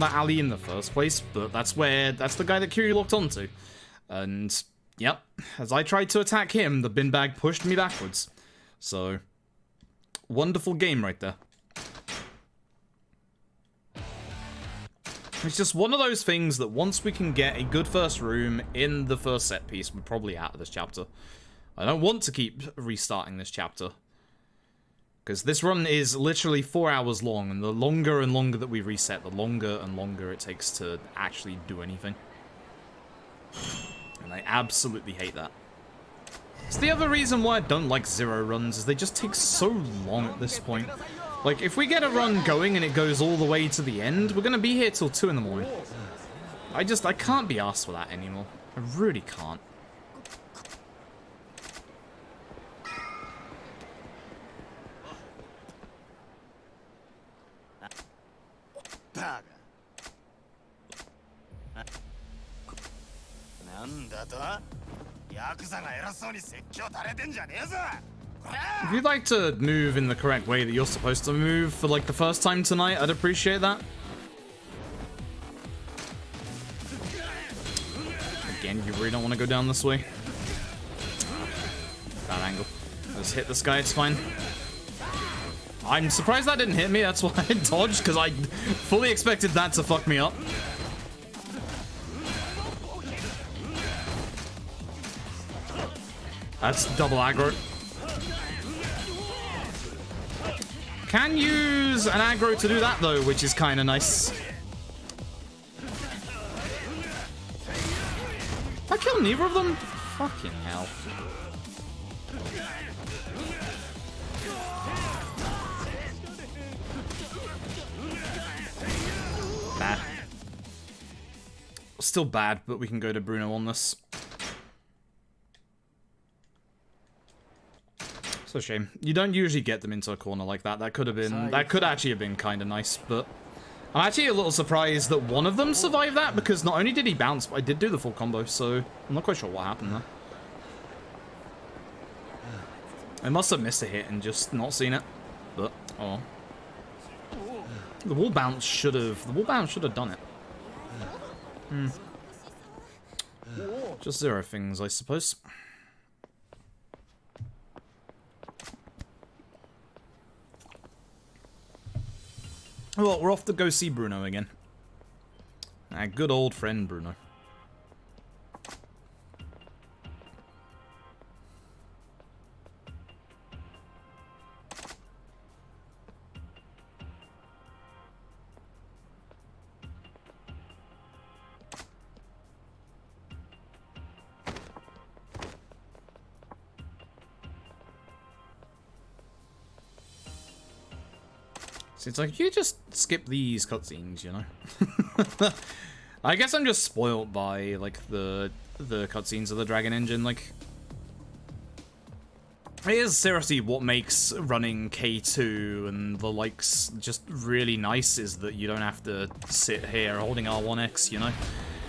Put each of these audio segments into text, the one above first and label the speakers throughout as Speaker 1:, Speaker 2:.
Speaker 1: that alley in the first place, but that's the guy that Kiryu locked onto. And, yep, as I tried to attack him, the bin bag pushed me backwards. So, wonderful game right there. It's just one of those things that once we can get a good first room in the first set piece, we're probably out of this chapter. I don't want to keep restarting this chapter. Because this run is literally 4 hours long, and the longer and longer that we reset, the longer and longer it takes to actually do anything. And I absolutely hate that. It's the other reason why I don't like Zero runs, is they just take so long at this point. Like, if we get a run going and it goes all the way to the end, we're gonna be here till 2 in the morning. I can't be asked for that anymore. I really can't. If you'd like to move in the correct way that you're supposed to move for like the first time tonight, I'd appreciate that. Again, you really don't want to go down this way. Bad angle. Let's hit this guy, it's fine. I'm surprised that didn't hit me, that's why I dodged, because I fully expected that to fuck me up. That's double aggro. Can use an aggro to do that though, which is kind of nice. I killed neither of them? Fucking hell. Bad. Still bad, but we can go to Bruno on this. It's a shame. You don't usually get them into a corner like that. That could actually have been kind of nice, but I'm actually a little surprised that one of them survived that, because not only did he bounce, but I did do the full combo, so I'm not quite sure what happened there. I must have missed a hit and just not seen it, but oh. The wall bounce should have done it. Just zero things, I suppose. Well, we're off to go see Bruno again. Our good old friend Bruno. So it's like, you just skip these cutscenes, you know? I guess I'm just spoiled by, like, the cutscenes of the Dragon Engine, like... It is seriously what makes running K2 and the likes just really nice, is that you don't have to sit here holding R1X, you know?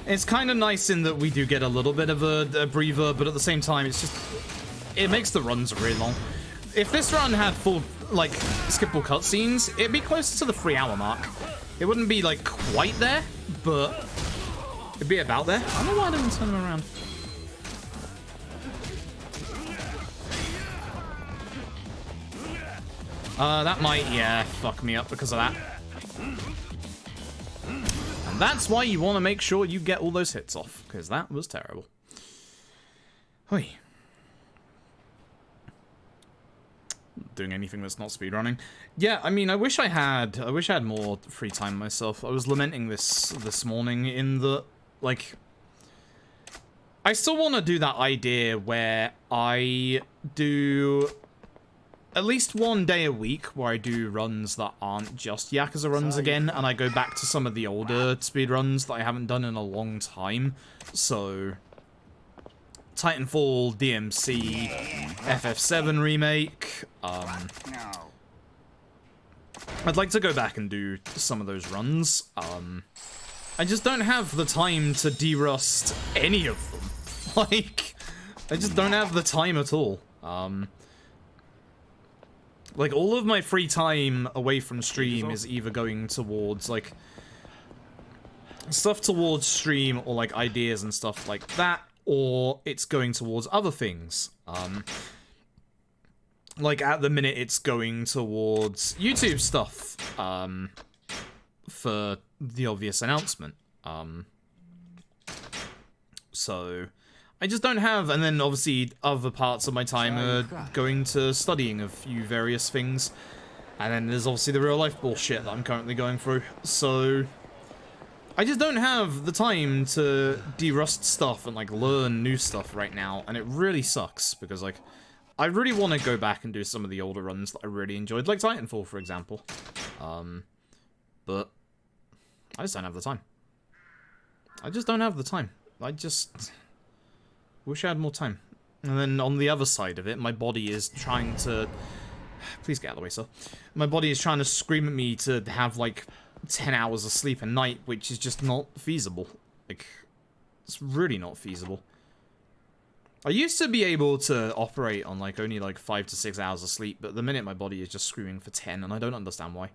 Speaker 1: It's kind of nice in that we do get a little bit of a breather, but at the same time, it's just... It makes the runs really long. If this run had full, like, skippable cutscenes, it'd be closer to the 3-hour mark. It wouldn't be, like, quite there, but it'd be about there. I don't know why I didn't turn them around. That might, yeah, fuck me up because of that. And that's why you want to make sure you get all those hits off, because that was terrible. Hoi. Doing anything that's not speedrunning. Yeah, I mean, I wish I had more free time myself. I was lamenting this morning in the, like, I still want to do that idea where I do at least one day a week where I do runs that aren't just Yakuza runs again, and I go back to some of the older speedruns that I haven't done in a long time. So Titanfall, DMC, FF7 remake. I'd like to go back and do some of those runs. I just don't have the time to derust any of them. Like, I just don't have the time at all. Like, all of my free time away from stream is either going towards, like, stuff towards stream or like ideas and stuff like that, or it's going towards other things. Like at the minute it's going towards YouTube stuff, for the obvious announcement. So I just don't have, and then obviously other parts of my time are going to studying a few various things. And then there's obviously the real life bullshit that I'm currently going through. So I just don't have the time to de-rust stuff and like learn new stuff right now. And it really sucks because like I really want to go back and do some of the older runs that I really enjoyed, like Titanfall, for example. But I just don't have the time. I just don't have the time. I just wish I had more time. And then on the other side of it, my body is trying to... Please get out of the way, sir. My body is trying to scream at me to have, like, 10 hours of sleep a night, which is just not feasible. Like, it's really not feasible. I used to be able to operate on, like, only, like, 5 to 6 hours of sleep, but the minute my body is just screaming for 10, and I don't understand why.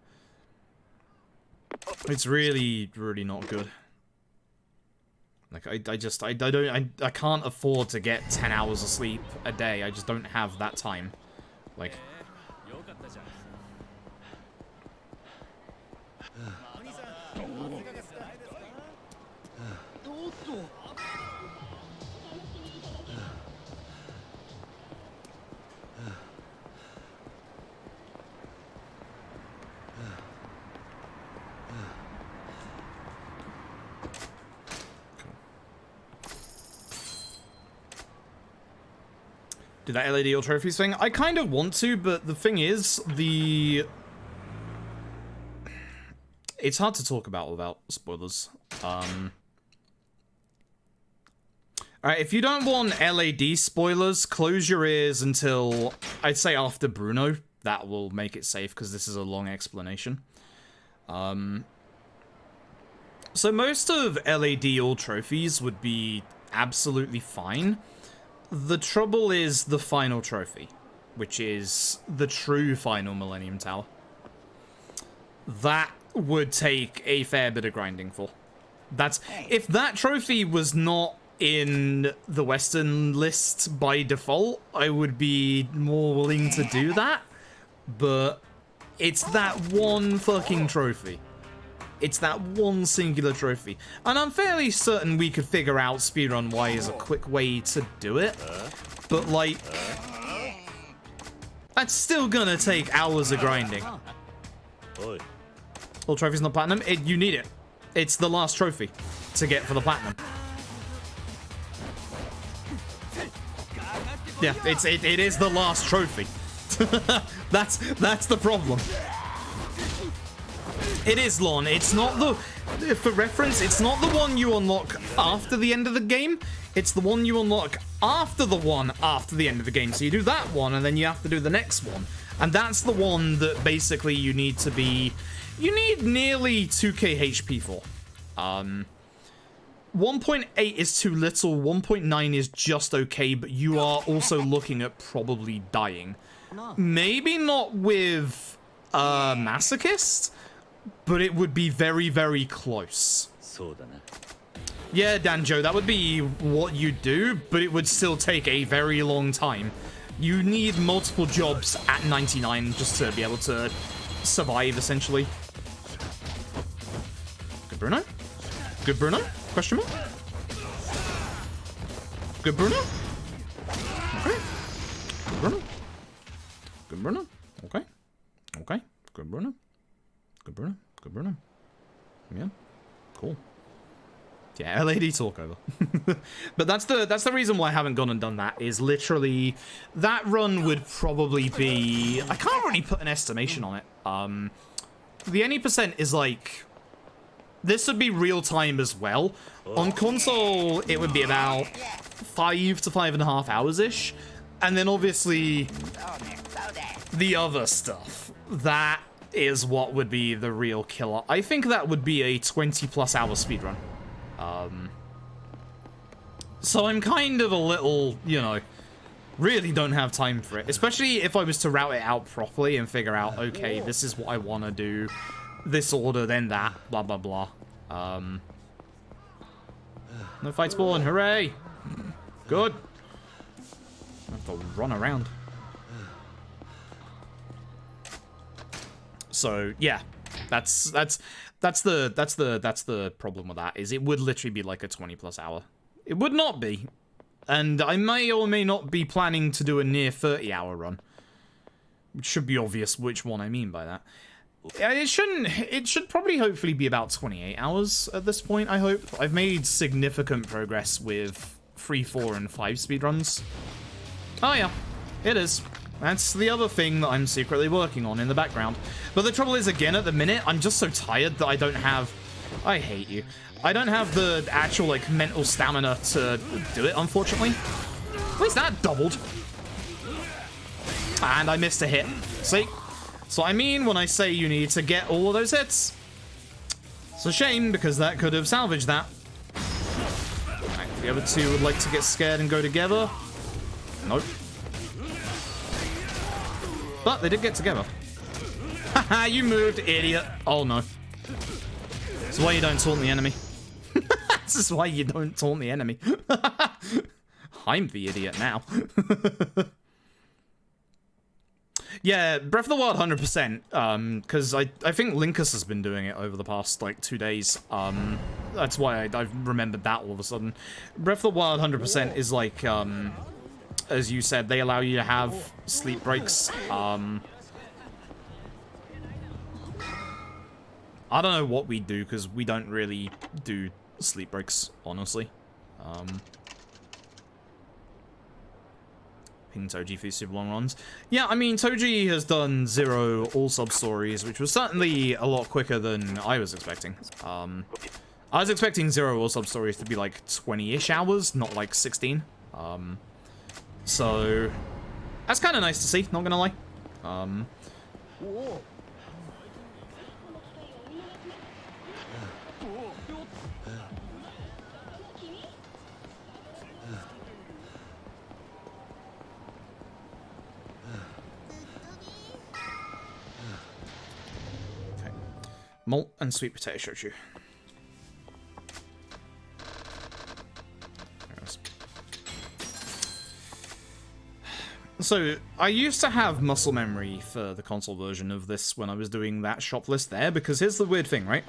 Speaker 1: It's really, really not good. Like, I can't afford to get 10 hours of sleep a day. I just don't have that time. Like... Do that LED or trophies thing? I kind of want to, but the thing is, it's hard to talk about without spoilers. Alright, if you don't want LAD spoilers, close your ears until, I'd say after Bruno. That will make it safe, because this is a long explanation. So most of LAD all trophies would be absolutely fine. The trouble is the final trophy, which is the true final Millennium Tower. That would take a fair bit of grinding for. That's... If that trophy was not in the Western list by default, I would be more willing to do that. But it's that one fucking trophy. It's that one singular trophy. And I'm fairly certain we could figure out speedrun-wise a quick way to do it. But, like... That's still gonna take hours of grinding. All trophies not platinum? You need it. It's the last trophy to get for the platinum. Yeah, it is the last trophy. That's the problem. It is, Lon. It's not the... For reference, it's not the one you unlock after the end of the game. It's the one you unlock after the one after the end of the game. So you do that one, and then you have to do the next one. And that's the one that basically you need to be... You need nearly 2k HP for. 1.8 is too little, 1.9 is just okay, but you are also looking at probably dying. Maybe not with Masochist, but it would be very, very close. Yeah, Danjo, that would be what you do, but it would still take a very long time. You need multiple jobs at 99 just to be able to survive, essentially. Good Bruno? Good Bruno? Question mark? Good Bruno? Okay. Good Bruno? Good Bruno? Okay. Okay. Good Bruno? Good Bruno? Good Bruno? Yeah. Cool. Yeah, LAD talk over. But that's the reason why I haven't gone and done that, is literally that run would probably be... I can't really put an estimation on it. The any percent is like... This would be real time as well. On console, it would be about 5 to 5.5 hours-ish. And then obviously the other stuff. That is what would be the real killer. I think that would be a 20+ hour speedrun. So I'm kind of a little, you know, really don't have time for it. Especially if I was to route it out properly and figure out, okay, this is what I want to do. This order, then that, blah, blah, blah. No fight spawn. Hooray. Good. I have to run around. So yeah, that's the problem with that, is it would literally be like a 20+ hour. It would not be. And I may or may not be planning to do a near 30-hour run. It should be obvious which one I mean by that. It should probably hopefully be about 28 hours at this point, I hope. I've made significant progress with 3, 4, and 5 speedruns. Oh yeah, it is. That's the other thing that I'm secretly working on in the background. But the trouble is, again, at the minute, I'm just so tired that I don't have... I hate you. I don't have the actual, like, mental stamina to do it, unfortunately. Where's that doubled? And I missed a hit. See? So I mean when I say you need to get all of those hits. It's a shame, because that could have salvaged that. Right, the other two would like to get scared and go together. Nope. But they did get together. Haha, you moved, idiot. Oh no. This is why you don't taunt the enemy. This is why you don't taunt the enemy. I'm the idiot now. Yeah, Breath of the Wild 100%, because I think Linkus has been doing it over the past, like, 2 days. That's why I remembered that all of a sudden. Breath of the Wild 100% is like, as you said, they allow you to have sleep breaks. I don't know what we do, because we don't really do sleep breaks, honestly. Ping Toji for super long runs. Yeah, I mean, Toji has done 0 all sub-stories, which was certainly a lot quicker than I was expecting. I was expecting 0 all sub-stories to be like 20-ish hours, not like 16. So, that's kind of nice to see, not gonna lie. Okay. Malt and sweet potato shochu. So, I used to have muscle memory for the console version of this when I was doing that shop list there, because here's the weird thing, right?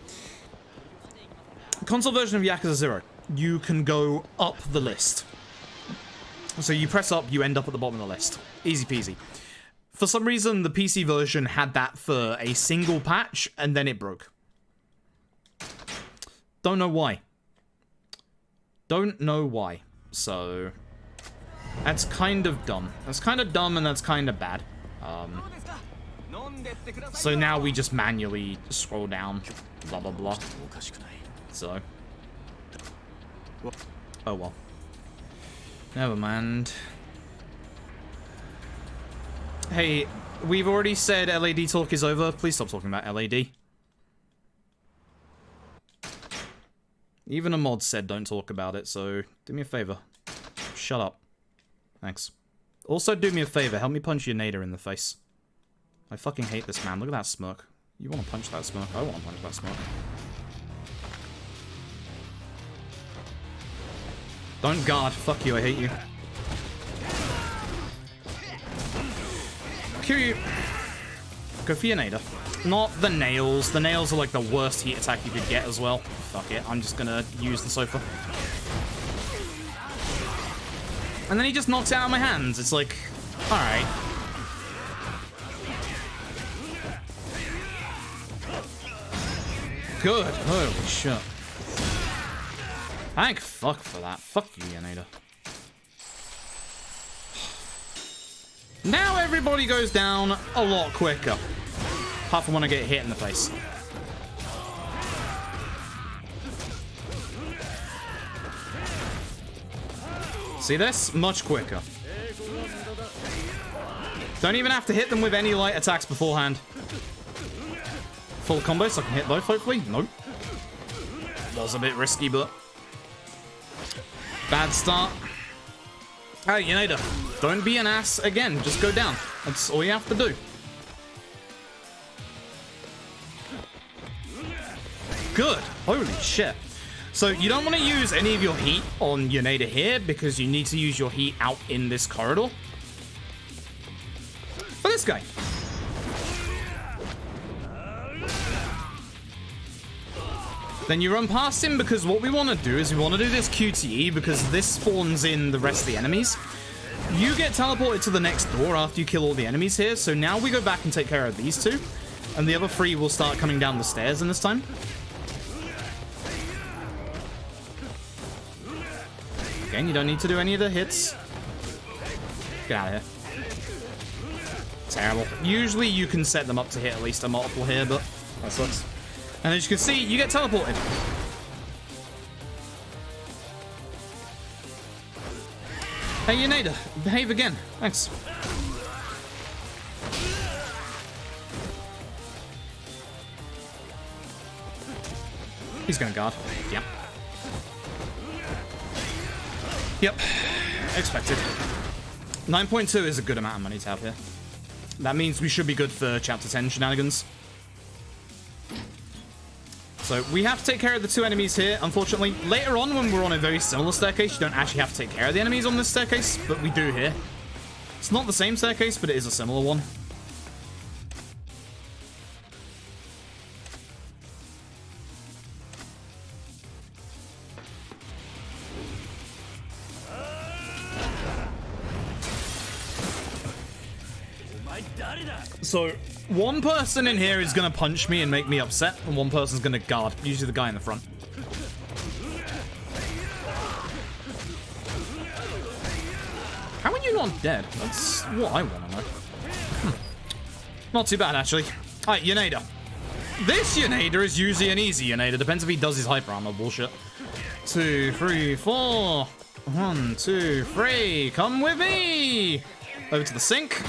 Speaker 1: Console version of Yakuza 0, you can go up the list. So you press up, you end up at the bottom of the list. Easy peasy. For some reason, the PC version had that for a single patch, and then it broke. Don't know why. Don't know why. So... that's kind of dumb. That's kind of dumb and that's kind of bad. So now we just manually scroll down, blah blah blah. So. Oh well. Never mind. Hey, we've already said LAD talk is over. Please stop talking about LAD. Even a mod said don't talk about it, so do me a favor. Shut up. Thanks. Also, do me a favor, help me punch your Nader in the face. I fucking hate this man. Look at that smirk. You want to punch that smirk? I want to punch that smirk. Don't guard. Fuck you, I hate you. Q. Go for your Nader. Not the nails. The nails are like the worst heat attack you could get as well. Fuck it, I'm just gonna use the sofa. And then he just knocks it out of my hands. It's like, alright. Good. Holy shit. Thank fuck for that. Fuck you, Yaneda. Now everybody goes down a lot quicker. Apart from when I get hit in the face. See this? Much quicker. Don't even have to hit them with any light attacks beforehand. Full combo so I can hit both, hopefully. Nope. Was a bit risky, but... bad start. Hey, Yaneda, don't be an ass again. Just go down. That's all you have to do. Good. Holy shit. So you don't want to use any of your heat on Yaneda here because you need to use your heat out in this corridor. For this guy. Then you run past him because what we want to do is we want to do this QTE because this spawns in the rest of the enemies. You get teleported to the next door after you kill all the enemies here. So now we go back and take care of these two. And the other three will start coming down the stairs in this time. Again, you don't need to do any of the hits. Get out of here. Terrible. Usually you can set them up to hit at least a multiple here, but that sucks. And as you can see, you get teleported. Hey, Yaneda, behave again. Thanks. He's gonna guard. Yep. Yep. Expected. 9.2 is a good amount of money to have here. That means we should be good for Chapter 10 shenanigans. So we have to take care of the two enemies here, unfortunately. Later on, when we're on a very similar staircase, you don't actually have to take care of the enemies on this staircase, but we do here. It's not the same staircase, but it is a similar one. So, one person in here is going to punch me and make me upset, and one person's going to guard, usually the guy in the front. How are you not dead? That's what I want to know. Not too bad, actually. Alright, Yaneda. This Yaneda is usually an easy Yaneda. Depends if he does his hyper armor bullshit. 2, 3, 4. 1, 2, 3. Come with me! Over to the sink.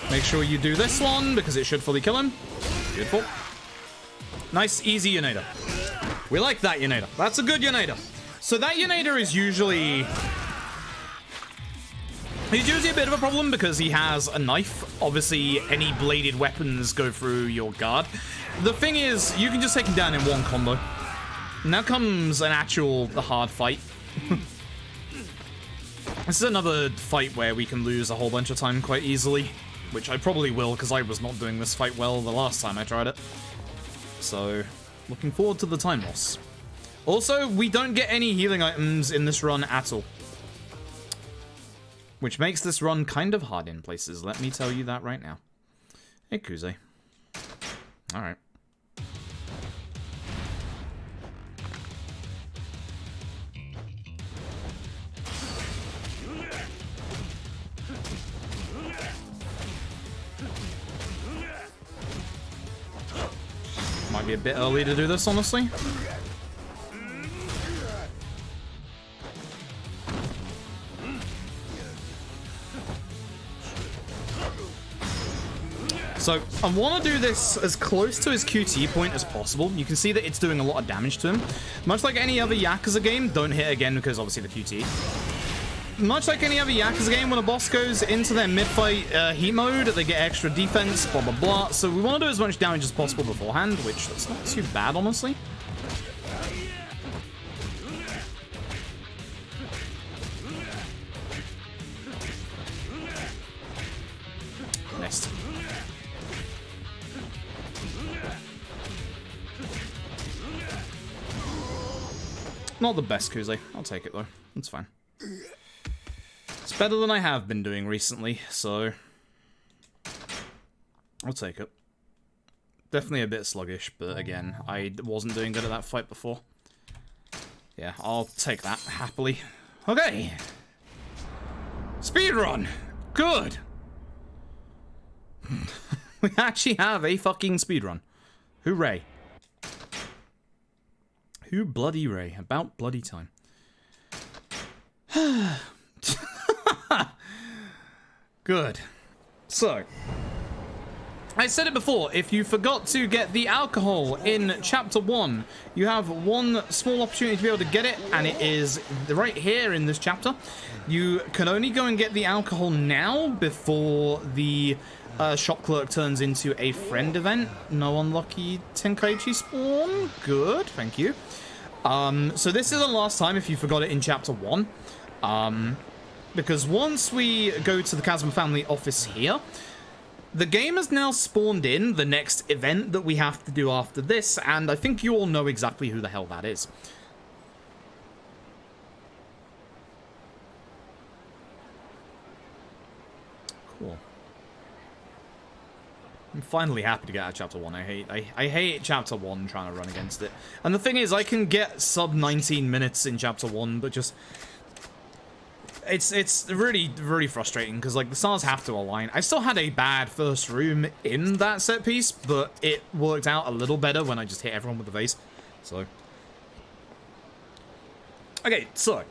Speaker 1: Make sure you do this one, because it should fully kill him. Beautiful. Nice, easy Yaneda. We like that Yaneda. That's a good Yaneda. So that Yaneda is usually... He's usually a bit of a problem because he has a knife. Obviously, any bladed weapons go through your guard. The thing is, you can just take him down in one combo. Now comes an actual hard fight. This is another fight where we can lose a whole bunch of time quite easily. Which I probably will, because I was not doing this fight well the last time I tried it. So, looking forward to the time loss. Also, we don't get any healing items in this run at all. Which makes this run kind of hard in places, let me tell you that right now. Hey, Kuze. Alright. Might be a bit early to do this, honestly. So, I want to do this as close to his QT point as possible. You can see that it's doing a lot of damage to him. Much like any other Yakuza game, don't hit again because obviously the QT. Much like any other Yakuza game, when a boss goes into their mid-fight heat mode, they get extra defense, blah, blah, blah. So we want to do as much damage as possible beforehand, which that's not too bad, honestly. Next. Not the best Kuze. I'll take it, though. It's fine. It's better than I have been doing recently, so I'll take it. Definitely a bit sluggish, but again, I wasn't doing good at that fight before. Yeah, I'll take that happily. Okay. Speedrun. Good. We actually have a fucking speedrun. Hooray. Who bloody ray? About bloody time. Good. So, I said it before, if you forgot to get the alcohol in Chapter 1, you have one small opportunity to be able to get it, and it is right here in this chapter. You can only go and get the alcohol now before the shop clerk turns into a friend event. No unlucky Tenkaichi spawn. Good, thank you. So this is the last time if you forgot it in Chapter 1. Because once we go to the Chasm family office here, the game has now spawned in the next event that we have to do after this, and I think you all know exactly who the hell that is. Cool. I'm finally happy to get out of Chapter 1. I hate Chapter 1 trying to run against it. And the thing is, I can get sub 19 minutes in Chapter 1, but just... It's really, really frustrating, because, like, the stars have to align. I still had a bad first room in that set piece, but it worked out a little better when I just hit everyone with the vase. So... Okay, so...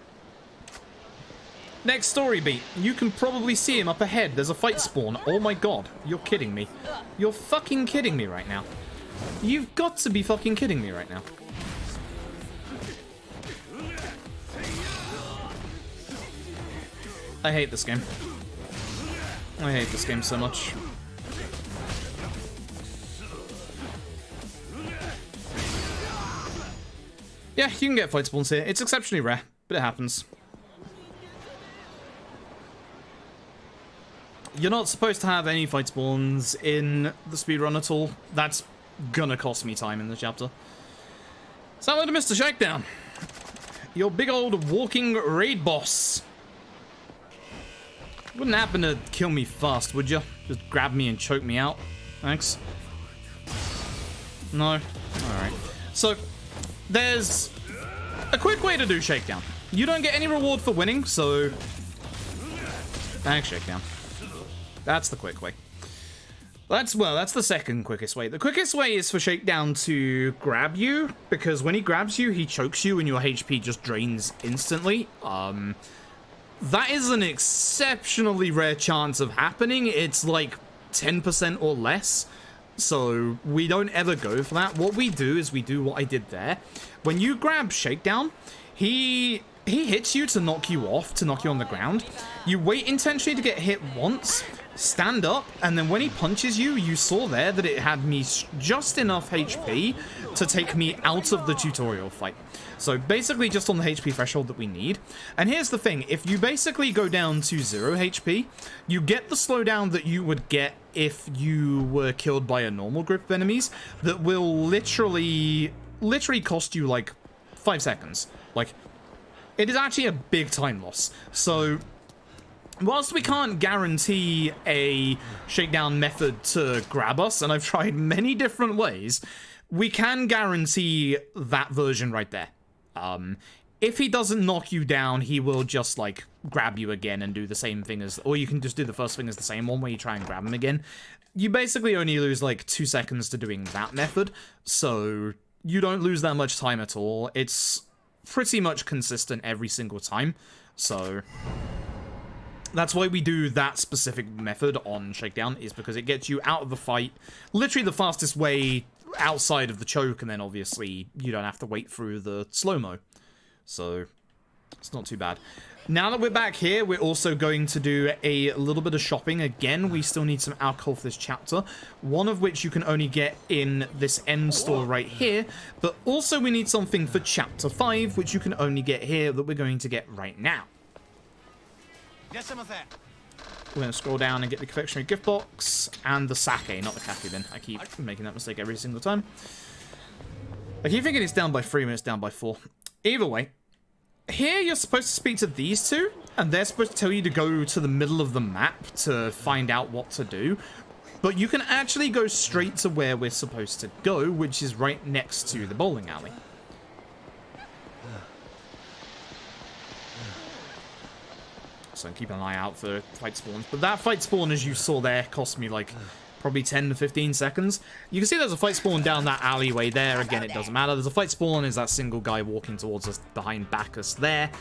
Speaker 1: Next story beat. You can probably see him up ahead. There's a fight spawn. Oh my god. You're kidding me. You're fucking kidding me right now. You've got to be fucking kidding me right now. I hate this game. I hate this game so much. Yeah, you can get fight spawns here. It's exceptionally rare, but it happens. You're not supposed to have any fight spawns in the speedrun at all. That's gonna cost me time in the chapter. So I'm Mr. Shakedown. Your big old walking raid boss. Wouldn't happen to kill me fast, would you? Just grab me and choke me out. Thanks. No? Alright. So, there's a quick way to do Shakedown. You don't get any reward for winning, so... Thanks, Shakedown. That's the quick way. That's the second quickest way. The quickest way is for Shakedown to grab you, because when he grabs you, he chokes you and your HP just drains instantly. That is an exceptionally rare chance of happening. It's like 10% or less. So we don't ever go for that. What we do is we do what I did there. When you grab Shakedown, he hits you to knock you off, to knock you on the ground. You wait intentionally to get hit once, stand up, and then when he punches you, you saw there that it had me just enough HP to take me out of the tutorial fight. So basically just on the HP threshold that we need. And here's the thing, if you basically go down to 0 HP, you get the slowdown that you would get if you were killed by a normal group of enemies that will literally cost you like 5 seconds. Like, it is actually a big time loss. So whilst we can't guarantee a Shakedown method to grab us, and I've tried many different ways, we can guarantee that version right there. If he doesn't knock you down, he will just, like, grab you again and do the same thing as... Or you can just do the first thing as the same one where you try and grab him again. You basically only lose, like, 2 seconds to doing that method, so you don't lose that much time at all. It's pretty much consistent every single time, so... That's why we do that specific method on Shakedown, is because it gets you out of the fight, literally the fastest way outside of the choke, and then obviously you don't have to wait through the slow-mo. So, it's not too bad. Now that we're back here, we're also going to do a little bit of shopping. Again, we still need some alcohol for this chapter, one of which you can only get in this end store right here, but also we need something for Chapter 5, which you can only get here, that we're going to get right now. We're going to scroll down and get the confectionery gift box and the sake, not the coffee bin. I keep making that mistake every single time. I keep thinking it's down by 3 when it's down by 4. Either way, here you're supposed to speak to these two, and they're supposed to tell you to go to the middle of the map to find out what to do. But you can actually go straight to where we're supposed to go, which is right next to the bowling alley. So keep an eye out for fight spawns. But that fight spawn, as you saw there, cost me like probably 10 to 15 seconds. You can see there's a fight spawn down that alleyway there. Again, it doesn't matter. There's a fight spawn. Is that single guy walking towards us behind Bacchus there.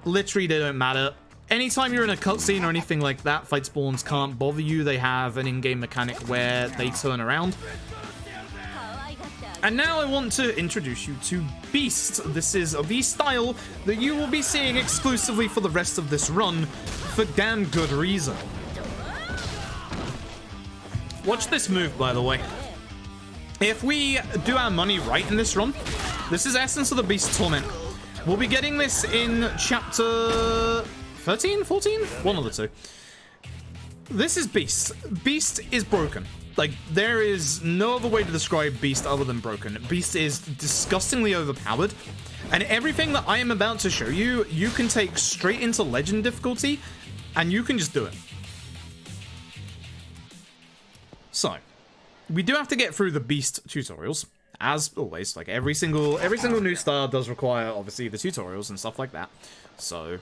Speaker 1: Literally, they don't matter. Anytime you're in a cutscene or anything like that, fight spawns can't bother you. They have an in-game mechanic where they turn around. And now I want to introduce you to Beast. This is the style that you will be seeing exclusively for the rest of this run, for damn good reason. Watch this move, by the way. If we do our money right in this run, This is Essence of the Beast Torment. We'll be getting this in chapter 13, 14? One of the two. This is Beast. Beast is broken. Like, there is no other way to describe Beast other than broken. Beast is disgustingly overpowered. And everything that I am about to show you, you can take straight into Legend difficulty, and you can just do it. So, we do have to get through the Beast tutorials. As always, like every single new star does require, obviously, the tutorials and stuff like that. So,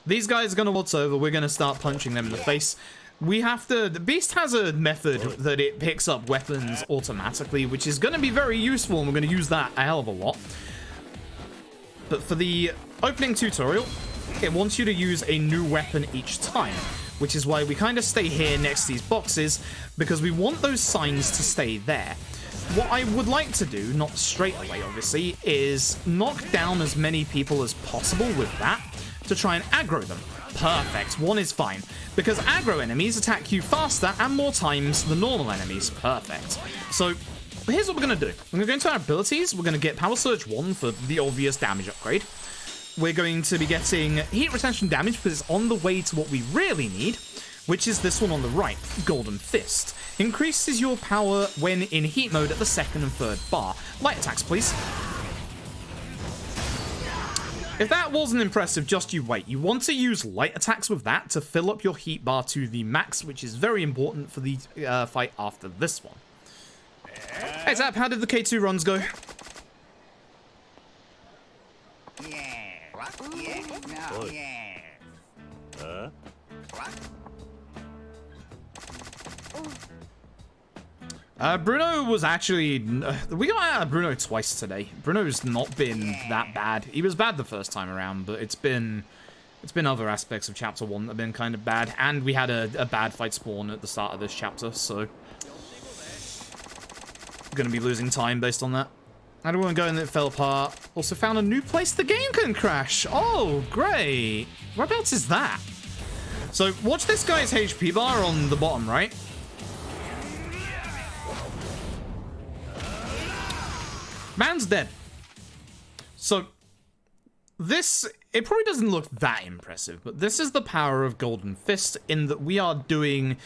Speaker 1: these guys are going to waltz over. We're going to start punching them in the face. We have to... The Beast has a method that it picks up weapons automatically, which is going to be very useful, and we're going to use that a hell of a lot. But for the opening tutorial, it wants you to use a new weapon each time, which is why we kind of stay here next to these boxes, because we want those signs to stay there. What I would like to do, not straight away obviously, is knock down as many people as possible with that to try and aggro them. Perfect, one is fine, because aggro enemies attack you faster and more times than normal enemies. Perfect. So here's what we're going to do. We're going to go into our abilities. We're going to get Power Surge 1 for the obvious damage upgrade. We're going to be getting heat retention damage because it's on the way to what we really need, which is this one on the right, Golden Fist. Increases your power when in heat mode at the second and third bar. Light attacks, please. If that wasn't impressive, just you wait. You want to use light attacks with that to fill up your heat bar to the max, which is very important for the fight after this one. Hey Zap, how did the K2 runs go? Bruno was actually... we got out of Bruno twice today. Bruno's not been that bad. He was bad the first time around, but it's been other aspects of Chapter 1 that have been kind of bad. And we had a bad fight spawn at the start of this chapter, so... Gonna be losing time based on that. I don't want to go and it fell apart. Also found a new place the game can crash. Oh, great. Whereabouts is that? So, watch this guy's HP bar on the bottom right. Man's dead. So, this, it probably doesn't look that impressive, but this is the power of Golden Fist in that we are doing,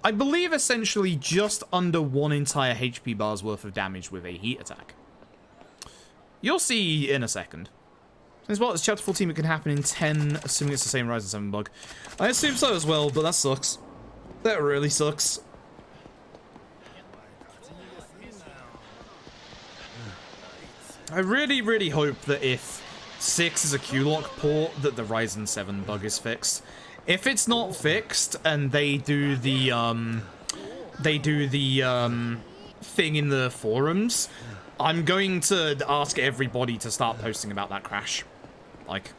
Speaker 1: I believe, essentially just under one entire HP bar's worth of damage with a heat attack. You'll see in a second. As well as Chapter 14, it can happen in 10, assuming it's the same Ryzen 7 bug. I assume so as well, but that sucks. That really sucks. I really, really hope that if 6 is a Q-Lock port, that the Ryzen 7 bug is fixed. If it's not fixed, and they do the thing in the forums, I'm going to ask everybody to start posting about that crash. Like...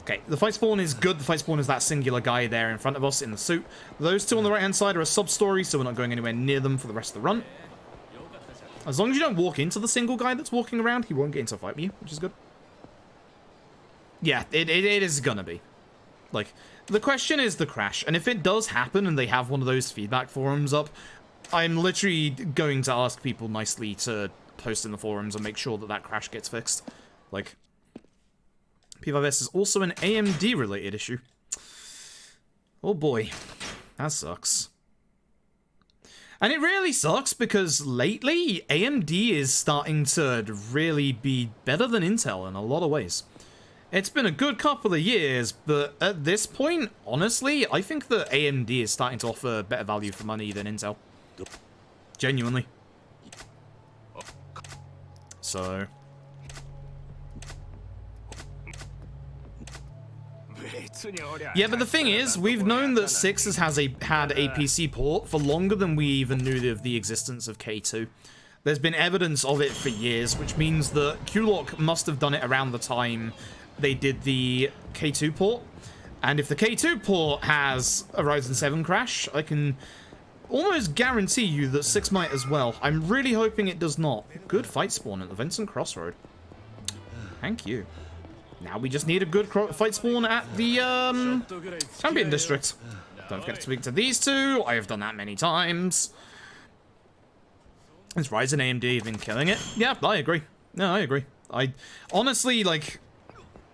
Speaker 1: Okay, the fight spawn is good. The fight spawn is that singular guy there in front of us in the suit. Those two on the right-hand side are a sub-story, so we're not going anywhere near them for the rest of the run. As long as you don't walk into the single guy that's walking around, he won't get into a fight with you, which is good. Yeah, it is gonna be. Like, the question is the crash, and if it does happen and they have one of those feedback forums up, I'm literally going to ask people nicely to post in the forums and make sure that that crash gets fixed. Like, P5S is also an AMD-related issue. Oh boy, that sucks. And it really sucks because lately, AMD is starting to really be better than Intel in a lot of ways. It's been a good couple of years, but at this point, honestly, I think that AMD is starting to offer better value for money than Intel. Genuinely. So... Yeah, but the thing is, we've known that 6 has had a PC port for longer than we even knew of the existence of K2. There's been evidence of it for years, which means that Q-Lock must have done it around the time they did the K2 port. And if the K2 port has a Ryzen 7 crash, I can almost guarantee you that 6 might as well. I'm really hoping it does not. Good fight spawn at the Vincent Crossroad. Thank you. Now we just need a good fight spawn at the Champion District. Don't forget to speak to these two. I have done that many times. Is Ryzen AMD been killing it? Yeah, I agree. No, I agree. I honestly, like,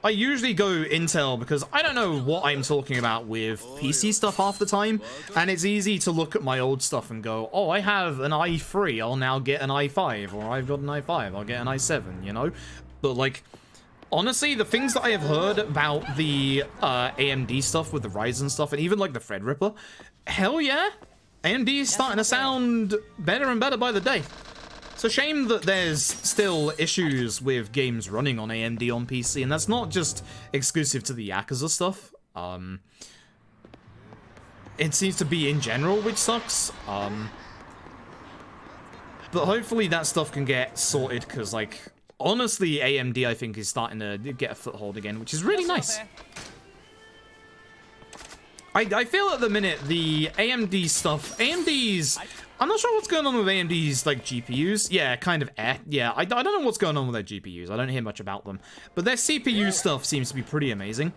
Speaker 1: I usually go Intel because I don't know what I'm talking about with PC stuff half the time, and it's easy to look at my old stuff and go, oh, I have an i3, I'll now get an i5, or I've got an i5, I'll get an i7, you know? But, like, honestly, the things that I have heard about the AMD stuff with the Ryzen stuff, and even, like, the Threadripper, hell yeah, AMD is starting to sound better and better by the day. It's a shame that there's still issues with games running on AMD on PC, and that's not just exclusive to the Yakuza stuff. It seems to be in general, which sucks. But hopefully that stuff can get sorted, because, like, honestly, AMD, I think, is starting to get a foothold again, which is really nice. I feel at the minute, the AMD stuff, AMD's... I'm not sure what's going on with AMD's, like, GPUs. Yeah, kind of yeah, I don't know what's going on with their GPUs. I don't hear much about them. But their CPU stuff seems to be pretty amazing.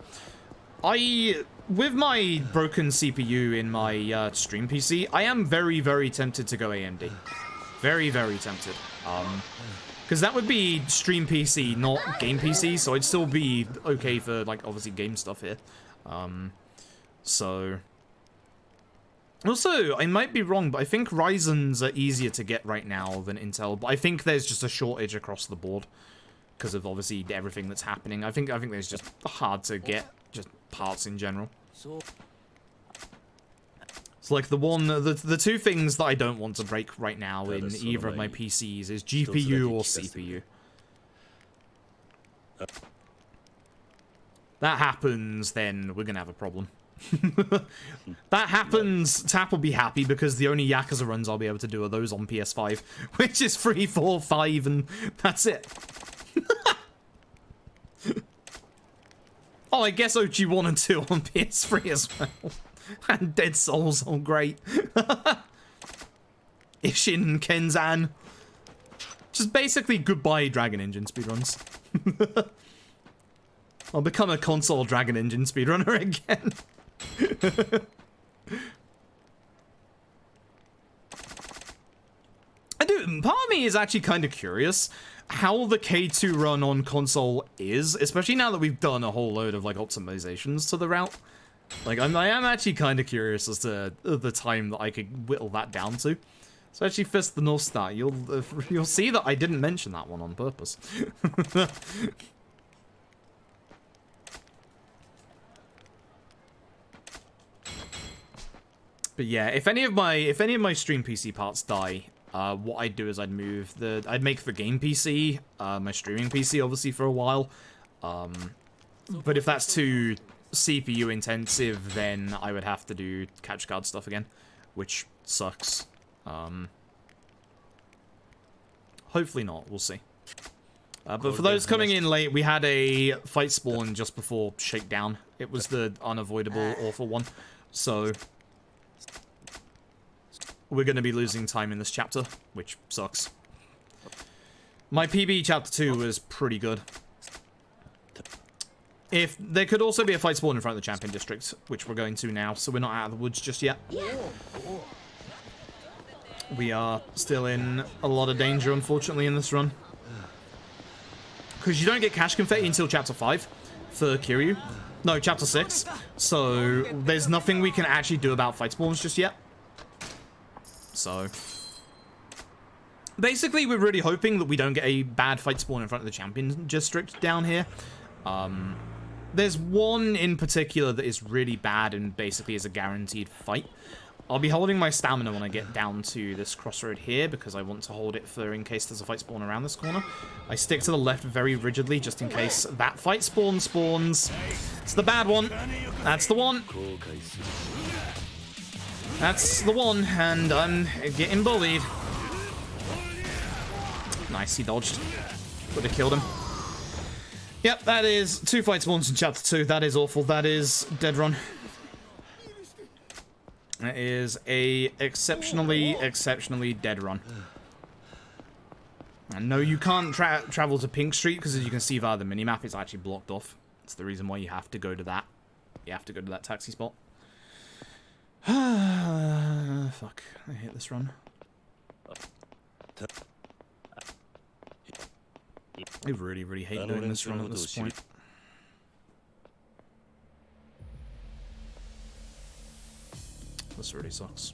Speaker 1: With my broken CPU in my stream PC, I am very, very tempted to go AMD. Very, very tempted. Because that would be stream PC, not game PC, so I'd still be okay for, like, obviously game stuff here. So... Also, I might be wrong, but I think Ryzen's are easier to get right now than Intel, but I think there's just a shortage across the board because of obviously everything that's happening. I think there's just hard to get just parts in general. So like the two things that I don't want to break right now in either of my PCs is GPU or CPU. That happens, then we're gonna have a problem. That happens, Tap will be happy because the only Yakuza runs I'll be able to do are those on PS5, which is 3, 4, 5, and that's it. Oh, I guess OG1 and 2 on PS3 as well. And Dead Souls, oh great. Ishin, Kenzan. Just basically goodbye Dragon Engine speedruns. I'll become a console Dragon Engine speedrunner again. Part of me is actually kind of curious how the K2 run on console is, especially now that we've done a whole load of like optimizations to the route. Like I am actually kind of curious as to the time that I could whittle that down to. So actually, Fist the North Star, you'll see that I didn't mention that one on purpose. But yeah, if any of my stream PC parts die, what I'd do is I'd make the game PC, my streaming PC obviously for a while. But if that's too CPU intensive, then I would have to do catch card stuff again, which sucks. Hopefully not, we'll see. But for those coming in late, we had a fight spawn just before Shakedown. It was the unavoidable awful one. So we're going to be losing time in this chapter, which sucks. My PB chapter 2 was pretty good. If there could also be a fight spawn in front of the champion district, which we're going to now, so we're not out of the woods just yet. We are still in a lot of danger, unfortunately, in this run. Because you don't get cash confetti until chapter 5 for Kiryu. No, chapter 6. So there's nothing we can actually do about fight spawns just yet. So basically, we're really hoping that we don't get a bad fight spawn in front of the champion district down here. There's one in particular that is really bad and basically is a guaranteed fight. I'll be holding my stamina when I get down to this crossroad here because I want to hold it for in case there's a fight spawn around this corner. I stick to the left very rigidly just in case that fight spawn spawns. It's the bad one. That's the one. That's the one, and I'm getting bullied. Nice, he dodged. Would have killed him. Yep, that is 2 fight spawns in chapter 2. That is awful. That is dead run. That is a exceptionally dead run. And no, you can't travel to Pink Street because as you can see via the minimap, it's actually blocked off. That's the reason why you have to go to that. You have to go to that taxi spot. Fuck, I hate this run. I really, really hate doing this run at this point. This really sucks.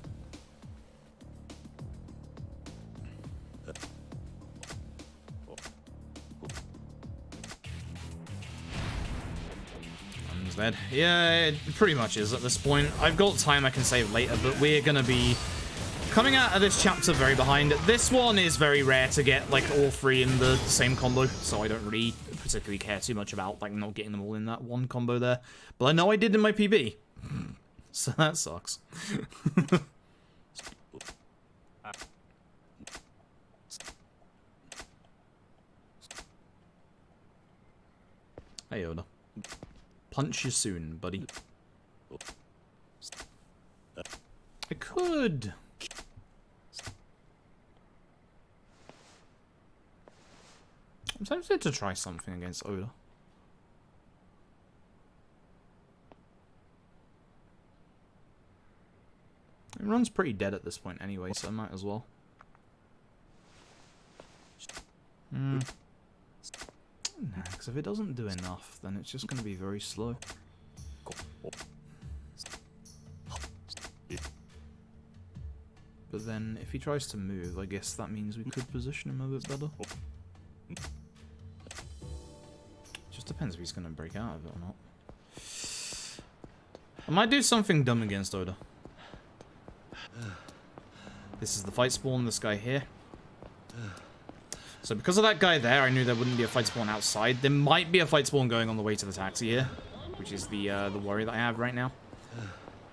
Speaker 1: One's dead. Yeah, it pretty much is at this point. I've got time I can save later, but we're gonna be coming out of this chapter very behind. This one is very rare to get, like, all three in the same combo, so I don't really particularly care too much about, like, not getting them all in that one combo there. But I know I did in my PB. So that sucks. Hey, Oda. Punch you soon, buddy. I could. I'm tempted to try something against Oda. It runs pretty dead at this point anyway, so I might as well. Nah, because if it doesn't do enough, then it's just going to be very slow. But then, if he tries to move, I guess that means we could position him a bit better. Just depends if he's going to break out of it or not. I might do something dumb against Oda. This is the fight spawn, this guy here. So because of that guy there, I knew there wouldn't be a fight spawn outside. There might be a fight spawn going on the way to the taxi here, which is the worry that I have right now.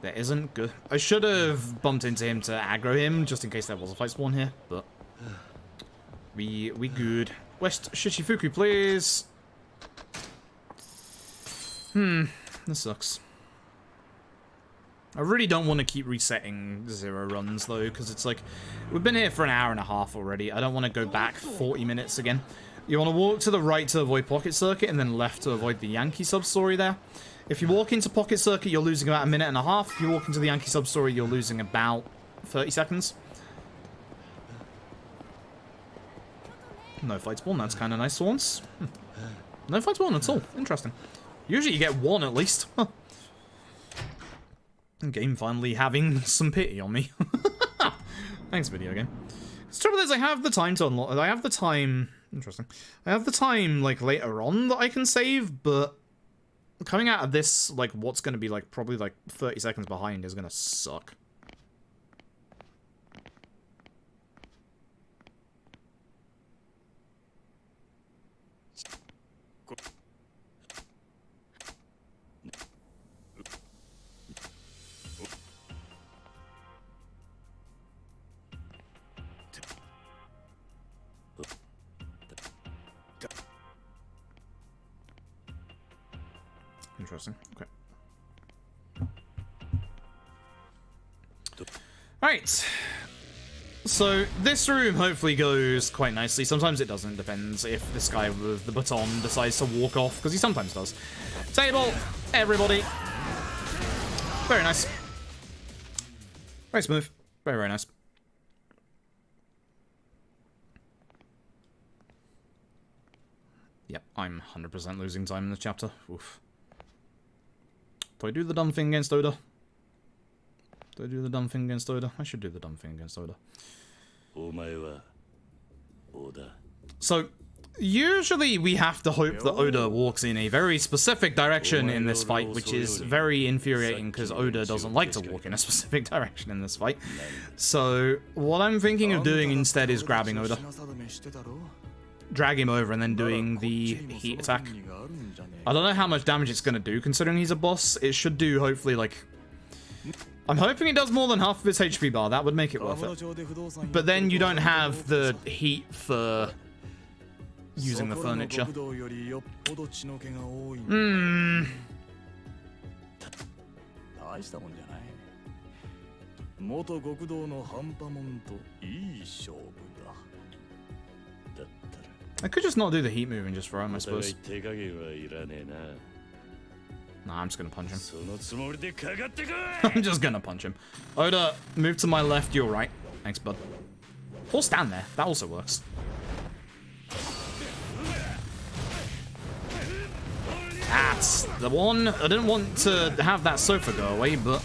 Speaker 1: There isn't. Good. I should have bumped into him to aggro him, just in case there was a fight spawn here, but we good. West Shichifuku, please. This sucks. I really don't want to keep resetting 0 runs, though, because it's like, we've been here for an hour and a half already. I don't want to go back 40 minutes again. You want to walk to the right to avoid Pocket Circuit, and then left to avoid the Yankee sub-story there. If you walk into Pocket Circuit, you're losing about 1.5 minutes. If you walk into the Yankee sub-story, you're losing about 30 seconds. No fight spawn, that's kind of nice for once. No fight spawn at all. Interesting. Usually you get one at least. Huh. Game finally having some pity on me. Thanks, video game. The trouble is, I have the time to unlock. I have the time. Interesting. I have the time, like, later on that I can save, but coming out of this, like, what's going to be, like, probably, like, 30 seconds behind is going to suck. Interesting. Okay. Alright. So, this room hopefully goes quite nicely. Sometimes it doesn't. Depends if this guy with the baton decides to walk off, because he sometimes does. Table, everybody. Very nice. Very smooth. Very, very nice. Yep, I'm 100% losing time in this chapter. Oof. Do I do the dumb thing against Oda? Do I do the dumb thing against Oda? I should do the dumb thing against Oda. So, usually we have to hope that Oda walks in a very specific direction in this fight, which is very infuriating because Oda doesn't like to walk in a specific direction in this fight. So, what I'm thinking of doing instead is grabbing Oda. Drag him over and then doing the heat attack. I don't know how much damage it's going to do considering he's a boss. It should do, hopefully, like... I'm hoping it does more than half of its HP bar. That would make it worth it. But then you don't have the heat for using the furniture. I could just not do the heat move and just throw him, I suppose. Nah, I'm just gonna punch him. I'm just gonna punch him. Oda, move to my left, you're right. Thanks, bud. Or stand there. That also works. That's the one. I didn't want to have that sofa go away, but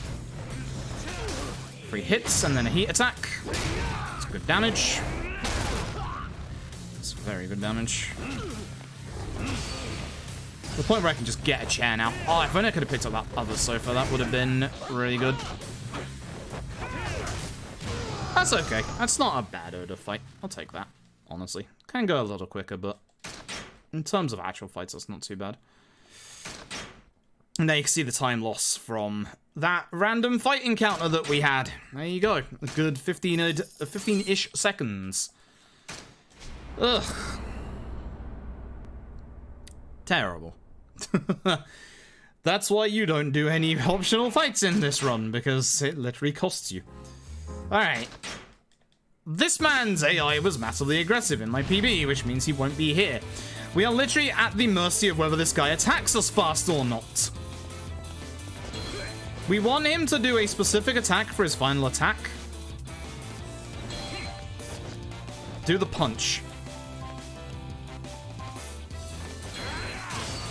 Speaker 1: 3 hits and then a heat attack. That's good damage. That's very good damage. The point where I can just get a chair now. Oh, if only I could have picked up that other sofa, that would have been really good. That's okay. That's not a bad Oda fight. I'll take that, honestly. Can go a little quicker, but in terms of actual fights, that's not too bad. And there you can see the time loss from that random fight encounter that we had. There you go. A good 15-ish seconds. Ugh. Terrible. That's why you don't do any optional fights in this run, because it literally costs you. Alright. This man's AI was massively aggressive in my PB, which means he won't be here. We are literally at the mercy of whether this guy attacks us fast or not. We want him to do a specific attack for his final attack. Do the punch.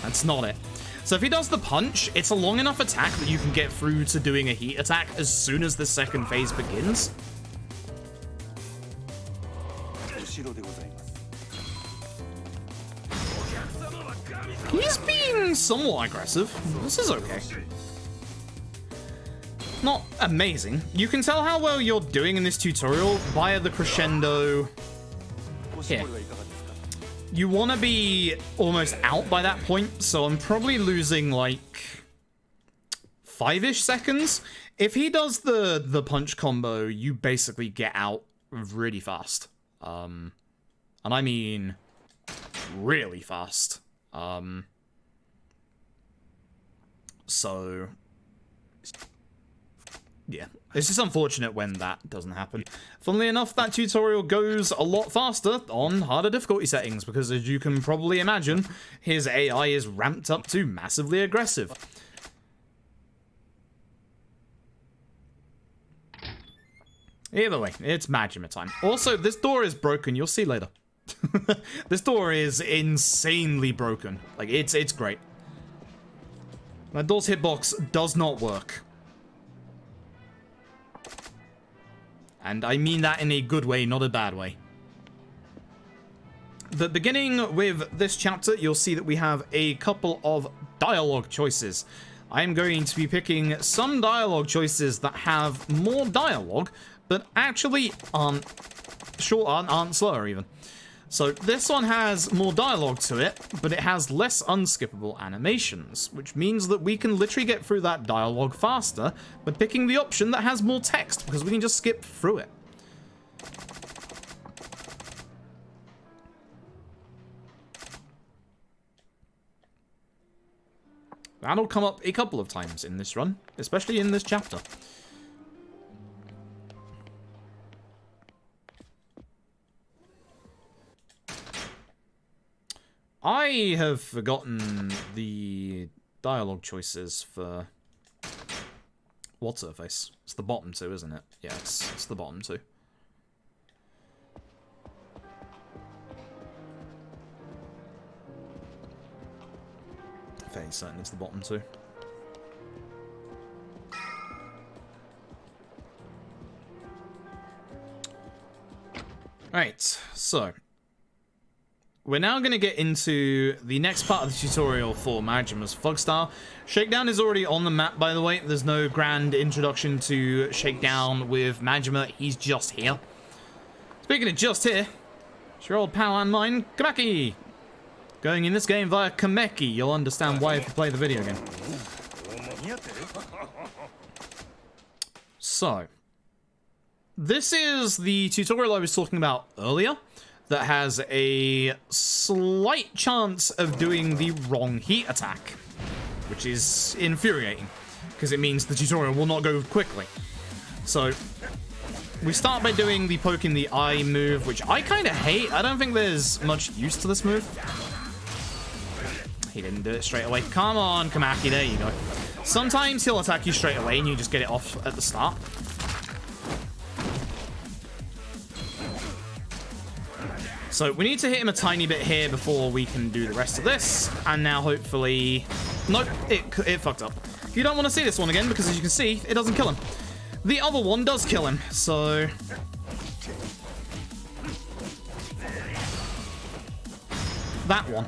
Speaker 1: That's not it. So if he does the punch, it's a long enough attack that you can get through to doing a heat attack as soon as the second phase begins. He's being somewhat aggressive. This is okay. Not amazing. You can tell how well you're doing in this tutorial via the crescendo here. You want to be almost out by that point, so I'm probably losing like 5-ish seconds. If he does the punch combo, you basically get out really fast. And I mean really fast. So yeah, it's just unfortunate when that doesn't happen. Funnily enough, that tutorial goes a lot faster on harder difficulty settings, because as you can probably imagine, his AI is ramped up to massively aggressive. Either way, it's Majima time. Also, this door is broken, you'll see later. This door is insanely broken. Like, it's great. That door's hitbox does not work. And I mean that in a good way, not a bad way. But beginning with this chapter, you'll see that we have a couple of dialogue choices. I'm going to be picking some dialogue choices that have more dialogue, but actually aren't short, aren't slower even. So this one has more dialogue to it, but it has less unskippable animations, which means that we can literally get through that dialogue faster by picking the option that has more text, because we can just skip through it. That'll come up a couple of times in this run, especially in this chapter. I have forgotten the dialogue choices for... What's her face? It's the bottom two, isn't it? Yeah, it's the bottom two. Fairly certain it's the bottom two. Right, so... we're now going to get into the next part of the tutorial for Majima's Fugstar. Shakedown is already on the map, by the way. There's no grand introduction to Shakedown with Majima. He's just here. Speaking of just here, it's your old pal and mine, Kameki. Going in this game via Kameki, you'll understand why if you play the video game. So, this is the tutorial I was talking about earlier that has a slight chance of doing the wrong heat attack, which is infuriating, because it means the tutorial will not go quickly. So, we start by doing the poke in the eye move, which I kind of hate. I don't think there's much use to this move. He didn't do it straight away. Come on, Kamaki, there you go. Sometimes he'll attack you straight away and you just get it off at the start. So we need to hit him a tiny bit here before we can do the rest of this. And now hopefully... Nope, it fucked up. You don't want to see this one again because as you can see, it doesn't kill him. The other one does kill him, so... That one.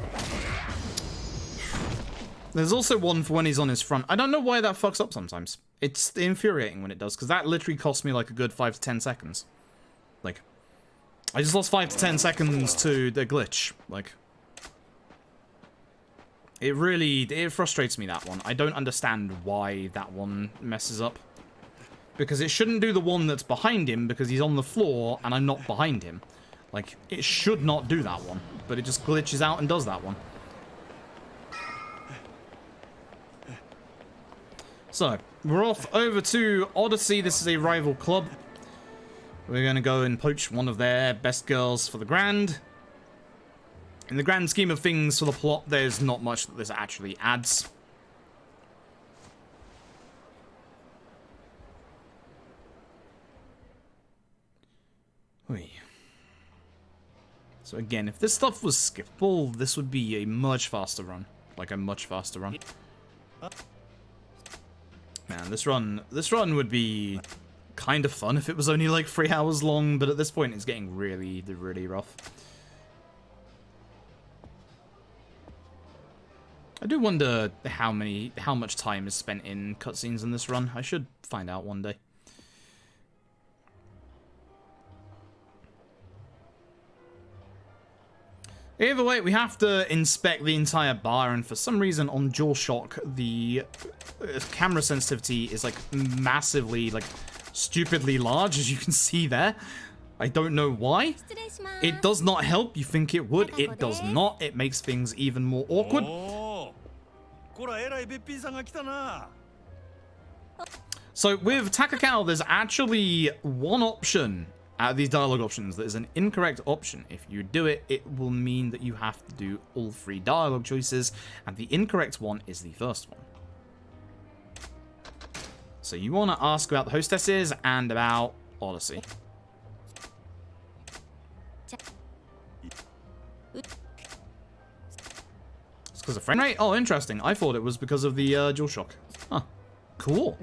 Speaker 1: There's also one for when he's on his front. I don't know why that fucks up sometimes. It's infuriating when it does, because that literally cost me like a good 5 to 10 seconds. Like, I just lost 5 to 10 seconds to the glitch. Like, it frustrates me, that one. I don't understand why that one messes up. Because it shouldn't do the one that's behind him, because he's on the floor and I'm not behind him. Like, it should not do that one, but it just glitches out and does that one. So, we're off over to Odyssey. This is a rival club. We're going to go and poach one of their best girls for the grand. In the grand scheme of things for the plot, there's not much that this actually adds. Oy. So again, if this stuff was skippable, this would be a much faster run. Like a much faster run. Man, this run would be kind of fun if it was only like 3 hours long, but at this point it's getting really, really rough. I do wonder how much time is spent in cutscenes in this run. I should find out one day. Either way, we have to inspect the entire bar, and for some reason on DualShock, the camera sensitivity is like massively, like stupidly large, as you can see there. I don't know why. It does not help. You think it would. It does not. It makes things even more awkward. So with Takakao, there's actually one option out of these dialogue options that is an incorrect option. If you do it, it will mean that you have to do all 3 dialogue choices, and the incorrect one is the first one. So you want to ask about the hostesses and about Odyssey. It's because of frame rate? Oh, interesting. I thought it was because of the DualShock. Huh. Cool.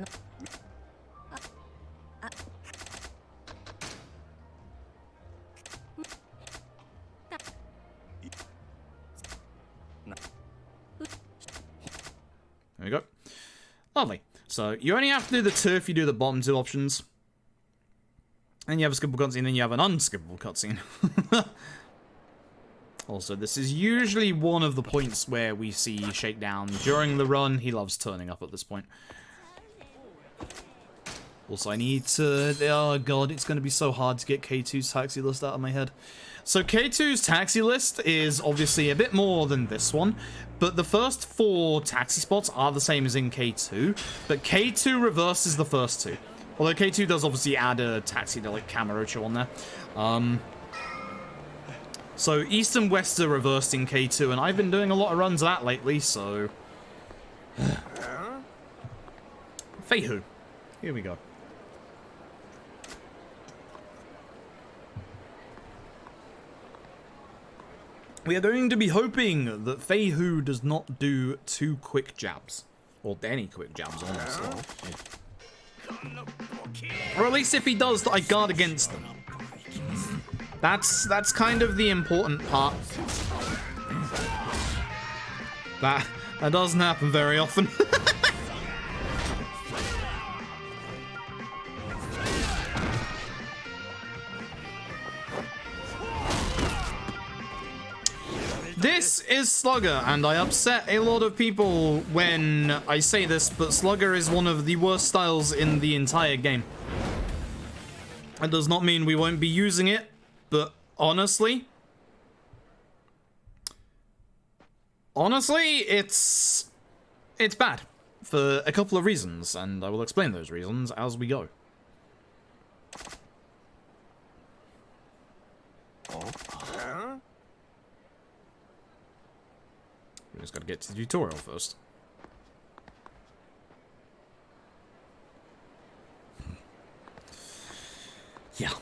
Speaker 1: There we go. Lovely. So you only have to do the 2 if you do the bottom 2 options. And you have a skippable cutscene, and then you have an unskippable cutscene. Also, this is usually one of the points where we see Shakedown during the run. He loves turning up at this point. Also, I need to... Oh god, it's going to be so hard to get K2's taxi list out of my head. So K2's taxi list is obviously a bit more than this one, but the first 4 taxi spots are the same as in K2, but K2 reverses the first 2. Although K2 does obviously add a taxi to like Kamurocho on there. So East and West are reversed in K2, and I've been doing a lot of runs of that lately, so... Feihu. Here we go. We are going to be hoping that Feihu does not do 2 quick jabs. Or any quick jabs, honestly. Or at least if he does, I guard against them. That's kind of the important part. That doesn't happen very often. This is Slugger, and I upset a lot of people when I say this, but Slugger is one of the worst styles in the entire game. That does not mean we won't be using it, but honestly, it's bad for a couple of reasons, and I will explain those reasons as we go. We just gotta get to the tutorial first. Yeah.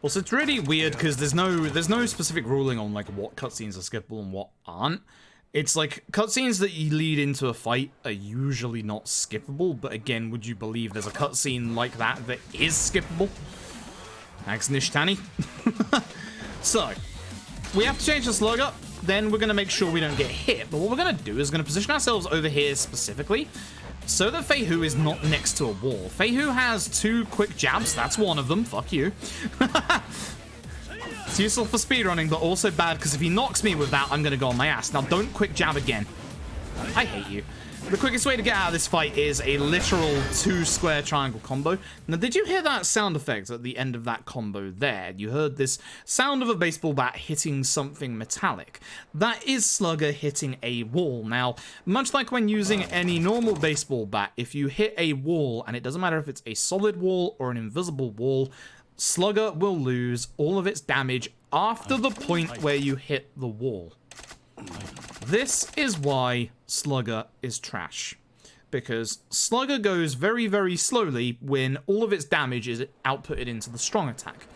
Speaker 1: Also, it's really weird because there's no specific ruling on like what cutscenes are skippable and what aren't. It's like cutscenes that you lead into a fight are usually not skippable, but again, would you believe there's a cutscene like that that is skippable? Thanks, Nishtani. So, we have to change the slug up, then we're going to make sure we don't get hit, but what we're going to do is going to position ourselves over here specifically, so that Feihu is not next to a wall. Feihu has 2 quick jabs, that's one of them, fuck you. It's useful for speedrunning, but also bad because if he knocks me with that, I'm going to go on my ass. Now, don't quick jab again. I hate you. The quickest way to get out of this fight is a literal 2 square triangle combo. Now, did you hear that sound effect at the end of that combo there? You heard this sound of a baseball bat hitting something metallic. That is Slugger hitting a wall. Now, much like when using any normal baseball bat, if you hit a wall, and it doesn't matter if it's a solid wall or an invisible wall, Slugger will lose all of its damage after the point where you hit the wall. This is why Slugger is trash. Because Slugger goes very, very slowly when all of its damage is outputted into the strong attack.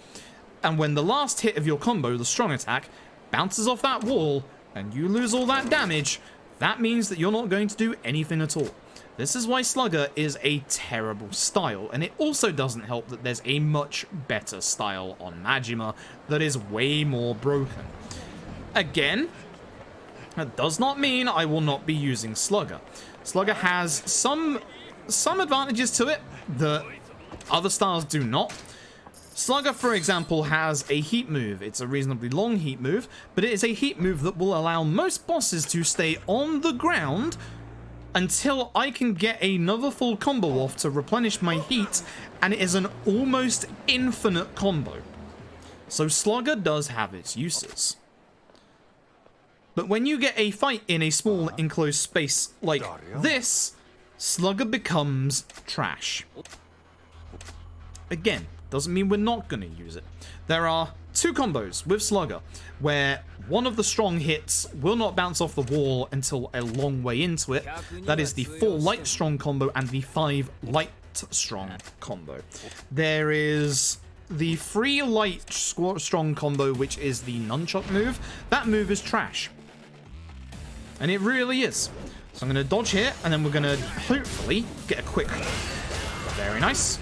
Speaker 1: And when the last hit of your combo, the strong attack, bounces off that wall and you lose all that damage, that means that you're not going to do anything at all. This is why Slugger is a terrible style, and it also doesn't help that there's a much better style on Majima that is way more broken. Again, that does not mean I will not be using Slugger. Slugger has some advantages to it that other styles do not. Slugger, for example, has a heat move. It's a reasonably long heat move, but it is a heat move that will allow most bosses to stay on the ground until I can get another full combo off to replenish my heat, and it is an almost infinite combo. So Slugger does have its uses. But when you get a fight in a small enclosed space like this, Slugger becomes trash. Again, doesn't mean we're not going to use it. There are 2 combos with Slugger, where one of the strong hits will not bounce off the wall until a long way into it. That is the 4 light strong combo and the 5 light strong combo. There is the 3 light strong combo, which is the nunchuck move. That move is trash. And it really is. So I'm going to dodge here, and then we're going to hopefully get a quick... Very nice.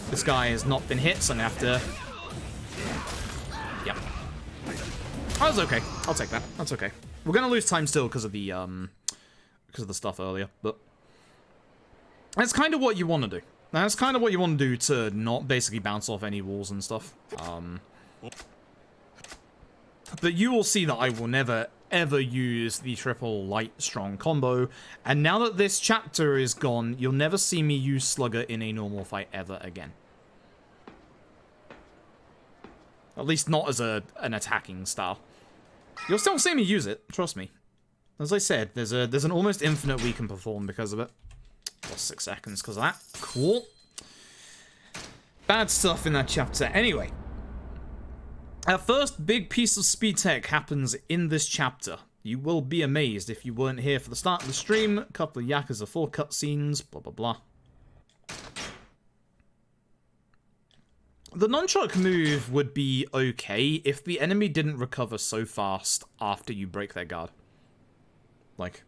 Speaker 1: This guy has not been hit, so I'm going to have to... Yep. That was okay. I'll take that. That's okay. We're going to lose time still because of the stuff earlier, but... That's kind of what you want to do. That's kind of what you want to do to not basically bounce off any walls and stuff. But you will see that I will never, ever use the triple light strong combo. And now that this chapter is gone, you'll never see me use Slugger in a normal fight ever again. At least not as an attacking style. You'll still see me use it, trust me. As I said, there's an almost infinite we can perform because of it. Lost 6 seconds because of that. Cool. Bad stuff in that chapter. Anyway. Our first big piece of speed tech happens in this chapter. You will be amazed if you weren't here for the start of the stream. A couple of Yakuza 4 cutscenes, blah blah blah. The nunchuck move would be okay if the enemy didn't recover so fast after you break their guard. Like,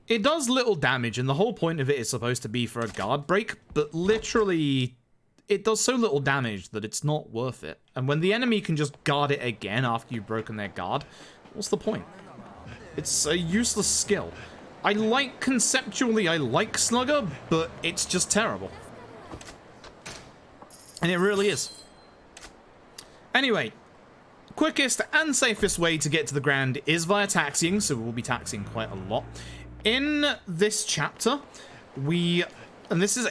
Speaker 1: it does little damage, and the whole point of it is supposed to be for a guard break, but literally... It does so little damage that it's not worth it. And when the enemy can just guard it again after you've broken their guard, what's the point? It's a useless skill. Conceptually, I like Slugger, but it's just terrible. And it really is. Anyway, quickest and safest way to get to the ground is via taxiing, so we'll be taxiing quite a lot. In this chapter, and this is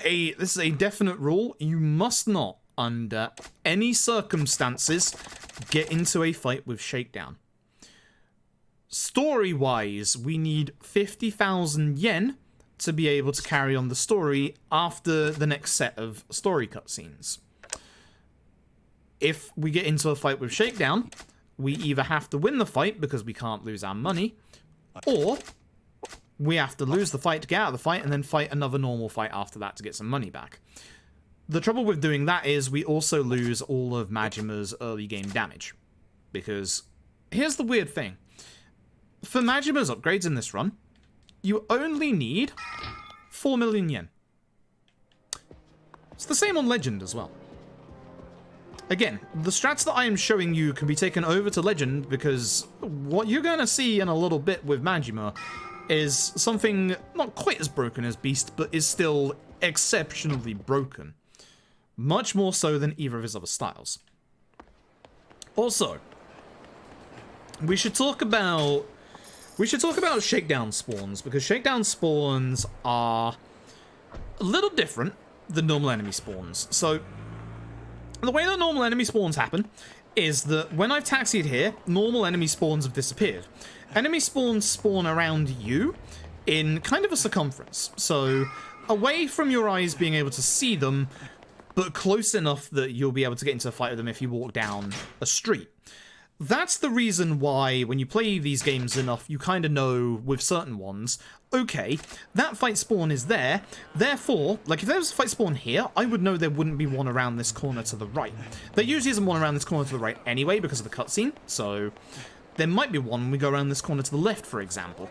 Speaker 1: a definite rule. You must not, under any circumstances, get into a fight with Shakedown. Story-wise, we need 50,000 yen to be able to carry on the story after the next set of story cutscenes. If we get into a fight with Shakedown, we either have to win the fight because we can't lose our money, or... we have to lose the fight to get out of the fight and then fight another normal fight after that to get some money back. The trouble with doing that is we also lose all of Majima's early game damage. Because here's the weird thing. For Majima's upgrades in this run, you only need 4 million yen. It's the same on Legend as well. Again, the strats that I am showing you can be taken over to Legend because what you're going to see in a little bit with Majima is something not quite as broken as Beast, but is still exceptionally broken. Much more so than either of his other styles. Also, we should talk about shakedown spawns, because shakedown spawns are a little different than normal enemy spawns. So, the way that normal enemy spawns happen is that when I've taxied here, normal enemy spawns have disappeared. Enemy spawns spawn around you in kind of a circumference. So, away from your eyes being able to see them, but close enough that you'll be able to get into a fight with them if you walk down a street. That's the reason why, when you play these games enough, you kind of know with certain ones, okay, that fight spawn is there, therefore, like if there was a fight spawn here, I would know there wouldn't be one around this corner to the right. There usually isn't one around this corner to the right anyway, because of the cutscene, so there might be one when we go around this corner to the left, for example.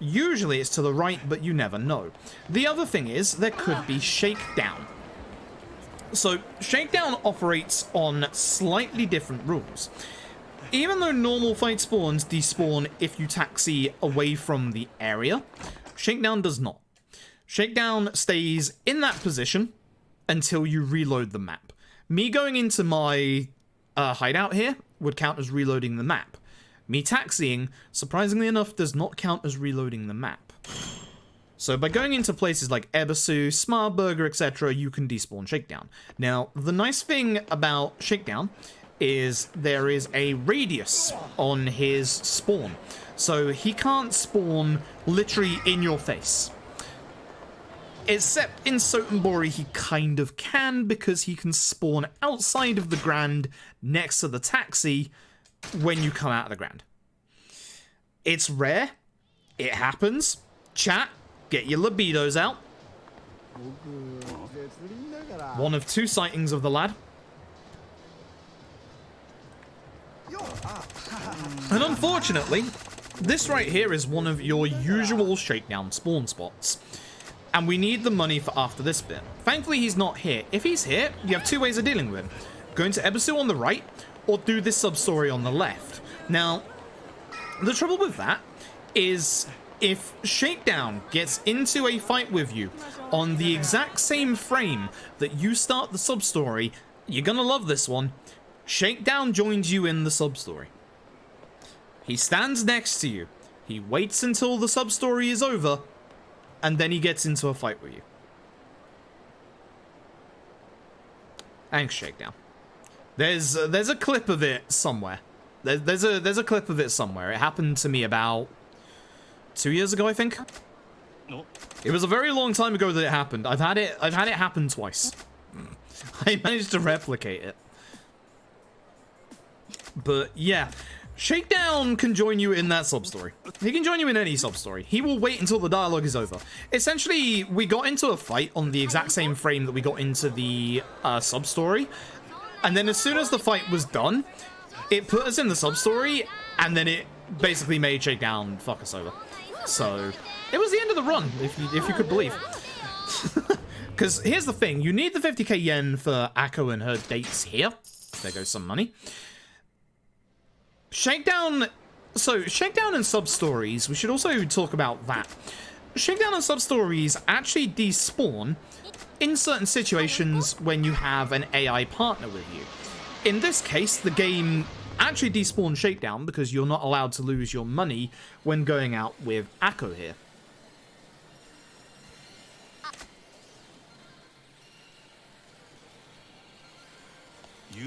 Speaker 1: Usually it's to the right, but you never know. The other thing is, there could be shakedown. So, Shakedown operates on slightly different rules. Even though normal fight spawns despawn if you taxi away from the area, Shakedown does not. Shakedown stays in that position until you reload the map. Me going into my hideout here would count as reloading the map. Me taxiing, surprisingly enough, does not count as reloading the map. So by going into places like Ebisu, Smartburger, etc., you can despawn Shakedown. Now, the nice thing about Shakedown is there is a radius on his spawn. So he can't spawn literally in your face. Except in Sotenbori he kind of can, because he can spawn outside of the Grand next to the taxi when you come out of the Grand. It's rare. It happens. Chat. Get your libidos out. One of 2 sightings of the lad. And unfortunately, this right here is one of your usual shakedown spawn spots. And we need the money for after this bit. Thankfully, he's not here. If he's here, you have 2 ways of dealing with him. Go into Ebisu on the right, or do this sub-story on the left. Now, the trouble with that is, if Shakedown gets into a fight with you on the exact same frame that you start the sub-story, you're gonna love this one. Shakedown joins you in the sub-story. He stands next to you. He waits until the sub-story is over, and then he gets into a fight with you. Thanks, Shakedown. There's a clip of it somewhere. There's a clip of it somewhere. It happened to me about 2 years ago, I think. It was a very long time ago that it happened. I've had it happen twice. I managed to replicate it. But yeah, Shakedown can join you in that sub-story. He can join you in any sub-story. He will wait until the dialogue is over. Essentially, we got into a fight on the exact same frame that we got into the sub-story. And then as soon as the fight was done, it put us in the sub-story, and then it basically made Shakedown fuck us over. So, it was the end of the run, if you could believe. Because here's the thing, you need the 50k yen for Akko and her dates here. There goes some money. Shakedown and sub-stories, we should also talk about that. Shakedown and sub-stories actually despawn in certain situations when you have an AI partner with you. In this case, the game actually despawn Shakedown because you're not allowed to lose your money when going out with Akko here.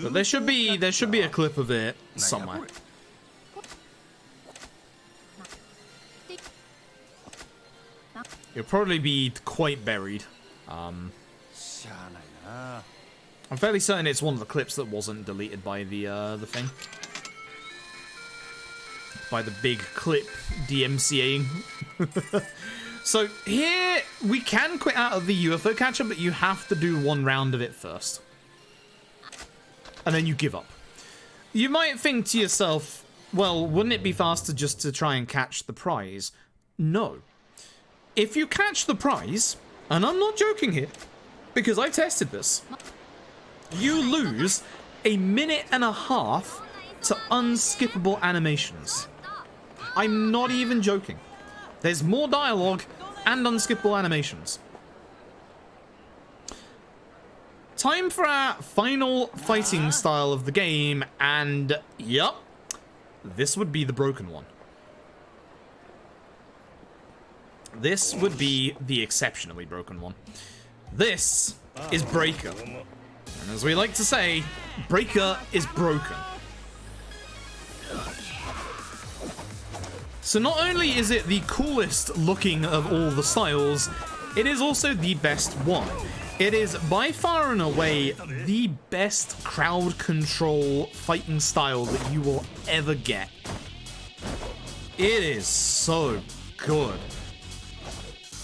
Speaker 1: But there should be a clip of it somewhere. It'll probably be quite buried. I'm fairly certain it's one of the clips that wasn't deleted by the thing. By the big clip DMCAing. So here, we can quit out of the UFO catcher, but you have to do one round of it first. And then you give up. You might think to yourself, well, wouldn't it be faster just to try and catch the prize? No. If you catch the prize, and I'm not joking here, because I tested this, you lose 1.5 minutes to unskippable animations. I'm not even joking. There's more dialogue and unskippable animations. Time for our final fighting style of the game, and yup, this would be the broken one. This would be the exceptionally broken one. This is Breaker. And as we like to say, Breaker is broken. So not only is it the coolest looking of all the styles, it is also the best one. It is by far and away the best crowd control fighting style that you will ever get. It is so good.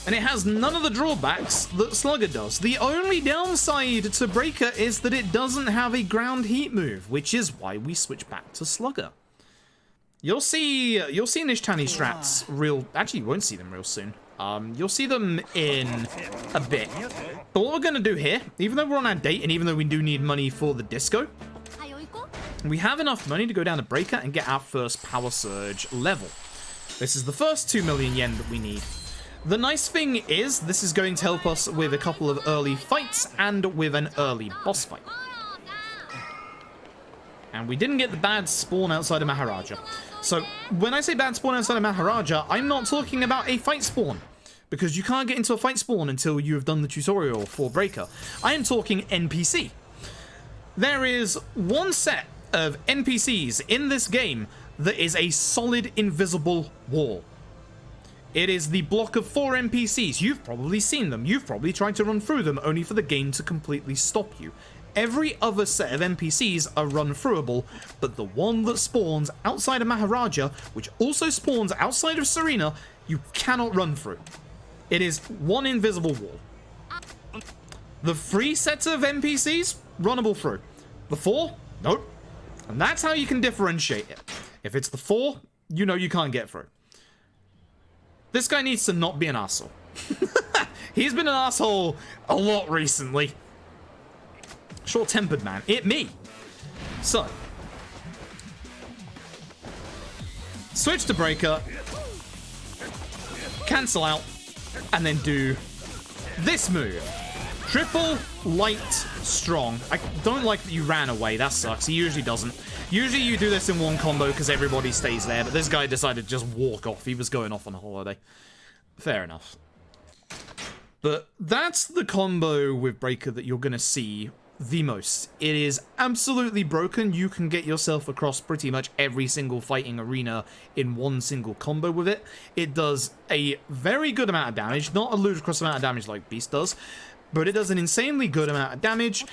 Speaker 1: And it has none of the drawbacks that Slugger does. The only downside to Breaker is that it doesn't have a ground heat move, which is why we switch back to Slugger. You'll see Nishtani strats actually you won't see them real soon. You'll see them in a bit. But what we're gonna do here, even though we're on our date and even though we do need money for the disco, we have enough money to go down to Breaker and get our first Power Surge level. This is the first 2 million yen that we need. The nice thing is, this is going to help us with a couple of early fights and with an early boss fight. And we didn't get the bad spawn outside of Maharaja. So, when I say bad spawn outside of Maharaja, I'm not talking about a fight spawn. Because you can't get into a fight spawn until you have done the tutorial for Breaker. I am talking NPC. There is one set of NPCs in this game that is a solid invisible wall. It is the block of 4 NPCs. You've probably seen them. You've probably tried to run through them only for the game to completely stop you. Every other set of NPCs are run-throughable, but the one that spawns outside of Maharaja, which also spawns outside of Serena, you cannot run through. It is one invisible wall. The 3 sets of NPCs, runnable through. The 4, nope. And that's how you can differentiate it. If it's the 4, you know you can't get through. This guy needs to not be an asshole. He's been an asshole a lot recently. Short-tempered man. It me. So. Switch to Breaker. Cancel out. And then do this move. Triple, light, strong. I don't like that you ran away. That sucks. He usually doesn't. Usually you do this in one combo because everybody stays there. But this guy decided to just walk off. He was going off on a holiday. Fair enough. But that's the combo with Breaker that you're going to see the most. It is absolutely broken. You can get yourself across pretty much every single fighting arena in one single combo with it. It does a very good amount of damage, not a ludicrous amount of damage like Beast does, but it does an insanely good amount of damage,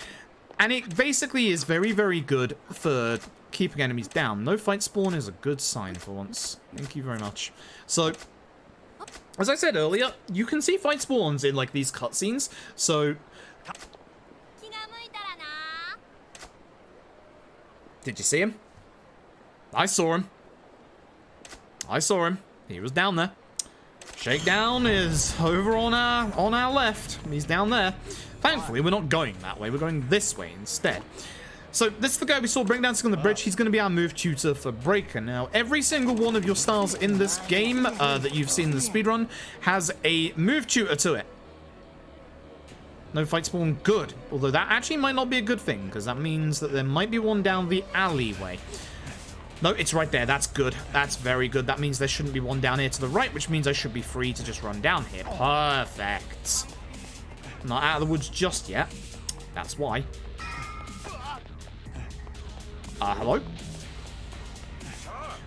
Speaker 1: and it basically is very, very good for keeping enemies down. No fight spawn is a good sign for once. Thank you very much. So, as I said earlier, you can see fight spawns in like these cutscenes, so did you see him? I saw him. I saw him. He was down there. Shakedown is over on our left. He's down there. Thankfully, we're not going that way. We're going this way instead. So this is the guy we saw bring dancing on the bridge. He's going to be our move tutor for Breaker. Now, every single one of your styles in this game that you've seen in the speedrun has a move tutor to it. No fight spawn, good. Although that actually might not be a good thing, because that means that there might be one down the alleyway. No, it's right there. That's good. That's very good. That means there shouldn't be one down here to the right, which means I should be free to just run down here. Perfect. Not out of the woods just yet. That's why. Hello?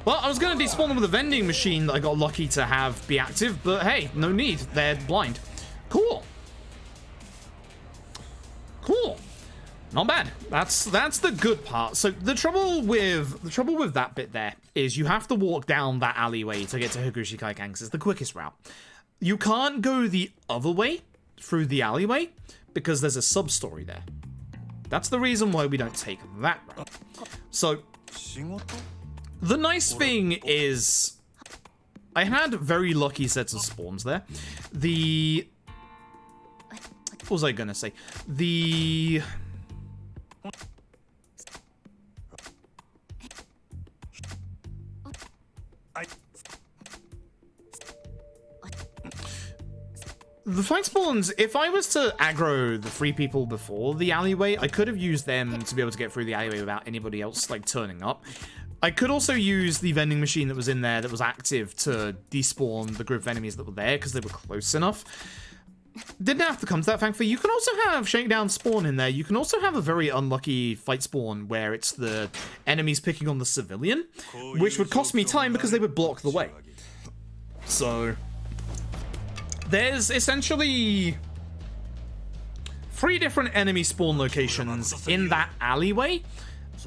Speaker 1: Well, I was going to despawn them with a vending machine that I got lucky to have be active, but hey, no need. They're blind. Cool. Cool. Not bad. That's the good part. So the trouble with that bit there is you have to walk down that alleyway to get to Higuchi Kaikan, 'cause it's the quickest route. You can't go the other way through the alleyway because there's a sub-story there. That's the reason why we don't take that route. So, the nice thing is, I had very lucky sets of spawns there. What was I gonna say? The fight spawns, if I was to aggro the 3 people before the alleyway, I could have used them to be able to get through the alleyway without anybody else, like, turning up. I could also use the vending machine that was in there that was active to despawn the group of enemies that were there because they were close enough. Didn't have to come to that, thankfully. You can also have shakedown spawn in there. You can also have a very unlucky fight spawn where it's the enemies picking on the civilian, which would cost me time because they would block the way. So there's essentially 3 different enemy spawn locations in that alleyway,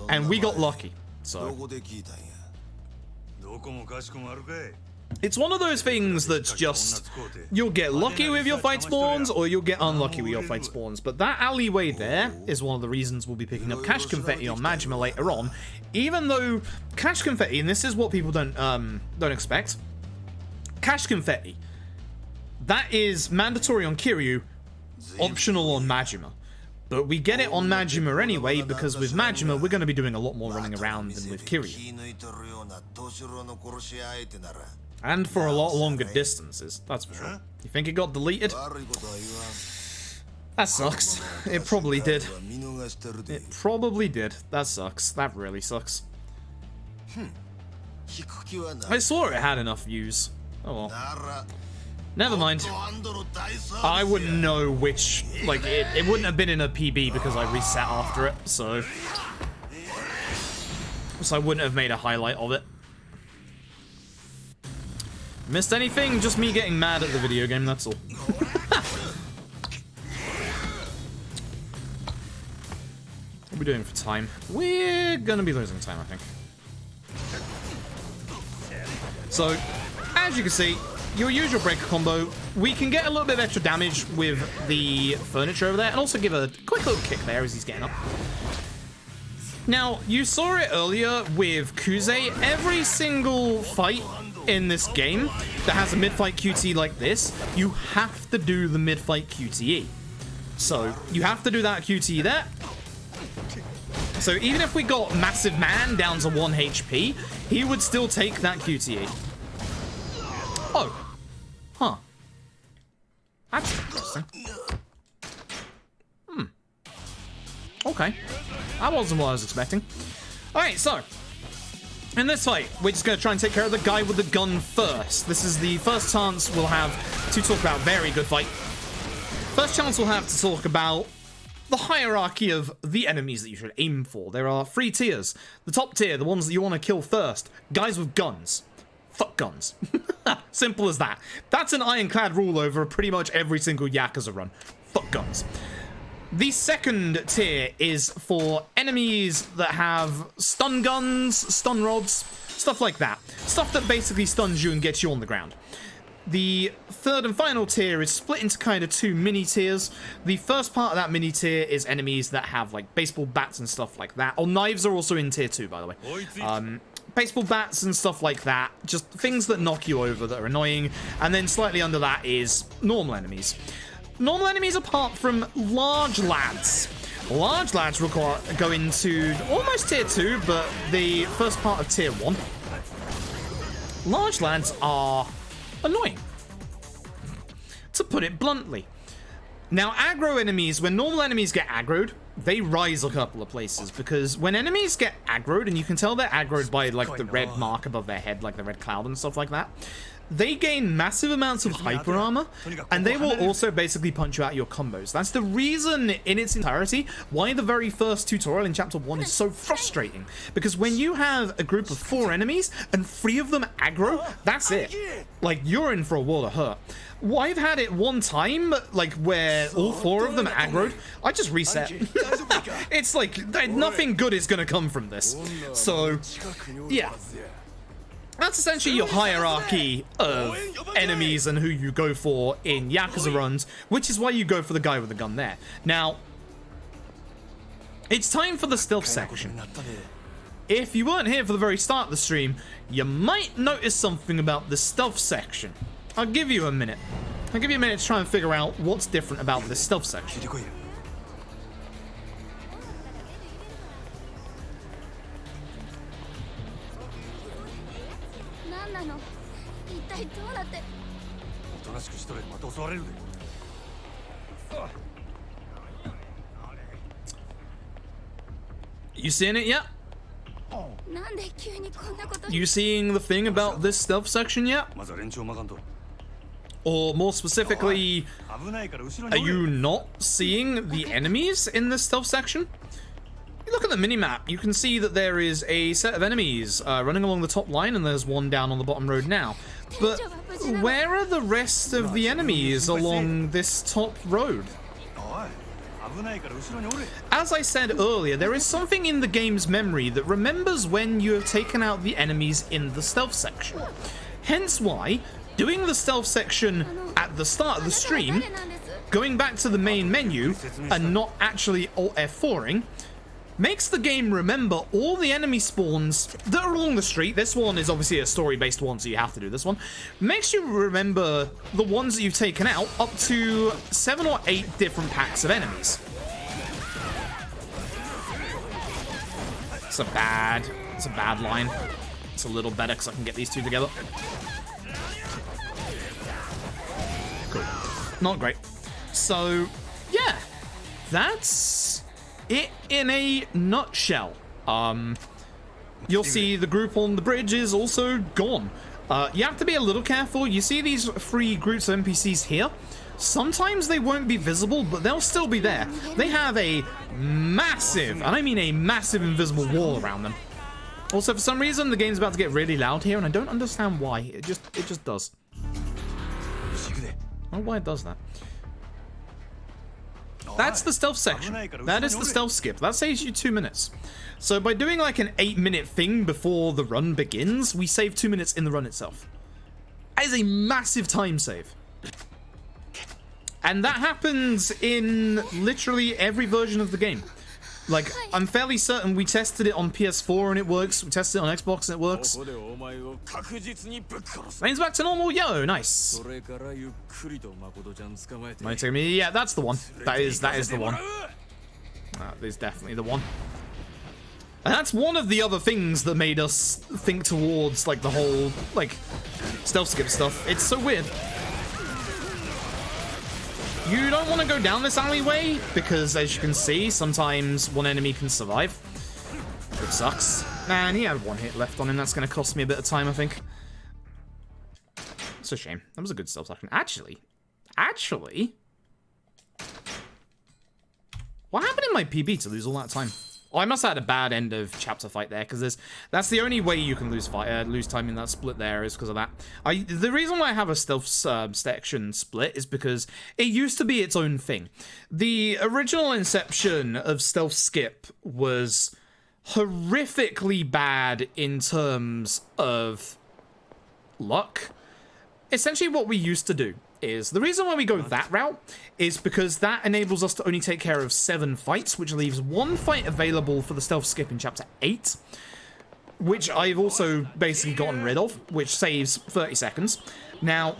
Speaker 1: and we got lucky. So it's one of those things that's just, you'll get lucky with your fight spawns or you'll get unlucky with your fight spawns. But that alleyway there is one of the reasons we'll be picking up cash confetti on Majima later on. Even though cash confetti, and this is what people don't expect, cash confetti, that is mandatory on Kiryu, optional on Majima. But we get it on Majima anyway, because with Majima, we're going to be doing a lot more running around than with Kiryu. And for a lot longer distances, that's for sure. You think it got deleted? That sucks. It probably did. It probably did. That sucks. That really sucks. I saw it had enough views. Oh well. Never mind. I wouldn't know which, like, it wouldn't have been in a PB because I reset after it, so I wouldn't have made a highlight of it. Missed anything? Just me getting mad at the video game, that's all. What are we doing for time? We're gonna be losing time, I think. So, as you can see, your usual breaker combo, we can get a little bit of extra damage with the furniture over there, and also give a quick little kick there as he's getting up. Now, you saw it earlier with Kuze. Every single fight in this game that has a mid-fight QTE like this, you have to do the mid-fight QTE. So, you have to do that QTE there. So, even if we got Massive Man down to 1 HP, he would still take that QTE. Oh. Huh. That's interesting. Okay. That wasn't what I was expecting. Alright, so. In this fight, we're just going to try and take care of the guy with the gun first. This is the first chance we'll have to talk about very good fight. First chance we'll have to talk about the hierarchy of the enemies that you should aim for. There are 3 tiers. The top tier, the ones that you want to kill first. Guys with guns. Fuck guns. Simple as that. That's an ironclad rule over pretty much every single Yakuza run. Fuck guns. The second tier is for enemies that have stun guns, stun rods, stuff like that. Stuff that basically stuns you and gets you on the ground. The third and final tier is split into kind of 2 mini tiers. The first part of that mini tier is enemies that have like baseball bats and stuff like that. Oh, knives are also in tier 2, by the way. Baseball bats and stuff like that. Just things that knock you over that are annoying. And then slightly under that is normal enemies. Normal enemies apart from large lads. Large lads go into almost tier 2, but the first part of tier 1. Large lads are annoying, to put it bluntly. Now, aggro enemies, when normal enemies get aggroed, they rise a couple of places, because when enemies get aggroed, and you can tell they're aggroed by like the red mark above their head, like the red cloud and stuff like that, they gain massive amounts of hyper armor, and they will also basically punch you out your combos. That's the reason in its entirety why the very first tutorial in chapter 1 is so frustrating, because when you have a group of 4 enemies and 3 of them aggro, that's it. Like, you're in for a world of hurt. Well, I've had it one time, like, where all 4 of them aggroed. I just reset. It's like, nothing good is gonna come from this. So, yeah. That's essentially your hierarchy of enemies and who you go for in Yakuza runs, which is why you go for the guy with the gun there. Now, it's time for the stealth section. If you weren't here for the very start of the stream, you might notice something about the stealth section. I'll give you a minute. I'll give you a minute to try and figure out what's different about this stealth section. You seeing it yet? You seeing the thing about this stealth section yet? Or more specifically, are you not seeing the enemies in this stealth section? You look at the minimap, you can see that there is a set of enemies running along the top line, and there's one down on the bottom road now. But where are the rest of the enemies along this top road? As I said earlier, there is something in the game's memory that remembers when you have taken out the enemies in the stealth section. Hence why, doing the stealth section at the start of the stream, going back to the main menu, and not actually Alt F4ing, makes the game remember all the enemy spawns that are along the street. This one is obviously a story-based one, so you have to do this one. Makes you remember the ones that you've taken out, up to 7 or 8 different packs of enemies. It's a bad line. It's a little better because I can get these two together. Cool. Not great. So, yeah. That's it in a nutshell. You'll see the group on the bridge is also gone. You have to be a little careful. You see these 3 groups of NPCs here? Sometimes they won't be visible, but they'll still be there. They have a massive, and I mean a massive invisible wall around them. Also, for some reason, the game's about to get really loud here, and I don't understand why. It just does. I don't know why it does that. That's the stealth section. That is the stealth skip. That saves you 2 minutes. So by doing like an 8-minute thing before the run begins, we save 2 minutes in the run itself. That is a massive time save. And that happens in literally every version of the game. Like, I'm fairly certain we tested it on PS4 and it works. We tested it on Xbox and it works. Lane's back to normal. Yo, nice. Might take me. Yeah, that's the one. That is the one. That is definitely the one. And that's one of the other things that made us think towards, like, the whole, like, stealth skip stuff. It's so weird. You don't want to go down this alleyway, because as you can see, sometimes one enemy can survive. Which sucks. Man, he had 1 hit left on him. That's going to cost me a bit of time, I think. It's a shame. That was a good stealth action. Actually, what happened in my PB to lose all that time? Oh, I must have had a bad end of chapter fight there, because that's the only way you can lose time in that split there is because of that. The reason why I have a stealth section split is because it used to be its own thing. The original inception of stealth skip was horrifically bad in terms of luck. Essentially what we used to do is, the reason why we go that route is because that enables us to only take care of 7 fights, which leaves 1 fight available for the stealth skip in chapter 8, which I've also basically gotten rid of, which saves 30 seconds. Now,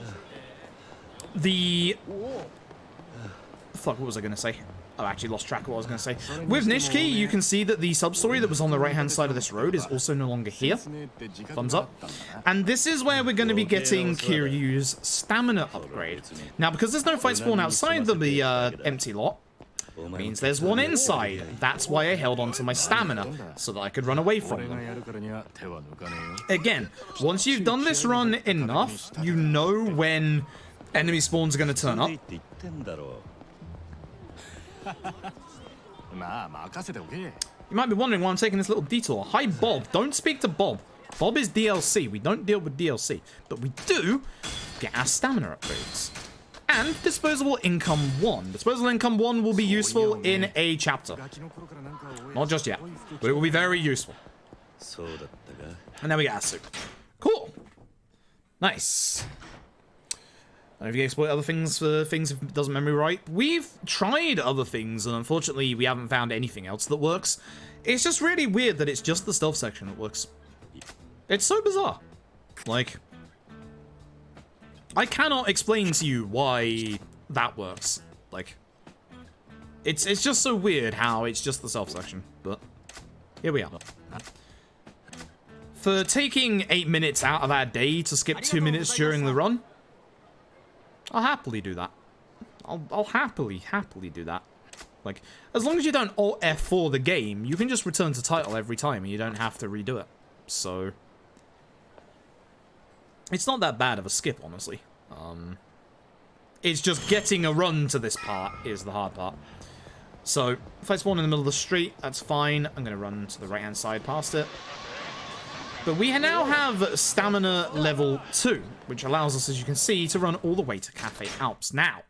Speaker 1: what was I going to say? I actually lost track of what I was going to say. With Nishiki, you can see that the sub-story that was on the right-hand side of this road is also no longer here. Thumbs up. And this is where we're going to be getting Kiryu's stamina upgrade. Now, because there's no fight spawn outside the empty lot, means there's one inside. That's why I held on to my stamina, so that I could run away from them. Again, once you've done this run enough, you know when enemy spawns are going to turn up. You might be wondering why I'm taking this little detour. Hi, Bob. Don't speak to Bob. Bob is DLC. We don't deal with DLC. But we do get our stamina upgrades. And disposable income 1. Disposable income 1 will be useful in a chapter. Not just yet, but it will be very useful. And now we get our suit. Cool. Nice. And if you exploit other things for things if it doesn't memory right, we've tried other things, and unfortunately we haven't found anything else that works. It's just really weird that it's just the stealth section that works. It's so bizarre. Like, I cannot explain to you why that works. Like, it's just so weird how it's just the stealth section, but here we are. For taking 8 minutes out of our day to skip 2 minutes during the run, I'll happily do that. I'll happily do that. Like, as long as you don't Alt F4 the game, you can just return to title every time and you don't have to redo it. So, it's not that bad of a skip, honestly. It's just getting a run to this part is the hard part. So, if I spawn in the middle of the street, that's fine. I'm going to run to the right-hand side past it. But we now have stamina level 2, which allows us, as you can see, to run all the way to Cafe Alps. Now,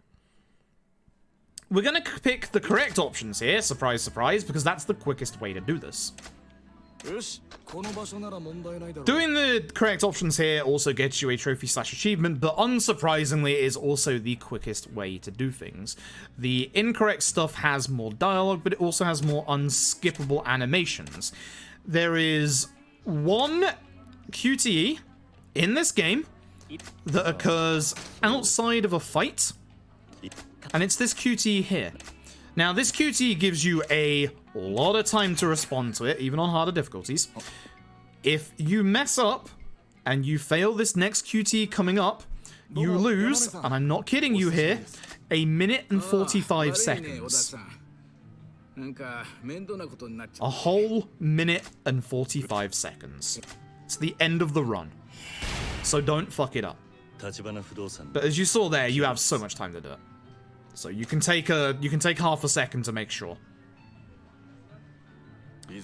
Speaker 1: we're going to pick the correct options here, surprise, surprise, because that's the quickest way to do this. Doing the correct options here also gets you a trophy/achievement, but unsurprisingly is also the quickest way to do things. The incorrect stuff has more dialogue, but it also has more unskippable animations. There is one QTE in this game that occurs outside of a fight, and it's this QTE here. Now, this QTE gives you a lot of time to respond to it, even on harder difficulties. If you mess up and you fail this next QTE coming up, you lose, and I'm not kidding you here, 1 minute and 45 seconds. A whole minute and 45 seconds. It's the end of the run. So don't fuck it up. But as you saw there, you have so much time to do it. So you can take half a second to make sure.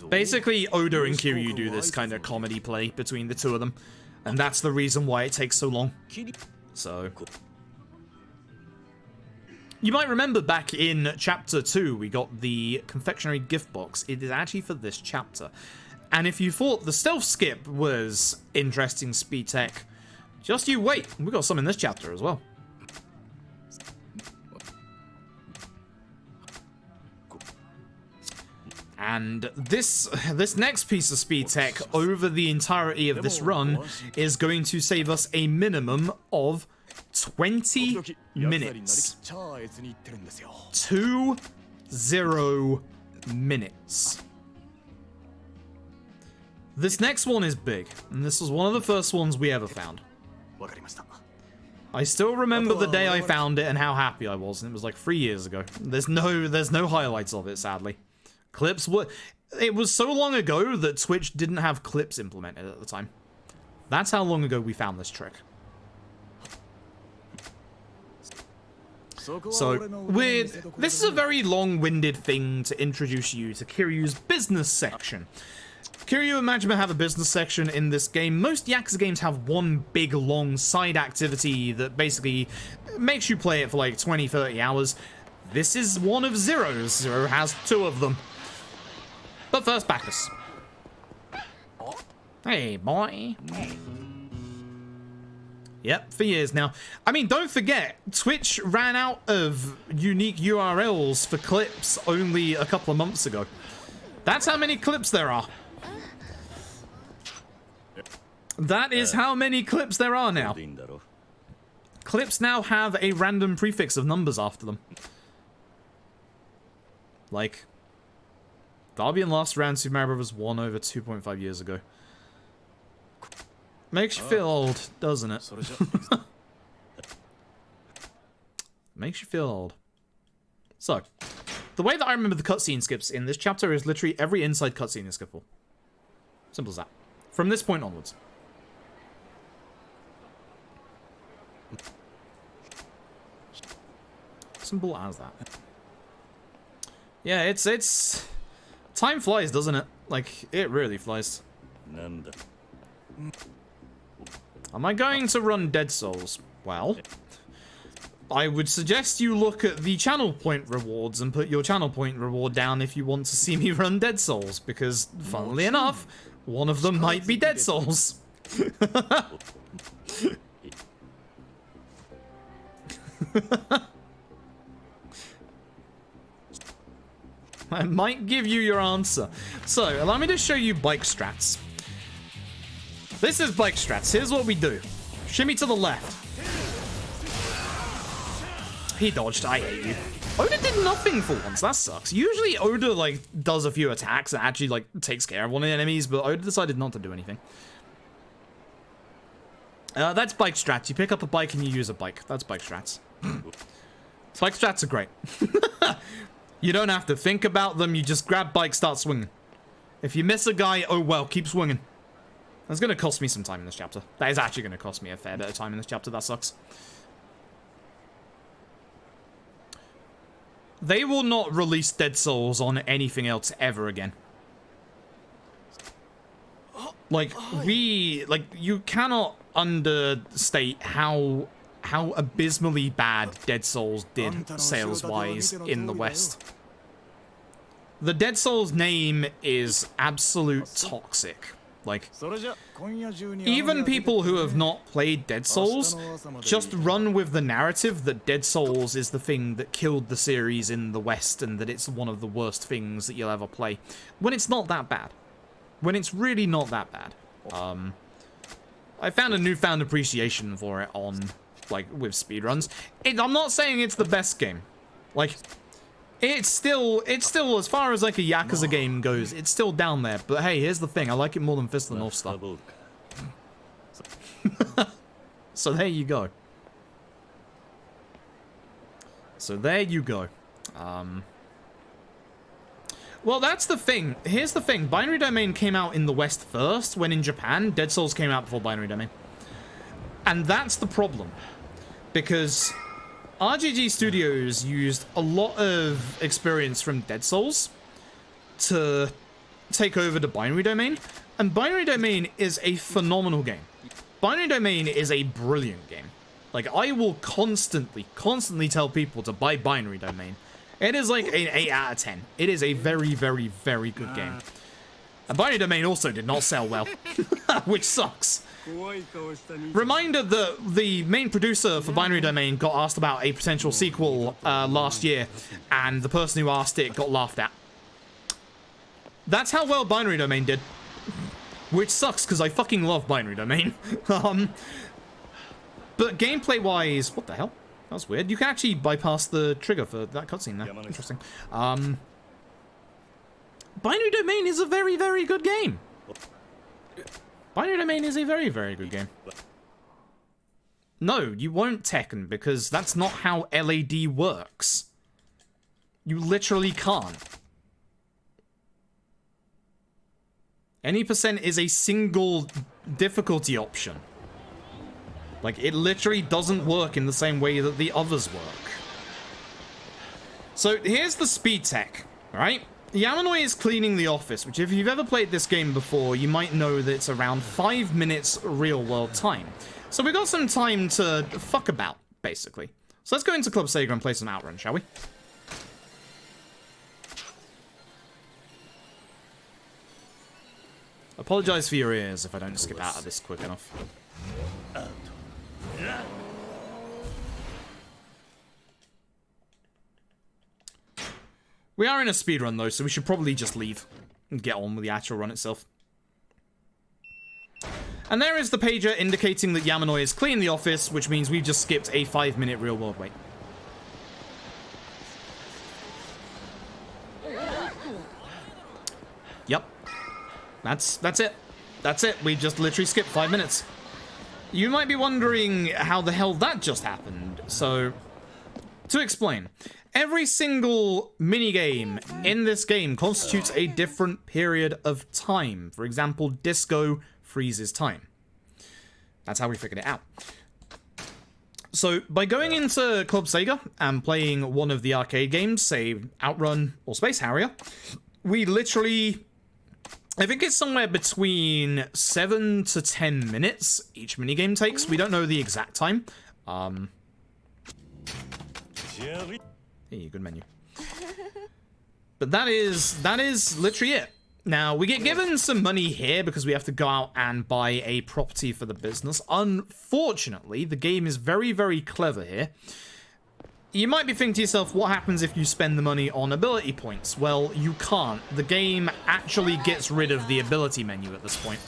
Speaker 1: Basically, Oda and Kiryu do this kind of comedy play between the two of them, and that's the reason why it takes so long. So you might remember back in chapter 2, we got the confectionery gift box. It is actually for this chapter. And if you thought the stealth skip was interesting speed tech, just you wait. We got some in this chapter as well. And this next piece of speed tech over the entirety of this run is going to save us a minimum of 20 minutes. 20 minutes. This next one is big, and this was one of the first ones we ever found. I still remember the day I found it and how happy I was, and it was like 3 years ago. There's no highlights of it, sadly. Clips were... It was so long ago that Twitch didn't have clips implemented at the time. That's how long ago we found this trick. So, this is a very long-winded thing to introduce you to Kiryu's business section. Kiryu and Majima have a business section in this game. Most Yakuza games have one big, long side activity that basically makes you play it for like 20, 30 hours. This is one of Zero's. Zero has 2 of them. But first, Bacchus. Hey, boy. Yep, for years now. I mean, don't forget, Twitch ran out of unique URLs for clips only a couple of months ago. That's how many clips there are. That is how many clips there are now. Clips now have a random prefix of numbers after them. Like, Derby and Last Round Super Mario Bros. 1 over 2.5 years ago. Makes you feel old, doesn't it? Makes you feel old. So, the way that I remember the cutscene skips in this chapter is literally every inside cutscene is skippable. Simple as that. From this point onwards. Simple as that. Yeah, it's... Time flies, doesn't it? Like, it really flies. Am I going to run Dead Souls? Well, I would suggest you look at the channel point rewards and put your channel point reward down if you want to see me run Dead Souls, because, funnily enough, one of them might be Dead Souls. I might give you your answer. So, allow me to show you bike strats. This is bike strats. Here's what we do. Shimmy to the left. He dodged. I hate you. Oda did nothing for once. That sucks. Usually Oda, like, does a few attacks and actually, like, takes care of one of the enemies, but Oda decided not to do anything. That's bike strats. You pick up a bike and you use a bike. That's bike strats. Bike strats are great. You don't have to think about them. You just grab bike, start swinging. If you miss a guy, oh well, keep swinging. That's going to cost me some time in this chapter. That is actually going to cost me a fair bit of time in this chapter. That sucks. They will not release Dead Souls on anything else ever again. Like, you cannot understate how abysmally bad Dead Souls did sales-wise in the West. The Dead Souls name is absolute toxic. Like, even people who have not played Dead Souls just run with the narrative that Dead Souls is the thing that killed the series in the West and that it's one of the worst things that you'll ever play. When it's not that bad. When it's really not that bad. I found a newfound appreciation for it on, like, with speedruns. I'm not saying it's the best game. Like, it's still, as far as, like, a Yakuza game goes, it's still down there. But hey, here's the thing. I like it more than Fist of the North Star. So there you go. So there you go. Well, that's the thing. Here's the thing. Binary Domain came out in the West first, when in Japan, Dead Souls came out before Binary Domain. And that's the problem. Because RGG Studios used a lot of experience from Dead Souls to take over to Binary Domain. And Binary Domain is a phenomenal game. Binary Domain is a brilliant game. Like, I will constantly tell people to buy Binary Domain. It is like an 8 out of 10. It is a very, very, very good game. And Binary Domain also did not sell well, which sucks. Reminder that the main producer for Binary Domain got asked about a potential sequel last year, and the person who asked it got laughed at. That's how well Binary Domain did. Which sucks, because I fucking love Binary Domain. But gameplay-wise, what the hell? That was weird. You can actually bypass the trigger for that cutscene there. Interesting. Binary Domain is a very, very good game. Binary Domain is a very, very good game. No, you won't Tekken, because that's not how LAD works. You literally can't. Any percent is a single difficulty option. Like, it literally doesn't work in the same way that the others work. So, here's the speed tech, right? Yamanoi is cleaning the office, which if you've ever played this game before, you might know that it's around 5 minutes real-world time. So we've got some time to fuck about, basically. So let's go into Club Sega and play some Outrun, shall we? Apologize for your ears if I don't skip out of this quick enough. We are in a speedrun though, so we should probably just leave and get on with the actual run itself. And there is the pager indicating that Yamanoi is cleaning the office, which means we've just skipped a 5-minute real-world wait. Yep. That's it. That's it. We just literally skipped 5 minutes. You might be wondering how the hell that just happened. So, to explain, every single minigame in this game constitutes a different period of time. For example, Disco freezes time. That's how we figured it out. So, by going into Club Sega and playing one of the arcade games, say Outrun or Space Harrier, we literally, I think it's somewhere between 7 to 10 minutes each minigame takes. We don't know the exact time. Hey, good menu. But that is literally it. Now, we get given some money here because we have to go out and buy a property for the business. Unfortunately, the game is very, very clever here. You might be thinking to yourself, what happens if you spend the money on ability points? Well, you can't. The game actually gets rid of the ability menu at this point.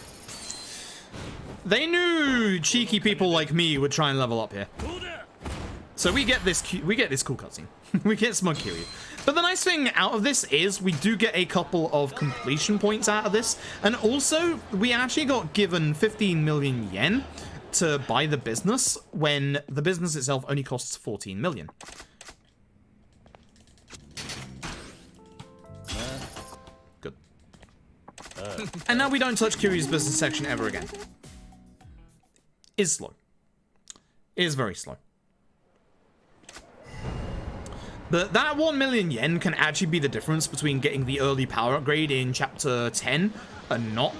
Speaker 1: They knew cheeky people like me would try and level up here. So we get this cool cutscene. We get Smug Kiryu. But the nice thing out of this is we do get a couple of completion points out of this. And also, we actually got given 15 million yen to buy the business when the business itself only costs 14 million. Good. And now we don't touch Kiryu's business section ever again. Is slow. Is very slow. But that 1 million yen can actually be the difference between getting the early power upgrade in Chapter 10 and not.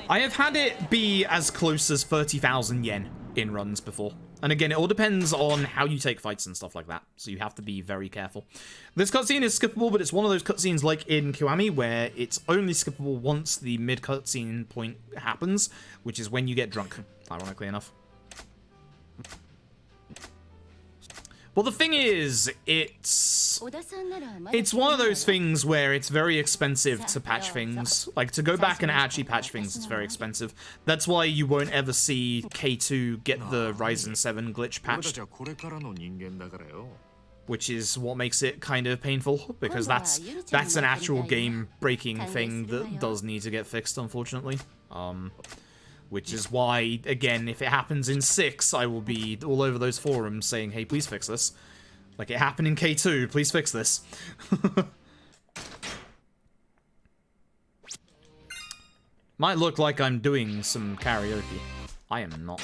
Speaker 1: I have had it be as close as 30,000 yen in runs before. And again, it all depends on how you take fights and stuff like that. So you have to be very careful. This cutscene is skippable, but it's one of those cutscenes like in Kiwami where it's only skippable once the mid-cutscene point happens, which is when you get drunk, ironically enough. Well, the thing is, it's one of those things where it's very expensive to patch things. Like, to go back and actually patch things, it's very expensive. That's why you won't ever see K2 get the Ryzen 7 glitch patched. Which is what makes it kind of painful, because that's an actual game-breaking thing that does need to get fixed, unfortunately. Which is why, again, if it happens in 6, I will be all over those forums saying, hey, please fix this. Like it happened in K2, please fix this. Might look like I'm doing some karaoke. I am not.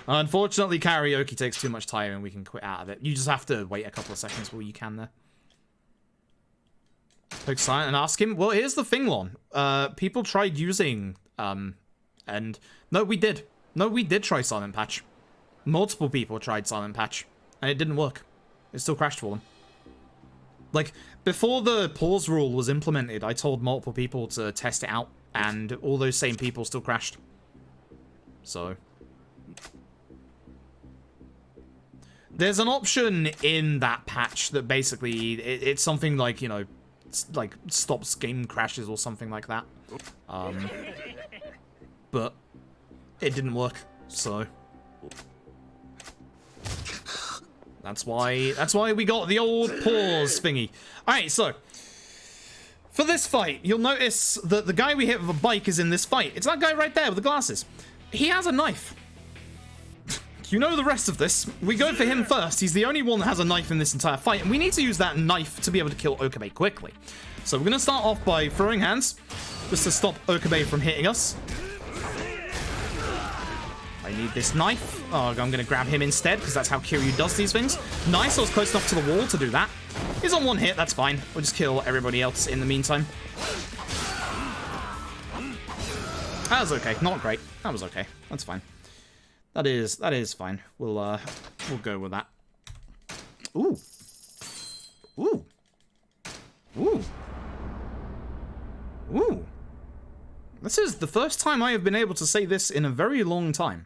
Speaker 1: Unfortunately, karaoke takes too much time and we can quit out of it. You just have to wait a couple of seconds while you can there. Poke silent and ask him. Well, here's the thing, Lon. People tried using... And no, we did. No, we did try Silent Patch. Multiple people tried Silent Patch, and it didn't work. It still crashed for them. Like, before the pause rule was implemented, I told multiple people to test it out, and all those same people still crashed. So. There's an option in that patch that basically, it's something like, you know, like stops game crashes or something like that. But it didn't work, so that's why we got the old pause thingy. Alright, so for this fight, you'll notice that the guy we hit with a bike is in this fight. It's that guy right there with the glasses. He has a knife. You know the rest of this. We go for him first. He's the only one that has a knife in this entire fight, and we need to use that knife to be able to kill Okabe quickly. So we're going to start off by throwing hands, just to stop Okabe from hitting us. I need this knife. Oh, I'm going to grab him instead, because that's how Kiryu does these things. Nice, I was close enough to the wall to do that. He's on one hit, that's fine. We'll just kill everybody else in the meantime. That was okay. Not great. That was okay. That's fine. That is fine. We'll go with that. Ooh. Ooh. Ooh. Ooh. This is the first time I have been able to say this in a very long time.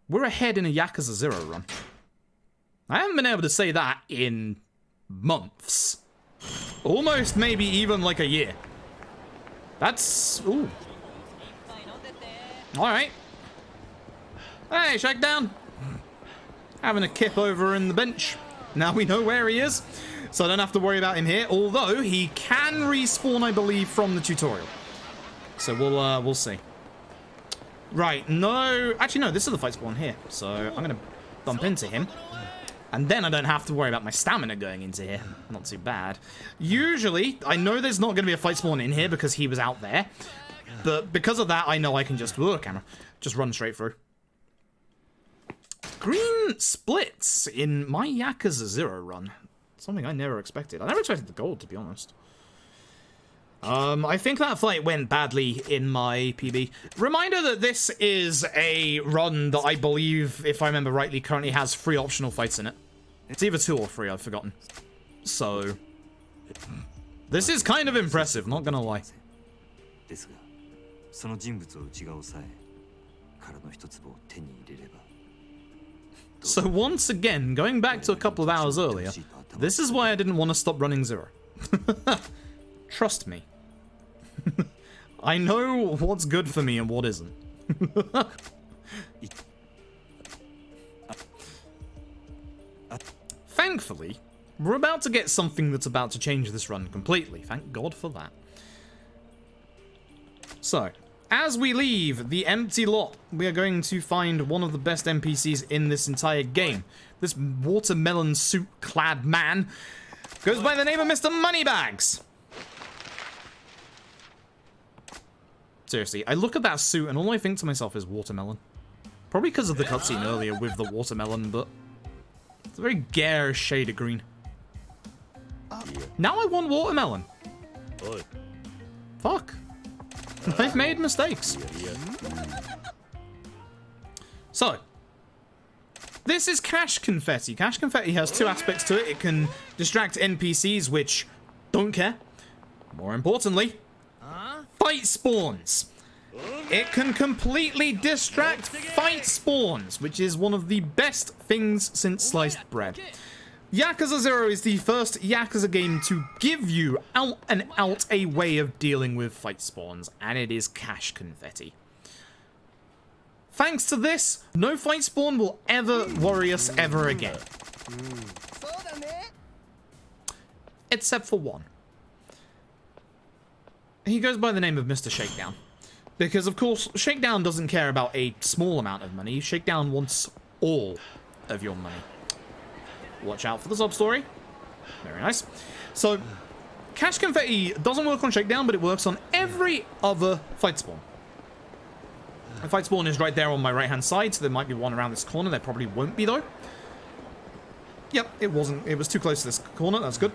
Speaker 1: We're ahead in a Yakuza 0 run. I haven't been able to say that in months. Almost maybe even like a year. That's... ooh. Alright. Hey, Shakedown. Having a kip over in the bench. Now we know where he is, so I don't have to worry about him here. Although, he can respawn, I believe, from the tutorial. So we'll see. Right, no... actually, no, this is the fight spawn here. So I'm going to bump into him. And then I don't have to worry about my stamina going into here. Not too bad. Usually, I know there's not going to be a fight spawn in here because he was out there. But because of that, I know I can just... ooh, camera. Just run straight through. Green splits in my Yakuza 0 run. Something I never expected. I never expected the gold, to be honest. I think that fight went badly in my PB. Reminder that this is a run that I believe, if I remember rightly, currently has 3 optional fights in it. It's either 2 or 3, I've forgotten. So... This is kind of impressive, not gonna lie. So once again, going back to a couple of hours earlier, this is why I didn't want to stop running Zero. Trust me. I know what's good for me and what isn't. Thankfully, we're about to get something that's about to change this run completely. Thank God for that. So, as we leave the empty lot, we are going to find one of the best NPCs in this entire game. This watermelon suit-clad man goes by the name of Mr. Moneybags. Seriously, I look at that suit and all I think to myself is watermelon. Probably because of the cutscene earlier with the watermelon, but it's a very garish shade of green. Now I want watermelon. Fuck. I've made mistakes. So, this is Cash Confetti. Cash Confetti has two aspects to it. It can distract NPCs, which don't care. More importantly, fight spawns. It can completely distract fight spawns, which is one of the best things since sliced bread. Yakuza 0 is the first Yakuza game to give you out and out a way of dealing with fight spawns, and it is Cash Confetti. Thanks to this, no fight spawn will ever worry us ever again. Except for one. He goes by the name of Mr. Shakedown. Because, of course, Shakedown doesn't care about a small amount of money. Shakedown wants all of your money. Watch out for the sub-story. Very nice. So, Cash Confetti doesn't work on Shakedown, but it works on every other fight spawn. The fight spawn is right there on my right-hand side, so there might be one around this corner. There probably won't be, though. Yep, it wasn't. It was too close to this corner. That's good.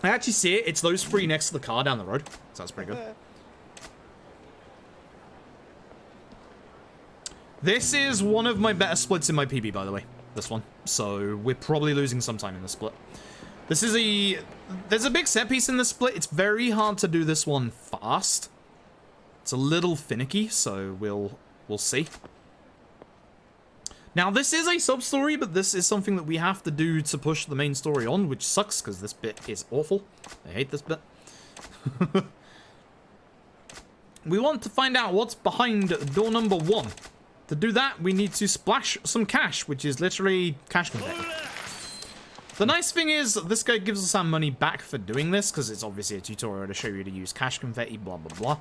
Speaker 1: I actually see it. It's those three next to the car down the road. So that's pretty good. This is one of my better splits in my PB, by the way. This one. So we're probably losing some time in the split. This is there's a big set piece in the split. It's very hard to do this one fast. It's a little finicky, so we'll see. Now, this is a sub-story, but this is something that we have to do to push the main story on, which sucks, because this bit is awful. I hate this bit. We want to find out what's behind door number 1. To do that, we need to splash some cash, which is literally cash confetti. The nice thing is, this guy gives us our money back for doing this, because it's obviously a tutorial to show you to use cash confetti, blah, blah, blah.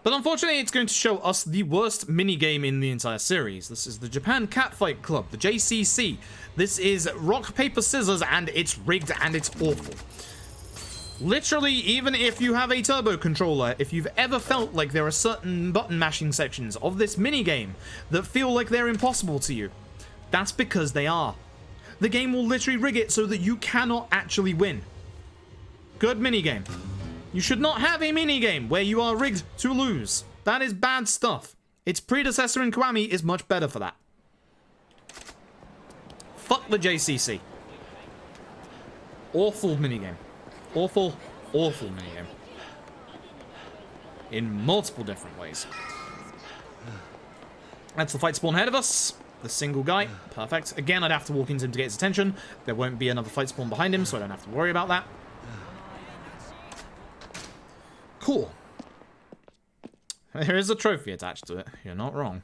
Speaker 1: But unfortunately, it's going to show us the worst minigame in the entire series. This is the Japan Catfight Club, the JCC. This is rock, paper, scissors, and it's rigged and it's awful. Literally, even if you have a turbo controller, if you've ever felt like there are certain button mashing sections of this minigame that feel like they're impossible to you, that's because they are. The game will literally rig it so that you cannot actually win. Good minigame. You should not have a minigame where you are rigged to lose. That is bad stuff. Its predecessor in Kiwami is much better for that. Fuck the JCC. Awful minigame. Awful, awful minigame. In multiple different ways. That's the fight spawn ahead of us. The single guy. Perfect. Again, I'd have to walk into him to get his attention. There won't be another fight spawn behind him, so I don't have to worry about that. Cool. There is a trophy attached to it. You're not wrong.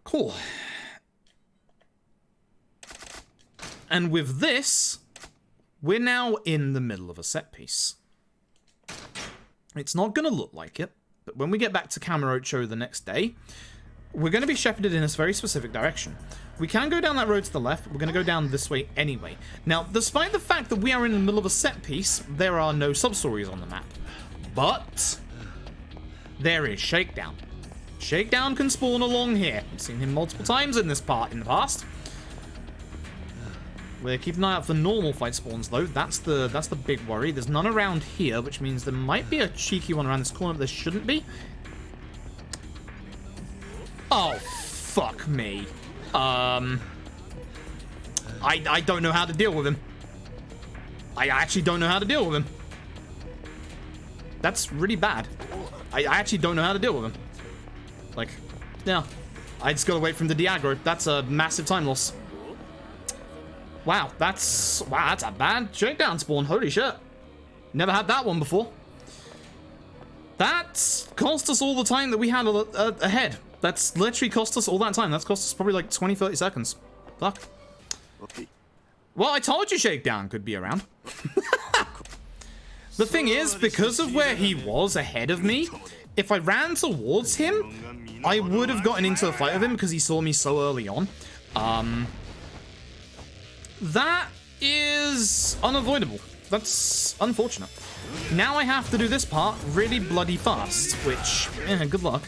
Speaker 1: Cool. And with this, we're now in the middle of a set piece. It's not going to look like it, but when we get back to Kamurocho the next day, we're going to be shepherded in a very specific direction. We can go down that road to the left, but we're going to go down this way anyway. Now, despite the fact that we are in the middle of a set piece, there are no sub-stories on the map. But there is Shakedown. Shakedown can spawn along here. I've seen him multiple times in this part in the past. We're keeping an eye out for normal fight spawns, though. That's the big worry. There's none around here, which means there might be a cheeky one around this corner, but there shouldn't be. Oh, fuck me. I don't know how to deal with him. I actually don't know how to deal with him. That's really bad. I actually don't know how to deal with him. Like, yeah. I just gotta wait for him to de-aggro. That's a massive time loss. Wow, that's a bad shakedown spawn. Holy shit. Never had that one before. That cost us all the time that we had ahead. That's literally cost us all that time. That's cost us probably like 20, 30 seconds. Fuck. Well, I told you Shakedown could be around. The thing is, because of where he was ahead of me, if I ran towards him, I would have gotten into a fight with him because he saw me so early on. That is unavoidable. That's unfortunate. Now I have to do this part really bloody fast, which, good luck.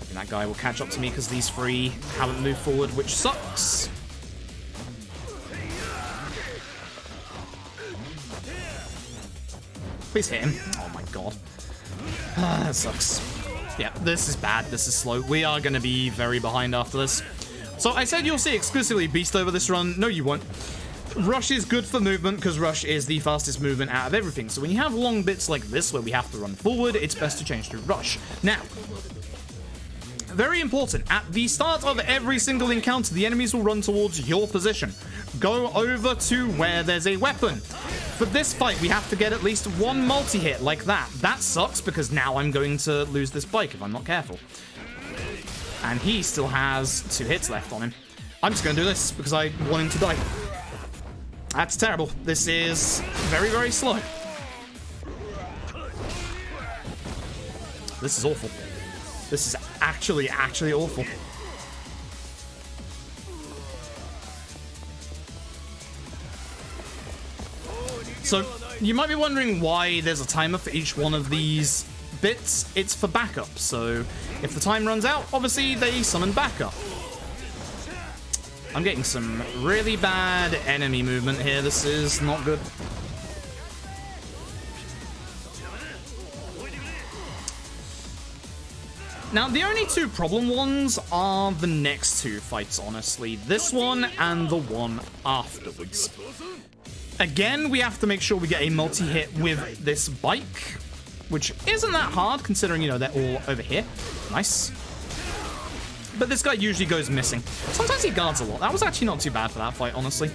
Speaker 1: And that guy will catch up to me because these three haven't moved forward, which sucks. Please hit him. Oh my god. That sucks. Yeah, this is bad. This is slow. We are going to be very behind after this. So I said you'll see exclusively Beast over this run. No, you won't. Rush is good for movement because Rush is the fastest movement out of everything. So when you have long bits like this where we have to run forward, it's best to change to Rush. Now, very important, at the start of every single encounter, the enemies will run towards your position. Go over to where there's a weapon. For this fight, we have to get at least one multi-hit like that. That sucks because now I'm going to lose this bike if I'm not careful. And he still has 2 hits left on him. I'm just going to do this because I want him to die. That's terrible. This is very, very slow. This is awful. This is actually awful. So, you might be wondering why there's a timer for each one of these bits. It's for backup, so if the time runs out, obviously they summon backup. I'm getting some really bad enemy movement here. This is not good. Now, the only 2 problem ones are the next 2 fights, honestly. This one and the one afterwards. Again, we have to make sure we get a multi-hit with this bike, which isn't that hard considering, you know, they're all over here. Nice. But this guy usually goes missing. Sometimes he guards a lot. That was actually not too bad for that fight, honestly.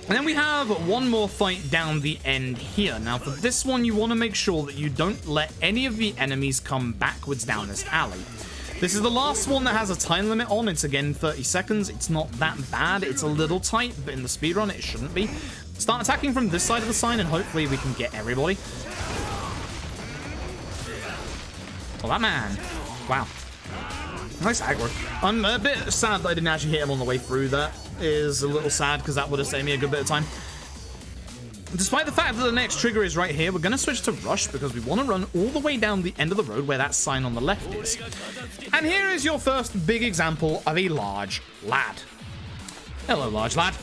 Speaker 1: And then we have one more fight down the end here. Now, for this one, you want to make sure that you don't let any of the enemies come backwards down this alley. This is the last one that has a time limit on. It's, again, 30 seconds. It's not that bad. It's a little tight, but in the speedrun, it shouldn't be. Start attacking from this side of the sign, and hopefully we can get everybody. Oh, that man. Wow. Nice aggro. I'm a bit sad that I didn't actually hit him on the way through. That is a little sad because that would have saved me a good bit of time. Despite the fact that the next trigger is right here, we're going to switch to Rush because we want to run all the way down the end of the road where that sign on the left is. And here is your first big example of a large lad. Hello, large lad.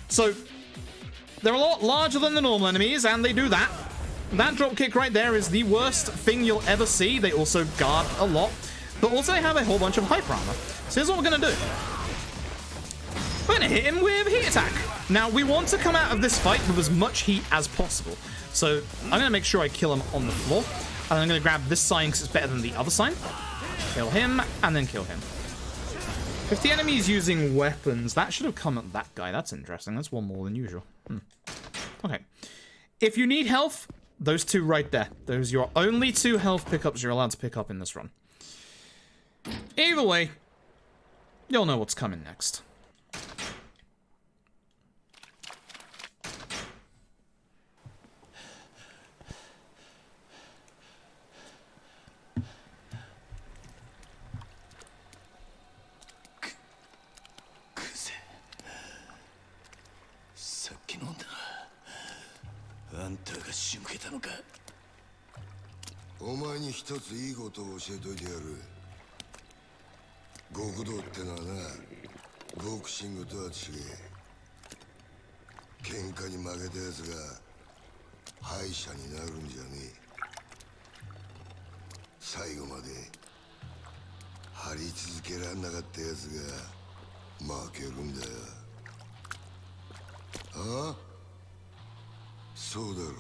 Speaker 1: So, they're a lot larger than the normal enemies, and they do that. That dropkick right there is the worst thing you'll ever see. They also guard a lot. But also they have a whole bunch of hyper armor. So here's what we're going to do. We're going to hit him with heat attack. Now, we want to come out of this fight with as much heat as possible. So I'm going to make sure I kill him on the floor. And I'm going to grab this sign because it's better than the other sign. Kill him, and then kill him. If the enemy is using weapons, that should have come at that guy. That's interesting. That's one more than usual. Okay. If you need health, those 2 right there. Those are your only 2 health pickups you're allowed to pick up in this run. Either way, you'll know what's coming next.
Speaker 2: 極道ってのはな、ボクシングとは違え。喧嘩に負けたやつが敗者になるんじゃねえ。最後まで張り続けらんなかったやつが負けるんだよ。ああ、そうだろうが。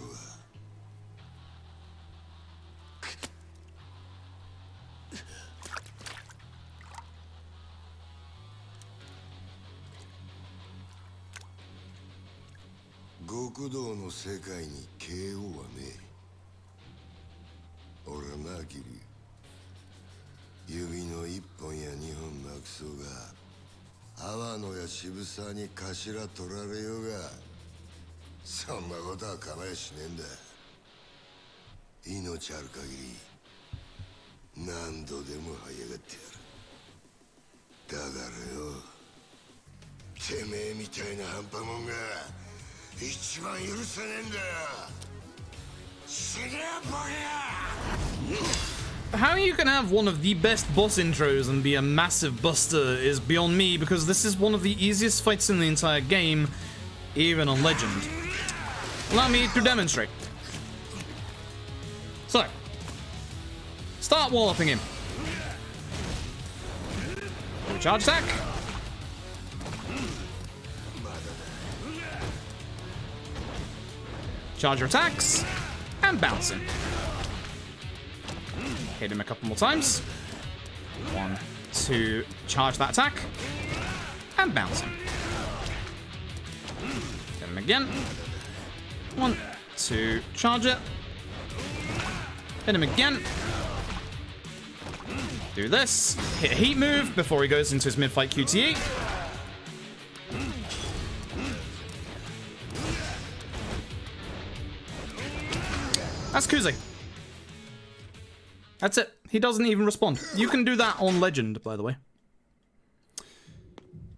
Speaker 2: 極道の世界に KO はねえ。俺はな、キリ。指の1本や2本なくそうが、阿波野や渋沢に頭取られようが、そんなことは構えしねえんだ。命ある限り何度でも這い上がってやる。だからよ、てめえみたいな半端もんが一番許せねえんだよ。死ねえボケ！
Speaker 1: How you can have one of the best boss intros and be a massive buster is beyond me, because this is one of the easiest fights in the entire game, even on Legend. Allow me to demonstrate. So, start walloping him. Charge attack. Charge your attacks, and bounce him. Hit him a couple more times. 1, 2, charge that attack, and bounce him. Hit him again. 1, 2, charge it. Hit him again. Do this. Hit a heat move before he goes into his mid-fight QTE. That's Kuze. That's it. He doesn't even respond. You can do that on Legend, by the way.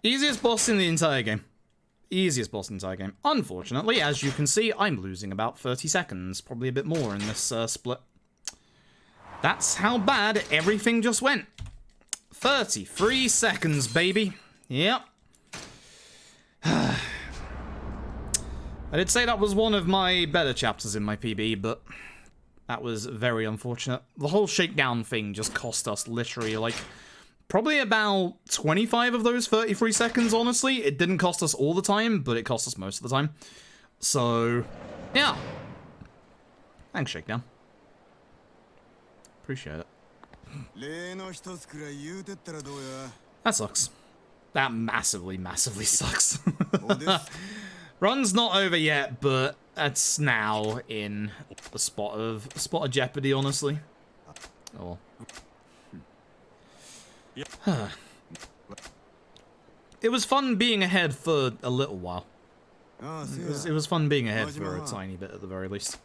Speaker 1: Easiest boss in the entire game. Easiest boss in the entire game. Unfortunately, as you can see, I'm losing about 30 seconds. Probably a bit more in this split. That's how bad everything just went. 33 seconds, baby. Yep. I did say that was one of my better chapters in my PB, but that was very unfortunate. The whole shakedown thing just cost us literally, like, probably about 25 of those 33 seconds, honestly. It didn't cost us all the time, but it cost us most of the time. So, yeah. Thanks, Shakedown. Appreciate it. That sucks. That massively, massively sucks. Run's not over yet, but that's now in a spot of jeopardy, honestly. Oh. It was fun being ahead for a little while. It was fun being ahead for a tiny bit at the very least.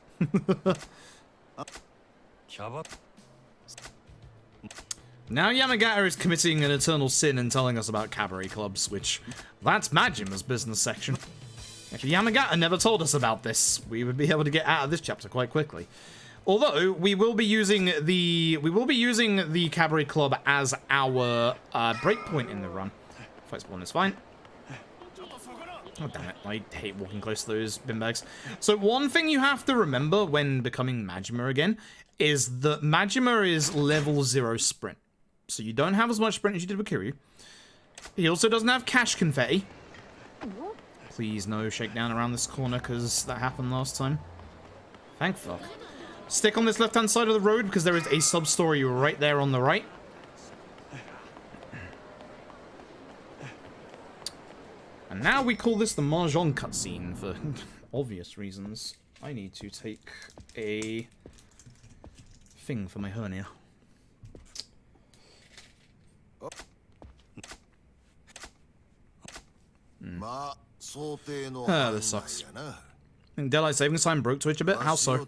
Speaker 1: Now Yamagata is committing an eternal sin and telling us about cabaret clubs, which, that's Majima's business section. If Yamagata never told us about this, we would be able to get out of this chapter quite quickly. Although we will be using the cabaret club as our breakpoint in the run. Fight spawn is fine. Oh damn it! I hate walking close to those bin bags. So one thing you have to remember when becoming Majima again is that Majima is level 0 sprint, so you don't have as much sprint as you did with Kiryu. He also doesn't have cash confetti. Please no shakedown around this corner, because that happened last time. Thank fuck. Stick on this left-hand side of the road, because there is a sub-story right there on the right. And now we call this the Mahjong cutscene, for obvious reasons. I need to take a thing for my hernia. This sucks. Daylight savings time broke Twitch a bit? How so?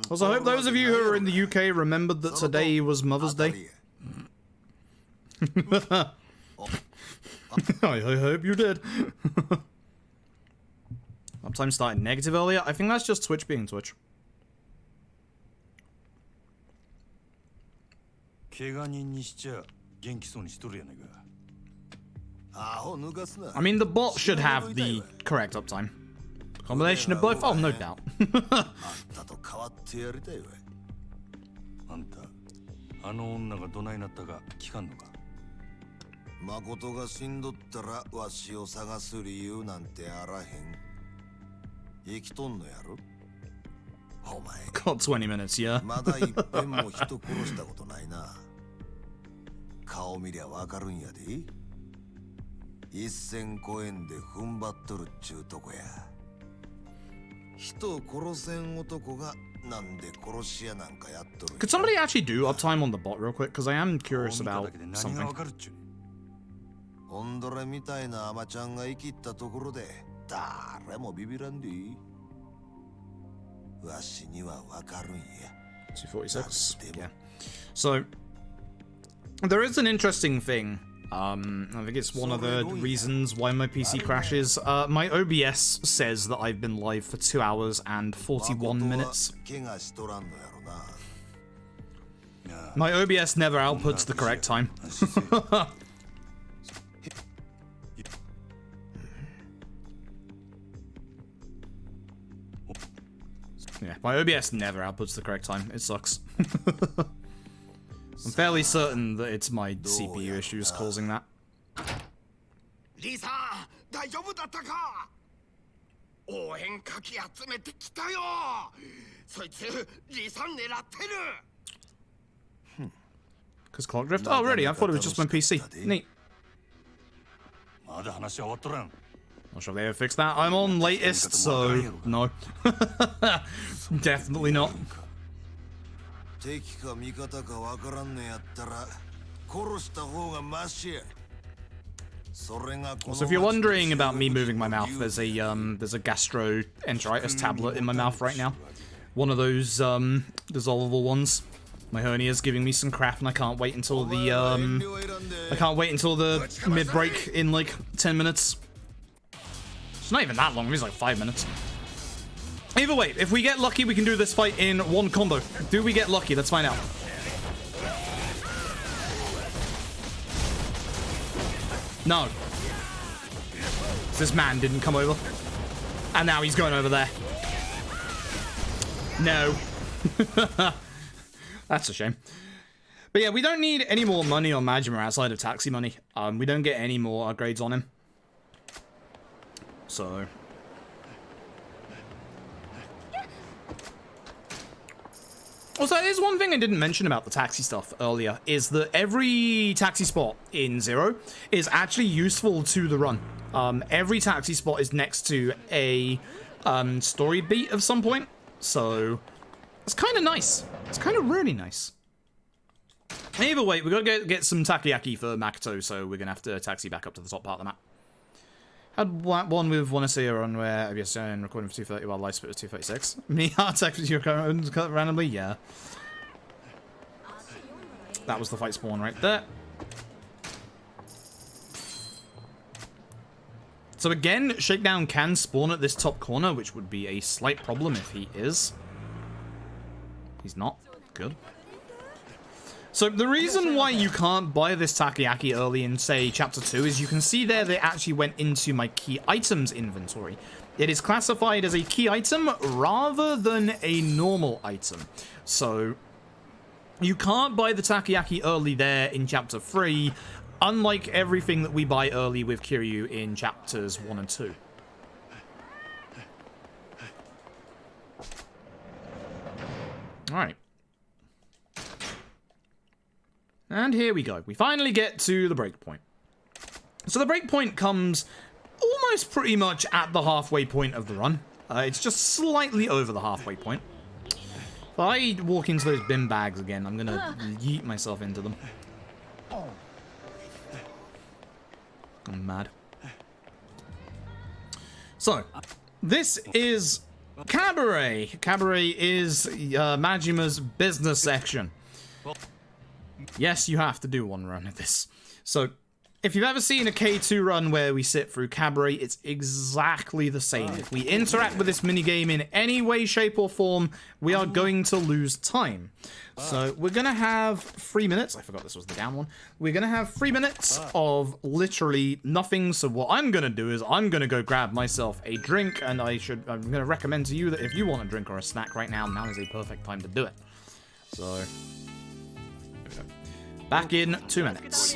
Speaker 1: Also, I hope those of you who are in the UK remembered that today was Mother's Day. I hope you did. Uptime started negative earlier. I think that's just Twitch being Twitch. I mean, the bot should have the correct uptime. Combination of both? Oh, no doubt.
Speaker 3: たと変わってやりたいわ。あんた、あの女がどないなったか聞かんのか。誠が死んどったらわしを探す理由なんてあらへん。生きとんのやろ。お前。
Speaker 1: Got 20 minutes, yeah.
Speaker 3: まだ一遍も人殺したことないな。顔見りゃわかるんやで。1000コ円で踏ん張っとるっちゅうとこや。人を殺せん男がなんで殺し屋なんかやっとる。
Speaker 1: Could somebody actually do uptime on the bot real quick? Because I am curious about something.
Speaker 3: ホンドレみたいなアマちゃんが生きったところで誰もビビらんでいい。わしにはわかるんや。
Speaker 1: 246. Yeah. So, there is an interesting thing. I think it's one of the reasons why my PC crashes. My OBS says that I've been live for 2 hours and 41 minutes. My OBS never outputs the correct time. Yeah, my OBS never outputs the correct time. It sucks. I'm fairly certain that it's my CPU issues causing that.
Speaker 2: Lisa, 大丈夫だったか? 応援かき集めてきたよ。そいつリサ狙ってる。
Speaker 1: Because clock drift? Oh, really? I thought it was just my PC. Neat.
Speaker 3: まだ話は終わっとらん。
Speaker 1: Not sure if they ever fixed that. I'm on latest, so no. Definitely not.
Speaker 3: 敵か味方かわからんのやったら殺した方がマシや。
Speaker 1: So if you're wondering about me moving my mouth, there's a gastroenteritis tablet in my mouth right now. One of those dissolvable ones. My hernia's giving me some crap, and I can't wait until the mid break in like 10 minutes. It's not even that long. It's like 5 minutes. Either way, if we get lucky, we can do this fight in one combo. Do we get lucky? Let's find out. No. This man didn't come over. And now he's going over there. No. That's a shame. But yeah, we don't need any more money on Majima outside of taxi money. We don't get any more upgrades on him. So... Also, there's one thing I didn't mention about the taxi stuff earlier, is that every taxi spot in Zero is actually useful to the run. Every taxi spot is next to a story beat of some point, so it's kind of nice. It's kind of really nice. Either way, we've got to get some takoyaki for Makoto, so we're going to have to taxi back up to the top part of the map. Had one with Wanna See Her on where OBS and recording for 230 while live split was 236. Me heart attack with your randomly, yeah. That was the fight spawn right there. So again, Shakedown can spawn at this top corner, which would be a slight problem if he is. He's not. Good. So the reason why you can't buy this takoyaki early in, say, Chapter 2 is you can see there that it actually went into my key items inventory. It is classified as a key item rather than a normal item. So you can't buy the takoyaki early there in Chapter 3, unlike everything that we buy early with Kiryu in Chapters 1 and 2. Alright. And here we go. We finally get to the breakpoint. So the breakpoint comes almost pretty much at the halfway point of the run. It's just slightly over the halfway point. If I walk into those bin bags again, I'm gonna yeet myself into them. I'm mad. So, this is Cabaret. Cabaret is Majima's business section. Yes, you have to do one run of this. So, If you've ever seen a K2 run where we sit through Cabaret, it's exactly the same. If we interact with this minigame in any way, shape, or form, we are going to lose time. So we're going to have 3 minutes. I forgot this was the down one. We're going to have 3 minutes of literally nothing. So what I'm going to do is I'm going to go grab myself a drink, and I'm going to recommend to you that if you want a drink or a snack right now, now is a perfect time to do it. So, here we go. Back in 2 minutes.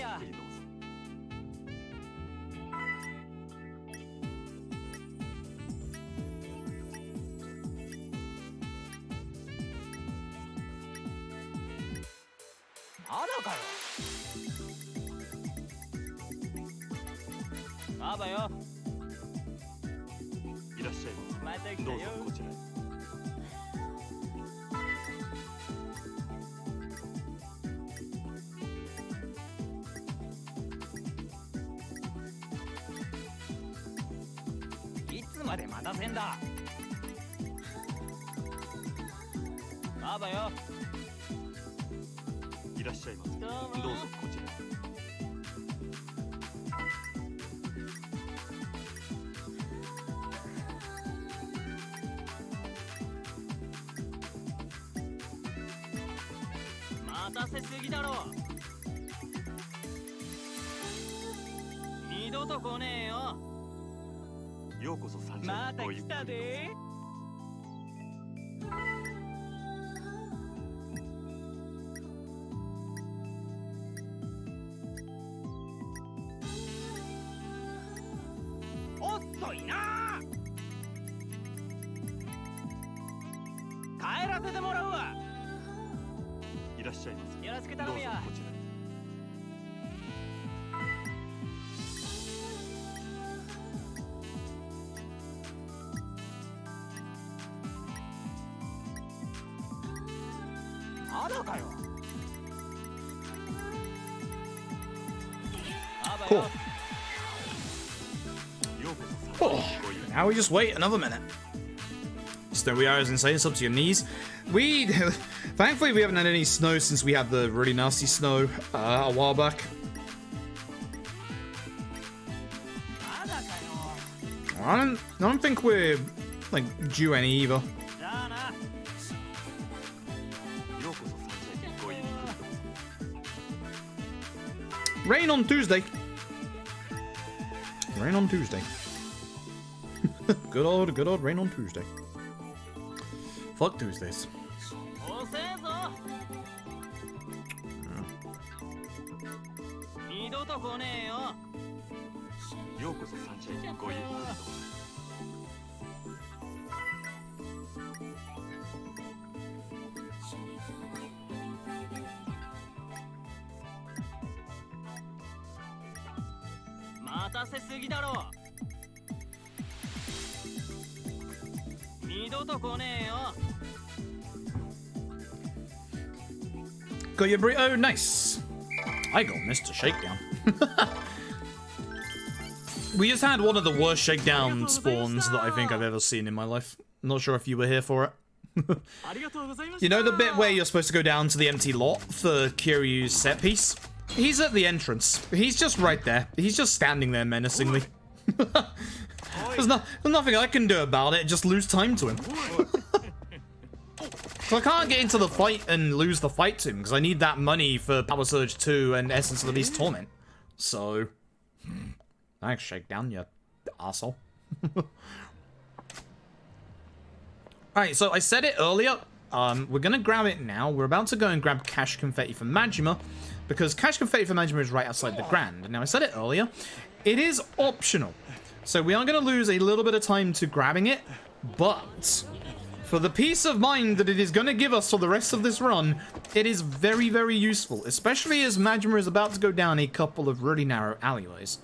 Speaker 1: Cool. Oh, now we just wait another minute. So we are, as insane, it's up to your knees. Thankfully we haven't had any snow since we had the really nasty snow a while back. I don't think we're like due any either. Rain on Tuesday. Rain on Tuesday. Good old rain on Tuesday. Fuck Tuesdays. Got your burrito? Nice. I got Mr. Shakedown. We just had one of the worst shakedown spawns that I think I've ever seen in my life. Not sure if you were here for it. You know the bit where you're supposed to go down to the empty lot for Kiryu's set piece? He's at the entrance. He's just right there. He's just standing there menacingly. There's nothing I can do about it, just lose time to him. So I can't get into the fight and lose the fight to him, because I need that money for Power Surge 2 and Essence of the Beast Torment. So... Thanks, Shakedown, you asshole. Alright, so I said it earlier. We're gonna grab it now. We're about to go and grab Cash Confetti for Majima, because Cash Confetti for Majima is right outside the Grand. Now, I said it earlier. It is optional. So we are going to lose a little bit of time to grabbing it, but for the peace of mind that it is going to give us for the rest of this run, it is very, very useful, especially as Majima is about to go down a couple of really narrow alleyways.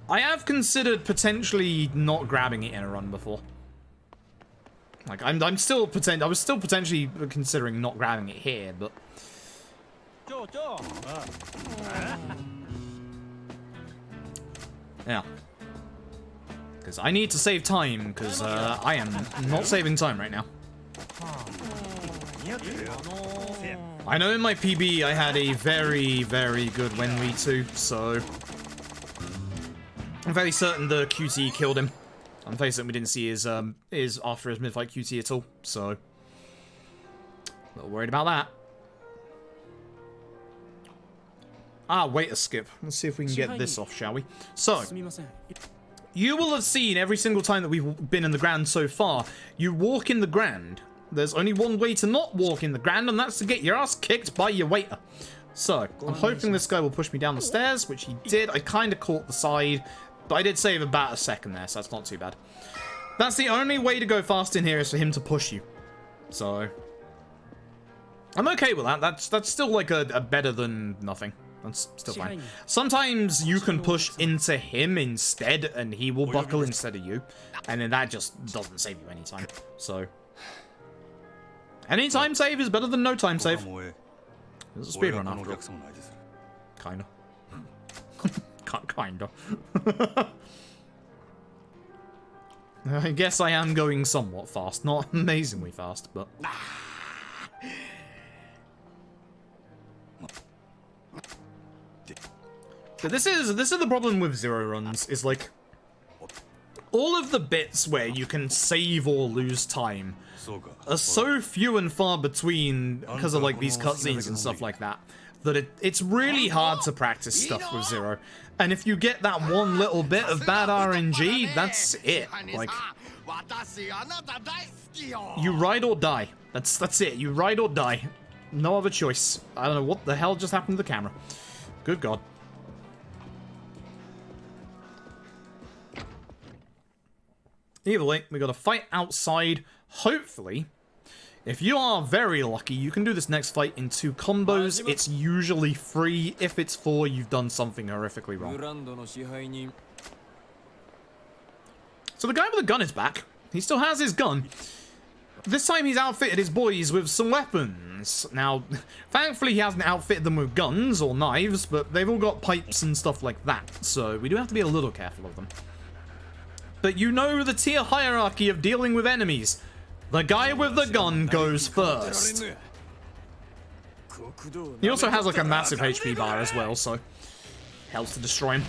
Speaker 1: I have considered potentially not grabbing it in a run before. Like, I was still potentially considering not grabbing it here, but... Yeah. Because I need to save time, because I am not saving time right now. I know in my PB I had a very, very good Wenwi too, so I'm very certain the QT killed him. I'm very certain we didn't see his after his mid-fight QT at all, so not worried about that. Ah, wait a skip. Let's see if we can get this off, shall we? So, you will have seen every single time that we've been in the ground so far, you walk in the ground. There's only one way to not walk in the ground, and that's to get your ass kicked by your waiter. So, I'm hoping this guy will push me down the stairs, which he did. I kind of caught the side, but I did save about a second there, so that's not too bad. That's the only way to go fast in here is for him to push you. So, I'm okay with that. That's still like a better than nothing. That's still fine. Sometimes you can push into him instead, and he will buckle instead of you. And then that just doesn't save you any time. So, any time save is better than no time save. There's a speedrun after all. Kinda. Kinda. I guess I am going somewhat fast. Not amazingly fast, but... But this is the problem with Zero runs, is like all of the bits where you can save or lose time are so few and far between because of like these cutscenes and stuff like that, that it's really hard to practice stuff with Zero. And if you get that one little bit of bad RNG, that's it. Like, you ride or die. That's it. You ride or die. No other choice. I don't know what the hell just happened to the camera. Good God. Either way, we got a fight outside. Hopefully, if you are very lucky, you can do this next fight in 2 combos. It's usually 3. If it's 4, you've done something horrifically wrong. So the guy with the gun is back. He still has his gun. This time he's outfitted his boys with some weapons. Now, thankfully he hasn't outfitted them with guns or knives, but they've all got pipes and stuff like that. So we do have to be a little careful of them. But you know the tier hierarchy of dealing with enemies. The guy with the gun goes first. He also has like a massive HP bar as well, so helps to destroy him.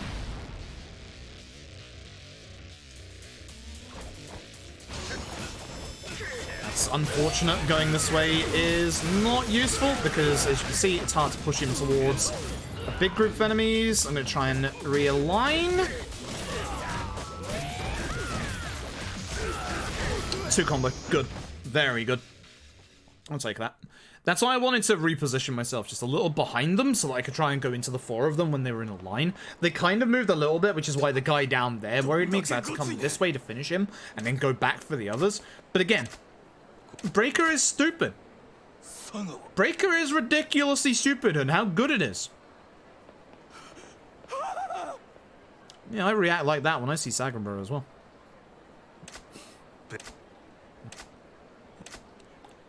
Speaker 1: That's unfortunate. Going this way is not useful because, as you can see, it's hard to push him towards a big group of enemies. I'm going to try and realign. 2 combo. Good. Very good. I'll take that. That's why I wanted to reposition myself just a little behind them so that I could try and go into the 4 of them when they were in a line. They kind of moved a little bit, which is why the guy down there worried me because I had to come this way to finish him and then go back for the others. But again, Breaker is stupid. Breaker is ridiculously stupid, and how good it is. Yeah, I react like that when I see Sagamura as well.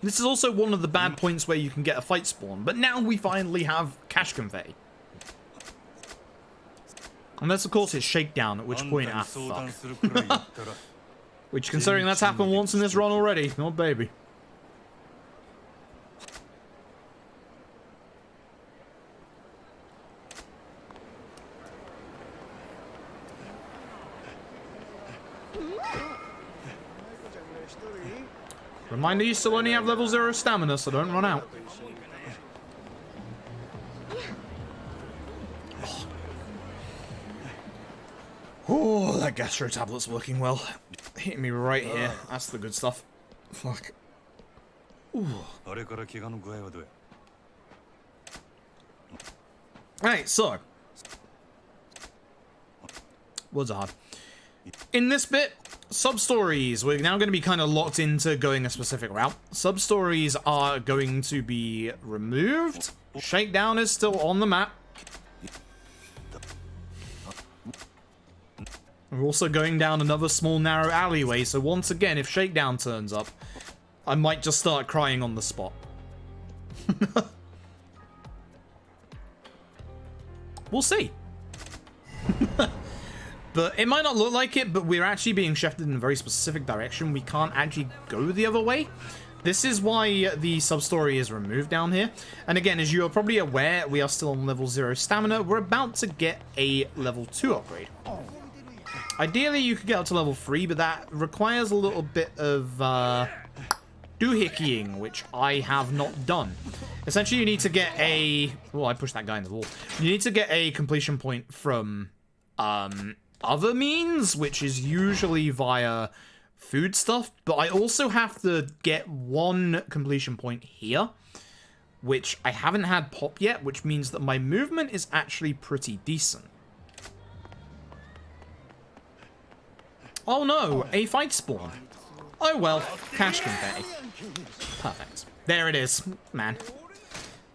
Speaker 1: This is also one of the bad points where you can get a fight spawn, but now we finally have cash confetti. Unless, of course, it's shakedown, at which point, fuck. Which, considering that's happened once in this run already, not baby. Reminder, you still only have level 0 stamina, so don't run out. Oh, that gastro tablet's working well. Hitting me right here. That's the good stuff. Fuck. Alright, so. Words are hard. In this bit, sub-stories. We're now going to be kind of locked into going a specific route. Sub-stories are going to be removed. Shakedown is still on the map. We're also going down another small narrow alleyway, so once again, if Shakedown turns up, I might just start crying on the spot. We'll see. But it might not look like it, but we're actually being shifted in a very specific direction. We can't actually go the other way. This is why the sub-story is removed down here. And again, as you are probably aware, we are still on level 0 stamina. We're about to get a level 2 upgrade. Ideally, you could get up to level 3, but that requires a little bit of doohickying, which I have not done. Essentially, you need to get a... Oh, I pushed that guy into the wall. You need to get a completion point from other means, which is usually via food stuff, but I also have to get one completion point here, which I haven't had pop yet, which means that my movement is actually pretty decent. Oh no, a fight spawn. Oh well, cash confetti. Perfect. There it is, man.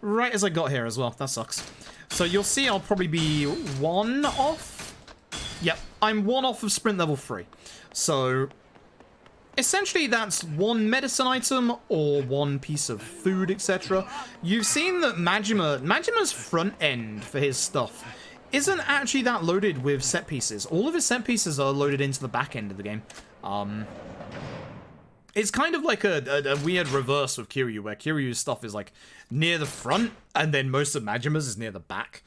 Speaker 1: Right as I got here as well, that sucks. So you'll see I'll probably be 1 off. Yep, I'm 1 off of sprint level 3. So essentially that's 1 medicine item or 1 piece of food, etc. You've seen that Majima's front end for his stuff isn't actually that loaded with set pieces. All of his set pieces are loaded into the back end of the game. It's kind of like a weird reverse with Kiryu, where Kiryu's stuff is like near the front, and then most of Majima's is near the back.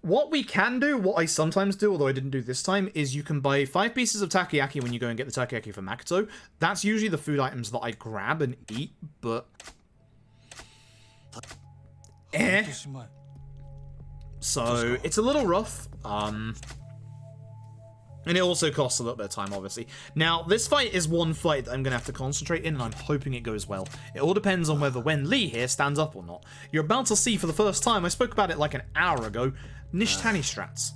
Speaker 1: What we can do, what I sometimes do, although I didn't do this time, is you can buy 5 pieces of takoyaki when you go and get the takoyaki from Makoto. That's usually the food items that I grab and eat, but... So, it's a little rough, and it also costs a little bit of time, obviously. Now, this fight is one fight that I'm going to have to concentrate in, and I'm hoping it goes well. It all depends on whether Wen Li here stands up or not. You're about to see for the first time, I spoke about it like an hour ago, Nishitani strats.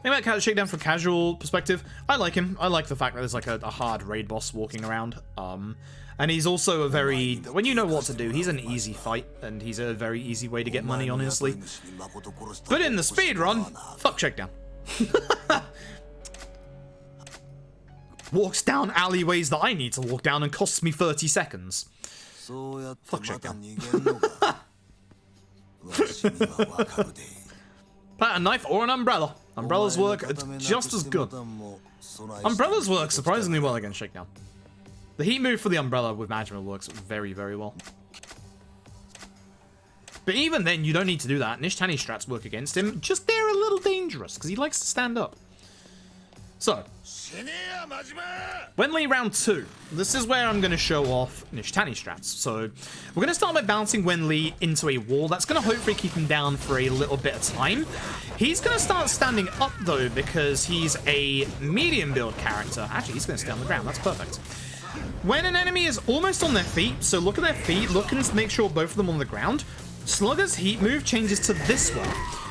Speaker 1: Maybe that Shakedown from a casual perspective, I like him. I like the fact that there's like a hard raid boss walking around. And he's also a very... When you know what to do, he's an easy fight, and he's a very easy way to get money, honestly. But in the speedrun, fuck Shakedown. Walks down alleyways that I need to walk down and costs me 30 seconds. Fuck Shakedown. A knife or an umbrella. Umbrellas work just as good. Umbrellas work surprisingly well against Shakedown. The heat move for the umbrella with Majima works very, very well. But even then, you don't need to do that. Nishitani strats work against him. Just they're a little dangerous, because he likes to stand up. So, Wen Li round 2. This is where I'm going to show off Nishitani strats. So, we're going to start by bouncing Wen Li into a wall. That's going to hopefully keep him down for a little bit of time. He's going to start standing up, though, because he's a medium build character. Actually, he's going to stay on the ground. That's perfect. When an enemy is almost on their feet, so look at their feet, look and make sure both of them on the ground, Slugger's heat move changes to this one,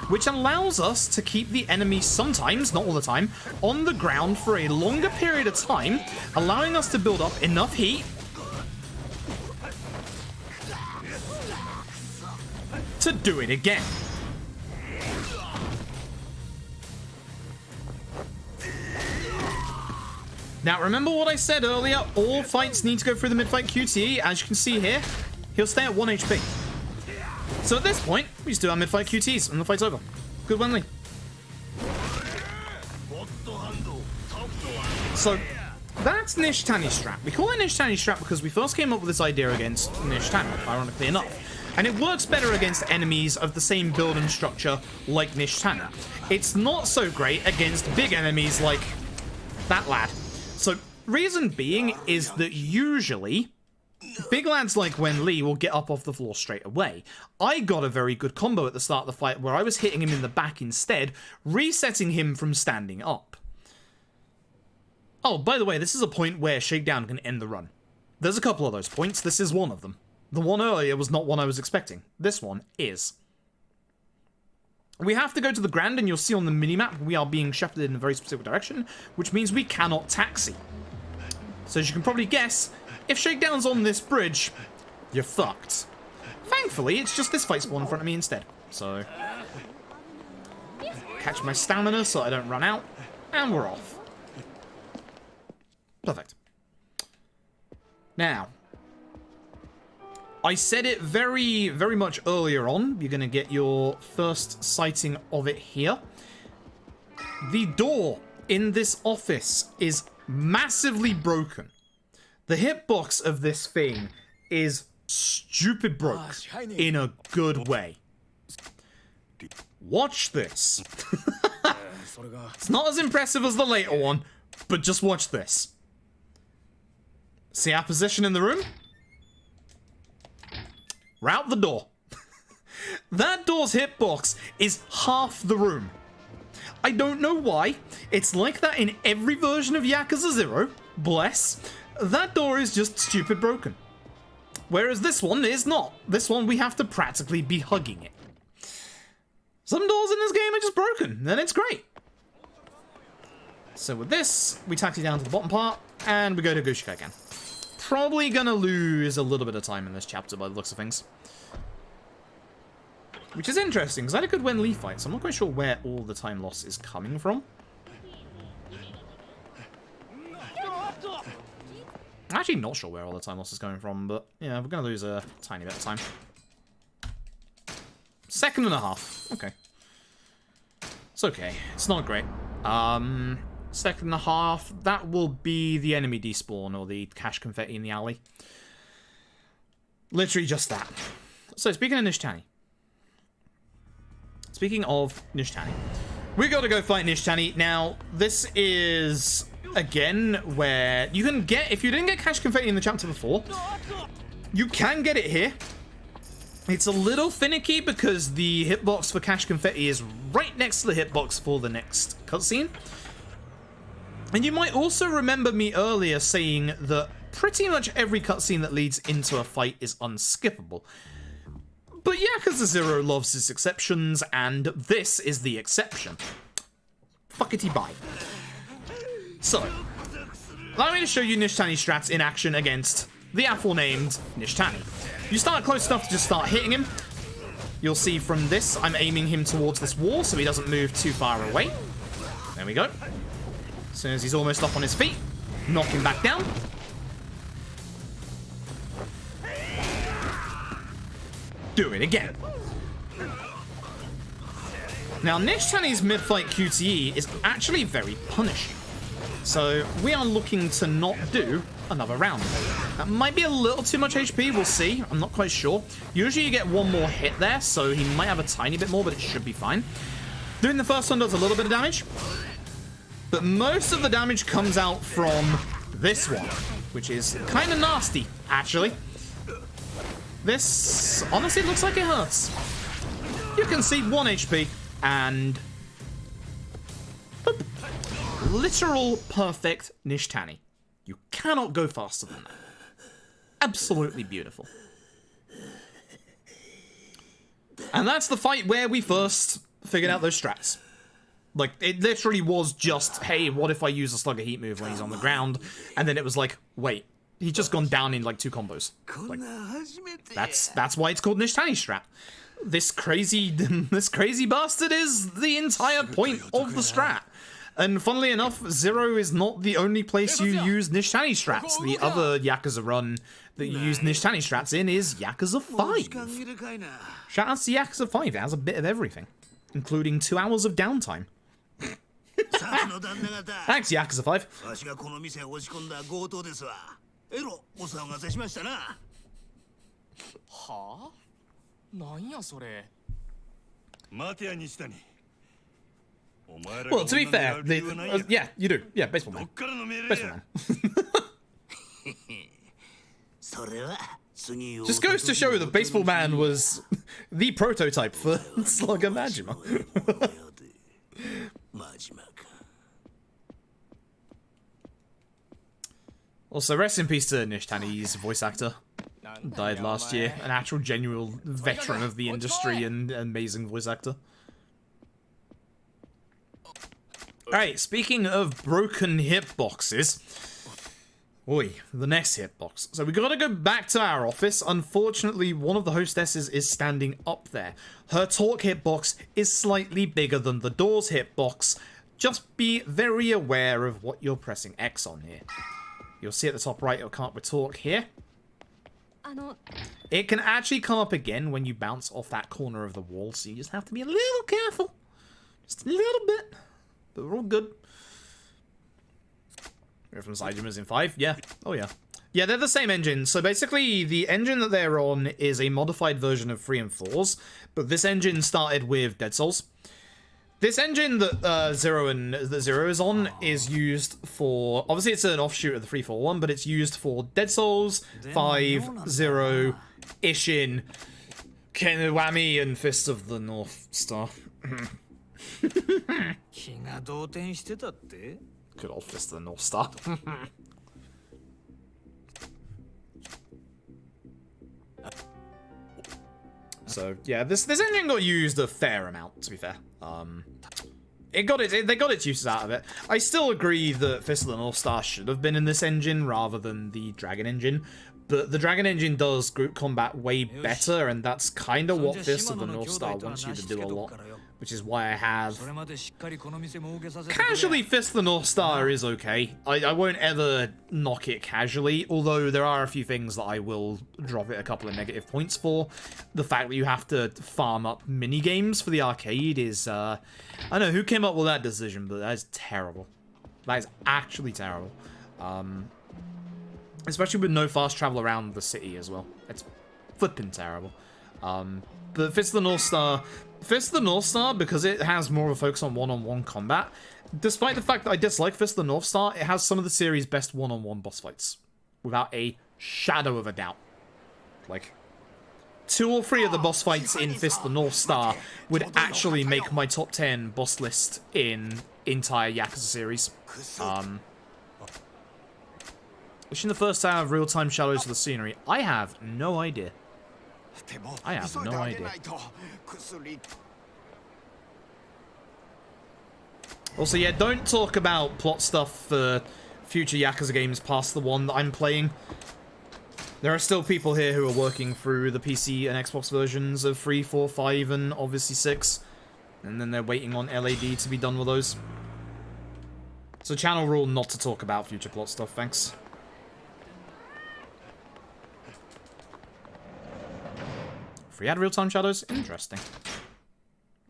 Speaker 1: which allows us to keep the enemy sometimes, not all the time, on the ground for a longer period of time, allowing us to build up enough heat to do it again. Now, remember what I said earlier? All fights need to go through the mid-fight QTE. As you can see here, he'll stay at 1 HP. So at this point, we just do our mid-fight QTEs, and the fight's over. Good Wen Li. So, that's Nishitani strat. We call it Nishitani strat because we first came up with this idea against Nishitani, ironically enough. And it works better against enemies of the same build and structure like Nishitani. It's not so great against big enemies like that lad. So, reason being is that usually, big lads like Wen Li will get up off the floor straight away. I got a very good combo at the start of the fight where I was hitting him in the back instead, resetting him from standing up. Oh, by the way, this is a point where Shakedown can end the run. There's a couple of those points. This is one of them. The one earlier was not one I was expecting. This one is. We have to go to the ground, and you'll see on the minimap we are being shepherded in a very specific direction, which means we cannot taxi. So as you can probably guess, if Shakedown's on this bridge, you're fucked. Thankfully, it's just this fight spawn in front of me instead. So, catch my stamina so I don't run out, and we're off. Perfect. Now, I said it very, very much earlier on. You're going to get your first sighting of it here. The door in this office is massively broken. The hitbox of this thing is stupid broke in a good way. Watch this. It's not as impressive as the later one, but just watch this. See our position in the room? We're out the door. That door's hitbox is half the room. I don't know why. It's like that in every version of Yakuza 0. Bless. That door is just stupid broken. Whereas this one is not. This one we have to practically be hugging it. Some doors in this game are just broken, and it's great. So with this, we taxi down to the bottom part, and we go to Gushika again. Probably gonna lose a little bit of time in this chapter by the looks of things. Which is interesting, because I had a good Wen-Li fight, so I'm not quite sure where all the time loss is coming from. I'm actually not sure where all the time loss is coming from, but yeah, we're gonna lose a tiny bit of time. 2.5 seconds. Okay. It's okay. It's not great. 2.5 seconds. That will be the enemy despawn or the cash confetti in the alley. Literally just that. So speaking of Nishtani. Speaking of Nishtani. We gotta go fight Nishtani. Now, this is again where you can get, if you didn't get cash confetti in the chapter before, you can get it here. It's a little finicky because the hitbox for cash confetti is right next to the hitbox for the next cutscene. And you might also remember me earlier saying that pretty much every cutscene that leads into a fight is unskippable. But Yakuza 0 loves its exceptions, and this is the exception. Fuckity bye. So, allow me to show you Nishtani's strats in action against the aforenamed Nishtani. You start close enough to just start hitting him. You'll see from this, I'm aiming him towards this wall so he doesn't move too far away. There we go. As soon as he's almost up on his feet, knock him back down. Do it again. Now, Nishtani's mid-fight QTE is actually very punishing. So, we are looking to not do another round. That might be a little too much HP, we'll see. I'm not quite sure. Usually you get one more hit there, so he might have a tiny bit more, but it should be fine. Doing the first one does a little bit of damage. But most of the damage comes out from this one, which is kind of nasty, actually. This honestly looks like it hurts. You can see 1 HP and boop. Literal perfect Nishtani. You cannot go faster than that. Absolutely beautiful. And that's the fight where we first figured out those strats. Like, it literally was just, hey, what if I use a slug of heat move when he's on the ground? And then it was like, wait, he's just gone down in like 2 combos. Like, that's why it's called Nishtani strat. This crazy bastard is the entire point of the strat. And funnily enough, 0 is not the only place you use Nishtani strats. The other Yakuza run that you use Nishtani strats in is Yakuza 5. Shout out to Yakuza 5, it has a bit of everything. Including 2 hours of downtime. Thanks, Yakuza 5. Well, to be fair, yeah, you do. Yeah, baseball man. Baseball man. Just goes to show that Baseball Man was the prototype for Slugger Majima. Also, rest in peace to Nishtani's voice actor. Died last year. An actual genuine veteran of the industry and amazing voice actor. Alright, speaking of broken hitboxes. Oi, the next hitbox. So we gotta go back to our office. Unfortunately, one of the hostesses is standing up there. Her talk hitbox is slightly bigger than the door's hitbox. Just be very aware of what you're pressing X on here. You'll see at the top right, it can't talk here. It can actually come up again when you bounce off that corner of the wall, so you just have to be a little careful. Just a little bit. But we're all good. We're from Saijima's in 5, yeah. Oh yeah. Yeah, they're the same engine. So basically, the engine that they're on is a modified version of 3 and 4's, but this engine started with Dead Souls. This engine that Zero is on is used for... Obviously, it's an offshoot of the 341, but it's used for Dead Souls, 5, 0, Ishin, Kenwami, and Fist of the North Star. Good old Fist of the North Star. So yeah, this engine got used a fair amount, to be fair. They got its uses out of it. I still agree that Fist of the North Star should have been in this engine rather than the Dragon engine, but the Dragon engine does group combat way better, and that's kind of what Fist of the North Star wants you to do a lot, which is why I have... Casually, Fist of the North Star is okay. I won't ever knock it casually, although there are a few things that I will drop it a couple of negative points for. The fact that you have to farm up mini-games for the arcade is... I don't know who came up with that decision, but that is terrible. That is actually terrible. Especially with no fast travel around the city as well. It's flipping terrible. But Fist of the North Star, because it has more of a focus on one-on-one combat, despite the fact that I dislike Fist of the North Star, it has some of the series' best one-on-one boss fights. Without a shadow of a doubt. Like, 2 or 3 of the boss fights in Fist of the North Star would actually make my top 10 boss list in entire Yakuza series. Wishing the first time of real-time shadows of the scenery. I have no idea. I have no idea. Also, yeah, don't talk about plot stuff for future Yakuza games past the one that I'm playing. There are still people here who are working through the PC and Xbox versions of 3, 4, 5, and obviously 6. And then they're waiting on LAD to be done with those. So channel rule not to talk about future plot stuff, thanks. 3 had real-time shadows? Interesting.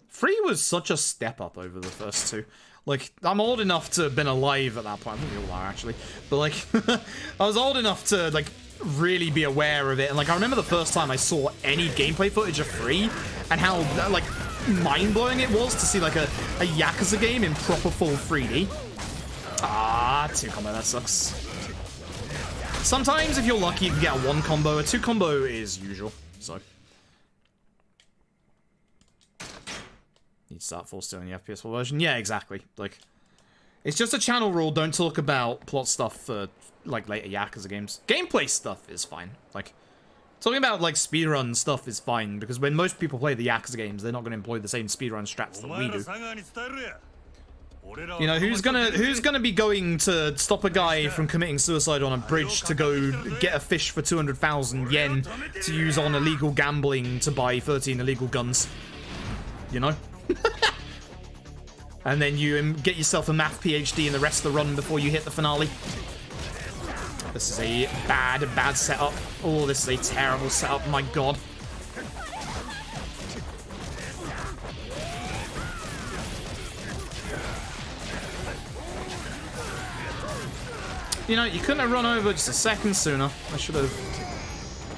Speaker 1: 3 was such a step up over the first 2. Like, I'm old enough to have been alive at that point. I think we all are, actually. But, like, I was old enough to, like, really be aware of it. And, like, I remember the first time I saw any gameplay footage of 3 and how, like, mind-blowing it was to see, like, a Yakuza game in proper full 3D. Ah, 2 combo, that sucks. Sometimes, if you're lucky, you can get a 1 combo. A 2 combo is usual, so... Need to start full stealing the FPS4 version. Yeah, exactly. Like, it's just a channel rule. Don't talk about plot stuff for, like, later Yakuza games. Gameplay stuff is fine. Like, talking about, like, speedrun stuff is fine, because when most people play the Yakuza games, they're not going to employ the same speedrun strats that we do. You know, who's gonna be going to stop a guy from committing suicide on a bridge to go get a fish for 200,000 yen to use on illegal gambling to buy 13 illegal guns? You know? And then you get yourself a math PhD in the rest of the run before you hit the finale. This is a bad setup. Oh, this is a terrible setup, my god. You know, you couldn't have run over just a second sooner. I should have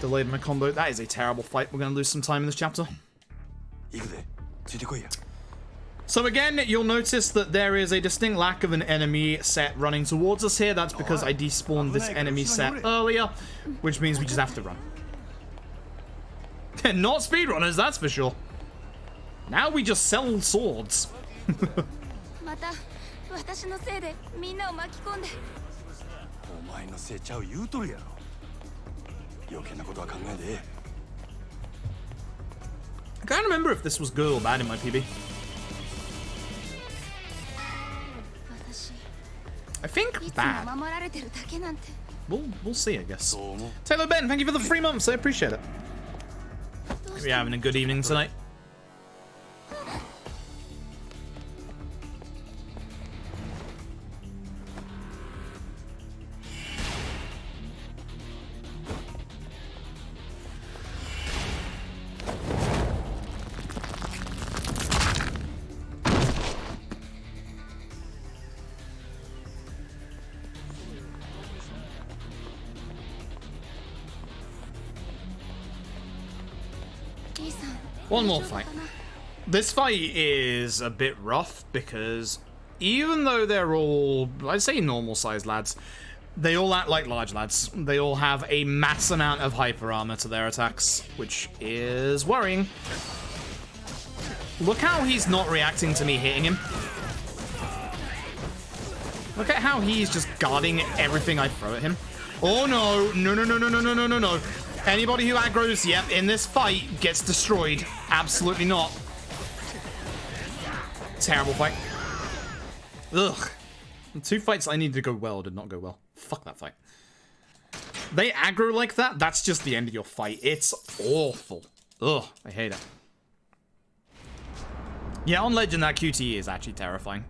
Speaker 1: delayed my combo. That is a terrible fight. We're going to lose some time in this chapter. So again, you'll notice that there is a distinct lack of an enemy set running towards us here. That's because I despawned this enemy set earlier, which means we just have to run. Not speedrunners, that's for sure. Now we just sell swords. I can't remember if this was good or bad in my PB. I think bad. We'll see, I guess. Taylor Ben, thank you for the 3 months. I appreciate it. We're having a good evening tonight. One more fight. This fight is a bit rough because even though they're all, I'd say normal-sized lads, they all act like large lads. They all have a mass amount of hyper armor to their attacks, which is worrying. Look how he's not reacting to me hitting him. Look at how he's just guarding everything I throw at him. Oh no, no. Anybody who aggroes, yep, in this fight gets destroyed. Absolutely not. Terrible fight. Ugh. The 2 fights I needed to go well did not go well. Fuck that fight. They aggro like that, that's just the end of your fight. It's awful. Ugh, I hate it. Yeah, on Legend, that QTE is actually terrifying.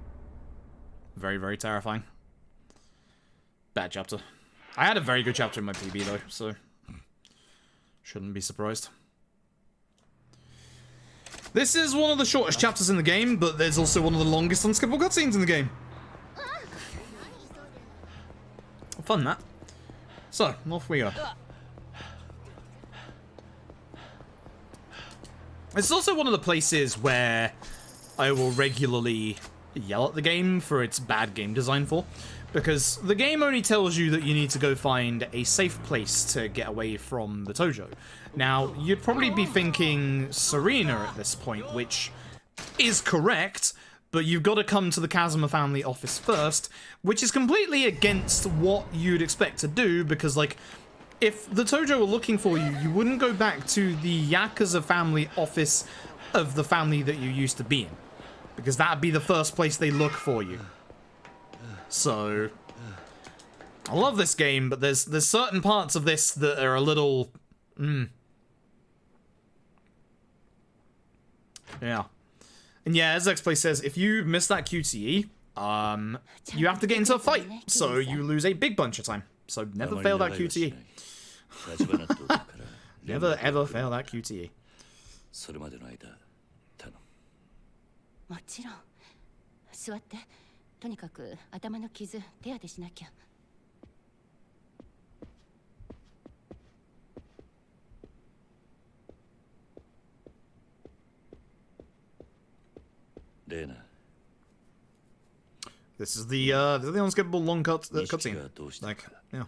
Speaker 1: Very, very terrifying. Bad chapter. I had a very good chapter in my PB, though, so shouldn't be surprised. This is one of the shortest chapters in the game, but there's also one of the longest unskippable cutscenes in the game. Fun, that. So, off we go. It's also one of the places where I will regularly yell at the game for its bad game design for, because the game only tells you that you need to go find a safe place to get away from the Tojo. Now, you'd probably be thinking Serena at this point, which is correct, but you've got to come to the Kazuma family office first, which is completely against what you'd expect to do, because, like, if the Tojo were looking for you, you wouldn't go back to the Yakuza family office of the family that you used to be in, because that'd be the first place they look for you. So, I love this game, but there's certain parts of this that are a little, yeah. And yeah, as X-Play says, if you miss that QTE, you have to get into a fight, so you lose a big bunch of time. So never fail that QTE. Never ever fail that QTE.
Speaker 4: もちろん座ってとにかく頭の傷手当てしなきゃ
Speaker 3: レーナ
Speaker 1: This is the unskippable long cutscene. Like, yeah.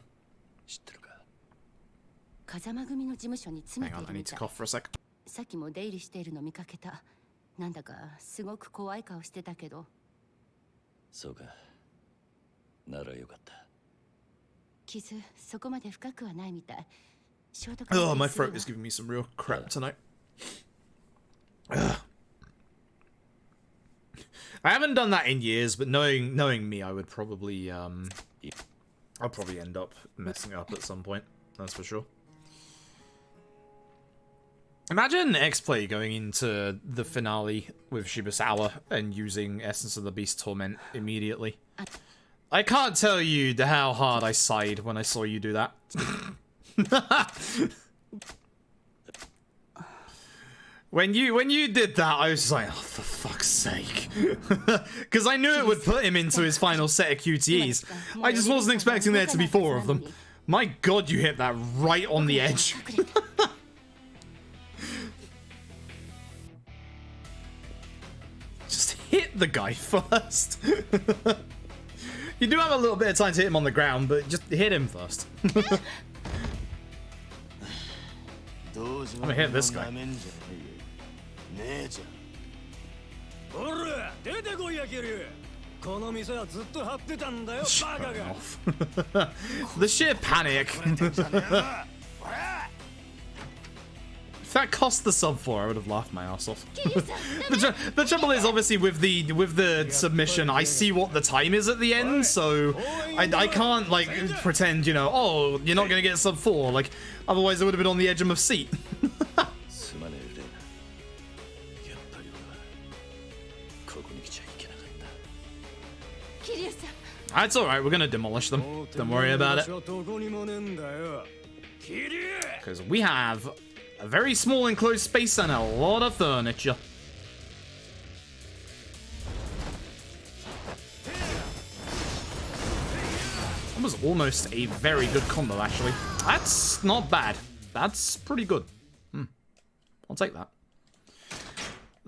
Speaker 3: 知ってるか
Speaker 4: 風間組の事務所に詰め
Speaker 1: Hang
Speaker 4: て
Speaker 1: on,
Speaker 4: い
Speaker 1: I
Speaker 4: る
Speaker 1: need
Speaker 4: み
Speaker 1: to
Speaker 4: たい
Speaker 1: cough for a sec.
Speaker 4: さっきも出入りしているの見かけたなんだかすごく怖い顔してたけど
Speaker 3: そうかならよかった
Speaker 4: 傷そこまで深くはないみたい消毒
Speaker 1: Oh, my throat is giving me some real crap tonight. Ugh. I haven't done that in years, but knowing me, I would probably I'll probably end up messing up at some point. That's for sure. Imagine X-Play going into the finale with Shibusawa and using Essence of the Beast Torment immediately. I can't tell you how hard I sighed when I saw you do that. When you did that, I was just like, oh, for fuck's sake. Because I knew it would put him into his final set of QTEs. I just wasn't expecting there to be 4 of them. My god, you hit that right on the edge. Just hit the guy first. You do have a little bit of time to hit him on the ground, but just hit him first. I'm gonna hit this guy. Off. The sheer panic. If that cost the sub 4, I would have laughed my ass off. The trouble is, obviously, with the submission, I see what the time is at the end, so I can't like pretend, you know, oh, you're not gonna get sub 4. Like, otherwise, I would have been on the edge of my seat. That's alright, we're gonna demolish them. Don't worry about it. Because we have a very small enclosed space and a lot of furniture. That was almost a very good combo, actually. That's not bad. That's pretty good. I'll take that.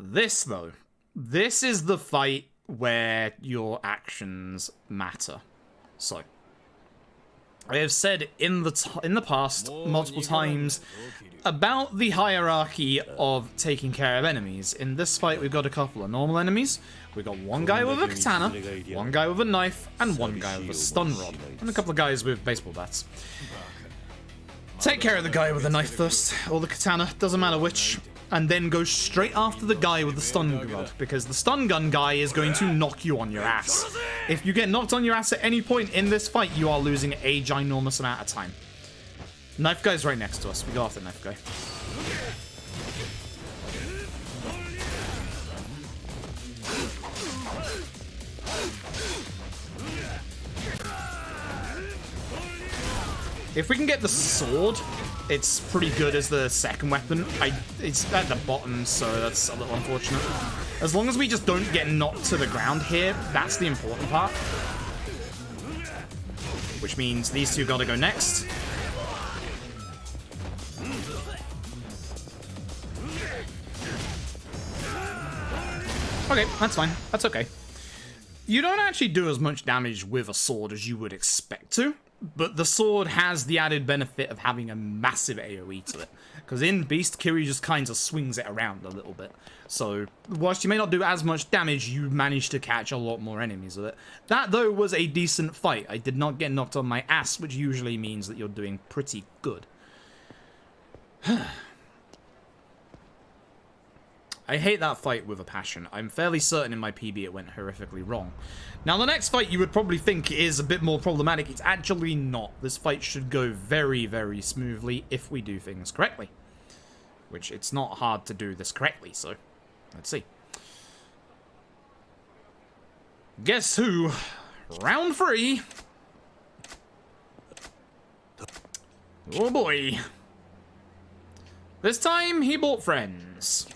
Speaker 1: This, though, this is the fight where your actions matter. So, I have said in the past multiple times about the hierarchy of taking care of enemies. In this fight, we've got a couple of normal enemies. We've got one guy with a katana, one guy with a knife, and one guy with a stun rod, and a couple of guys with baseball bats. Take care of the guy with the knife first, or the katana, doesn't matter which, and then go straight after the guy with the stun rod, because the stun gun guy is going to knock you on your ass. If you get knocked on your ass at any point in this fight, you are losing a ginormous amount of time. Knife guy's right next to us. We go after knife guy. If we can get the sword, it's pretty good as the second weapon. It's at the bottom, so that's a little unfortunate. As long as we just don't get knocked to the ground here, that's the important part. Which means these two gotta go next. Okay, that's fine. That's okay. You don't actually do as much damage with a sword as you would expect to. But the sword has the added benefit of having a massive AoE to it. Because in Beast, Kiryu just kind of swings it around a little bit. So, whilst you may not do as much damage, you manage to catch a lot more enemies with it. That, though, was a decent fight. I did not get knocked on my ass, which usually means that you're doing pretty good. I hate that fight with a passion. I'm fairly certain in my PB it went horrifically wrong. Now, the next fight you would probably think is a bit more problematic. It's actually not. This fight should go very, very smoothly if we do things correctly. Which, it's not hard to do this correctly, so let's see. Guess who? Round 3. Oh boy. This time, he brought friends.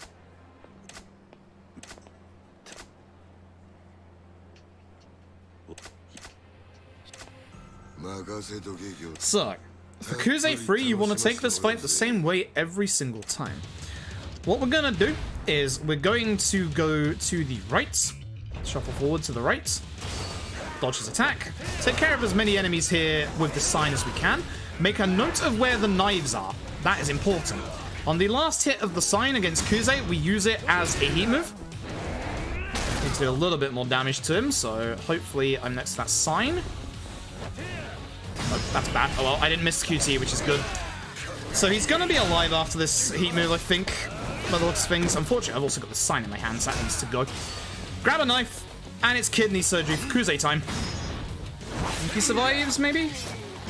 Speaker 1: So, for Yakuza 3, you want to take this fight the same way every single time. What we're going to do is we're going to go to the right, shuffle forward to the right, dodge his attack, take care of as many enemies here with the sign as we can, make a note of where the knives are. That is important. On the last hit of the sign against Yakuza, we use it as a heat move. Need to do a little bit more damage to him, so hopefully I'm next to that sign. Oh, that's bad. Oh well, I didn't miss QT, which is good. So he's gonna be alive after this heat move, I think, by the looks of things. Unfortunately, I've also got the sign in my hand, so that needs to go. Grab a knife, and it's kidney surgery for Kuze time. Think he survives, maybe?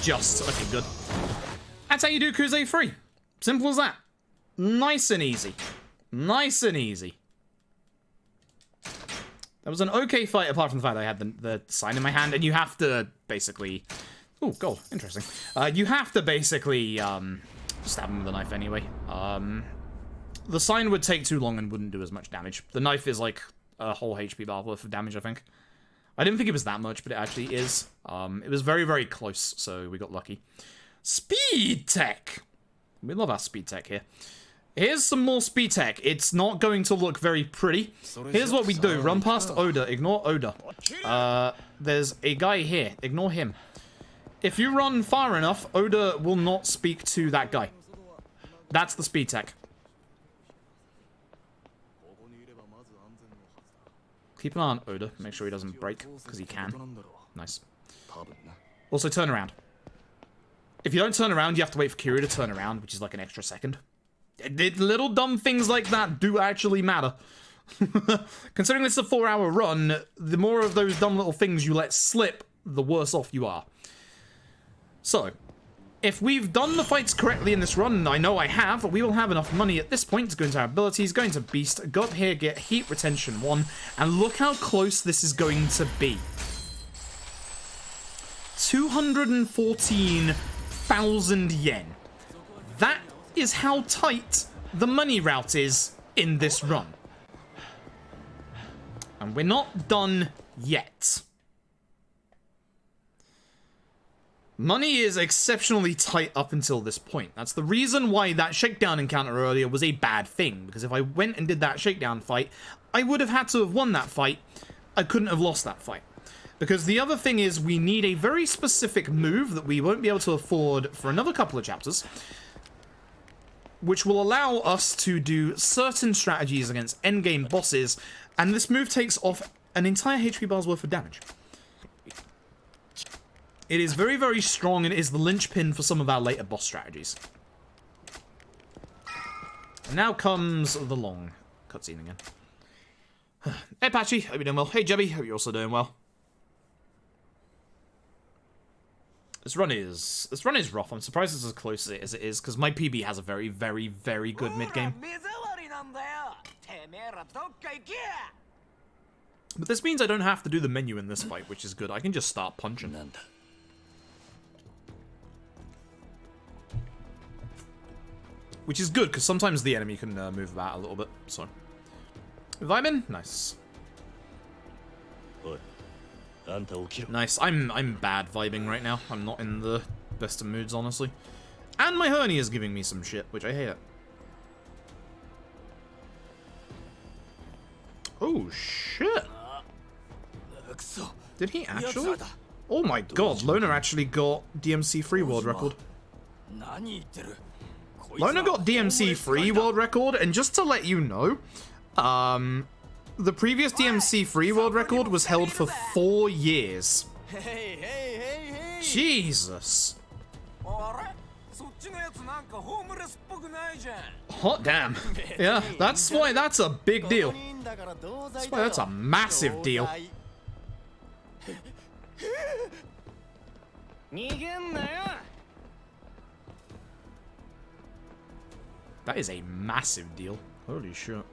Speaker 1: Just. Okay, good. That's how you do Kuze 3. Simple as that. Nice and easy. Nice and easy. That was an okay fight, apart from the fact that I had the sign in my hand, and you have to basically... Oh, gold. Interesting. You have to basically stab him with a knife anyway. The sign would take too long and wouldn't do as much damage. The knife is like a whole HP bar worth of damage, I think. I didn't think it was that much, but it actually is. It was very, very close, so we got lucky. Speed tech! We love our speed tech here. Here's some more speed tech. It's not going to look very pretty. Here's what we do. Run past Oda. Ignore Oda. There's a guy here. Ignore him. If you run far enough, Oda will not speak to that guy. That's the speed tech. Keep an eye on Oda. Make sure he doesn't break, because he can. Nice. Also, turn around. If you don't turn around, you have to wait for Kiryu to turn around, which is like an extra second. Little dumb things like that do actually matter. Considering this is a 4-hour run, the more of those dumb little things you let slip, the worse off you are. So, if we've done the fights correctly in this run, and I know I have, we will have enough money at this point to go into our abilities, go into Beast, go up here, get Heat Retention 1, and look how close this is going to be. 214,000 yen. That is how tight the money route is in this run. And we're not done yet. Money is exceptionally tight up until this point. That's the reason why that shakedown encounter earlier was a bad thing, because if I went and did that shakedown fight, I would have had to have won that fight. I couldn't have lost that fight. Because the other thing is, we need a very specific move that we won't be able to afford for another couple of chapters, which will allow us to do certain strategies against endgame bosses, and this move takes off an entire HP bar's worth of damage. It is very, very strong, and it is the linchpin for some of our later boss strategies. And now comes the long cutscene again. Hey Patchy, hope you're doing well. Hey Jebby, hope you're also doing well. This run is rough. I'm surprised it's as close as it is, because my PB has a very, very, very good mid-game. But this means I don't have to do the menu in this fight, which is good. I can just start punching. Which is good, because sometimes the enemy can move about a little bit, so. Vibin? Nice. Nice. I'm bad vibing right now. I'm not in the best of moods, honestly. And my hernia is giving me some shit, which I hate it. Oh, shit. Did he actually? Oh my god, Loner actually got DMC free world record. Loner got DMC free world record, and just to let you know, the previous DMC free world record was held for 4 years. Jesus. Hot damn. Yeah, that's why that's a big deal. That's why that's a massive deal. That is a massive deal. Holy shit.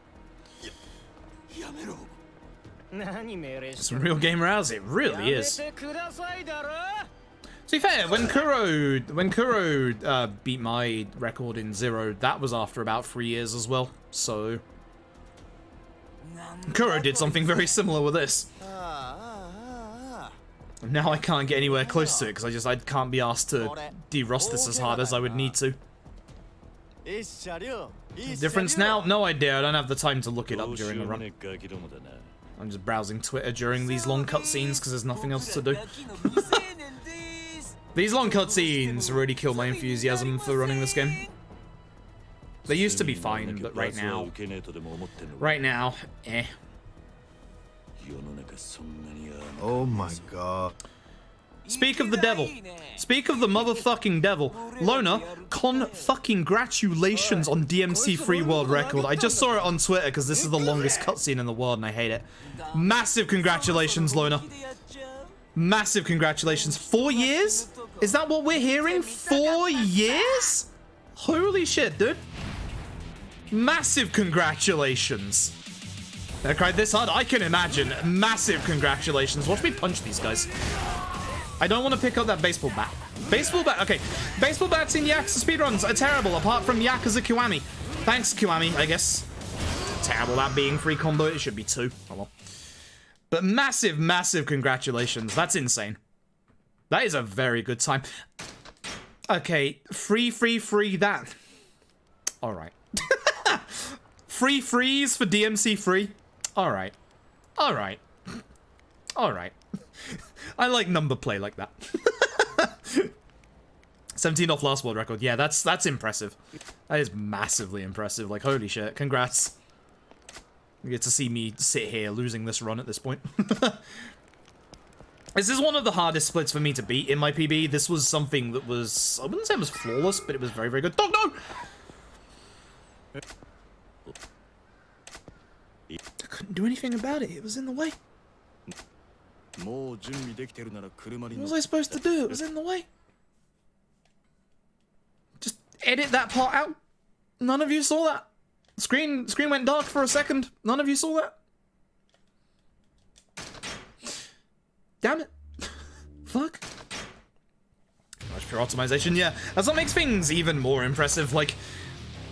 Speaker 1: Some real game rouse, it really is. To be fair, when Kuro beat my record in Zero, that was after about 3 years as well, so... Kuro did something very similar with this. Now I can't get anywhere close to it, because I can't be asked to de-rust this as hard as I would need to. Difference now? No idea, I don't have the time to look it up during the run. I'm just browsing Twitter during these long cutscenes because there's nothing else to do. These long cutscenes really kill my enthusiasm for running this game. They used to be fine, but right now, eh.
Speaker 3: Oh my god.
Speaker 1: Speak of the devil. Speak of the motherfucking devil. Loner, congratulations on DMC free world record. I just saw it on Twitter because this is the longest cutscene in the world and I hate it. Massive congratulations, Loner. Massive congratulations. 4 years? Is that what we're hearing? 4 years? Holy shit, dude. Massive congratulations. I cried this hard? I can imagine. Massive congratulations. Watch me punch these guys. I don't want to pick up that baseball bat. Baseball bat, okay. Baseball bats in Yakuza speedruns are terrible, apart from Yakuza Kiwami. Thanks, Kiwami, I guess. Terrible that being free combo, it should be 2. Oh well. But massive, massive congratulations. That's insane. That is a very good time. Okay, free that. Alright. Free freeze for DMC free? Alright. Alright. Alright. I like number play like that. 17 off last world record. Yeah, that's impressive. That is massively impressive. Like, holy shit. Congrats. You get to see me sit here losing this run at this point. This is one of the hardest splits for me to beat in my PB. This was something that was... I wouldn't say it was flawless, but it was very, very good. Dog, no! I couldn't do anything about it. It was in the way. What was I supposed to do? It was in the way. Just edit that part out. None of you saw that. Screen went dark for a second. None of you saw that. Damn it. Fuck. Much pure optimization, yeah. That's what makes things even more impressive. Like,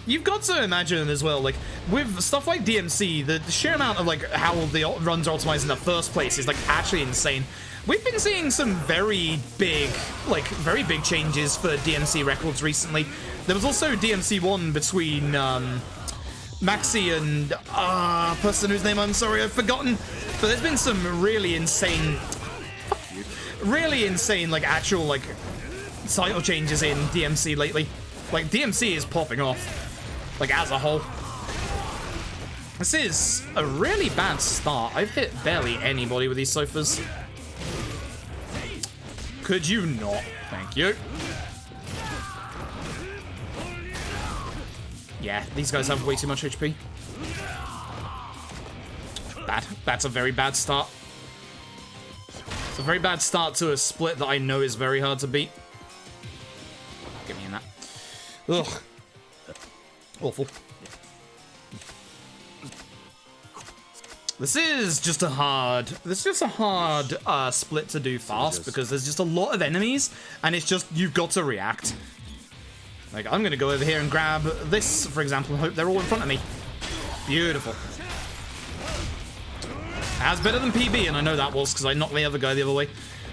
Speaker 1: you've got to imagine as well, like, with stuff like DMC, the sheer amount of, like, how the runs are optimized in the first place is, like, actually insane. We've been seeing some very big changes for DMC records recently. There was also DMC 1 between Maxi and a person whose name I'm sorry I've forgotten. But there's been some really insane, like actual like title changes in DMC lately. Like DMC is popping off, like as a whole. This is a really bad start. I've hit barely anybody with these sofas. Could you not? Thank you. Yeah, these guys have way too much HP. Bad. That's a very bad start. It's a very bad start to a split that I know is very hard to beat. Get me in that. Ugh. Awful. This is just a hard split to do fast because there's just a lot of enemies and it's just, you've got to react. Like, I'm gonna go over here and grab this, for example, and hope they're all in front of me. Beautiful. That's better than PB, and I know that was because I knocked the other guy the other way.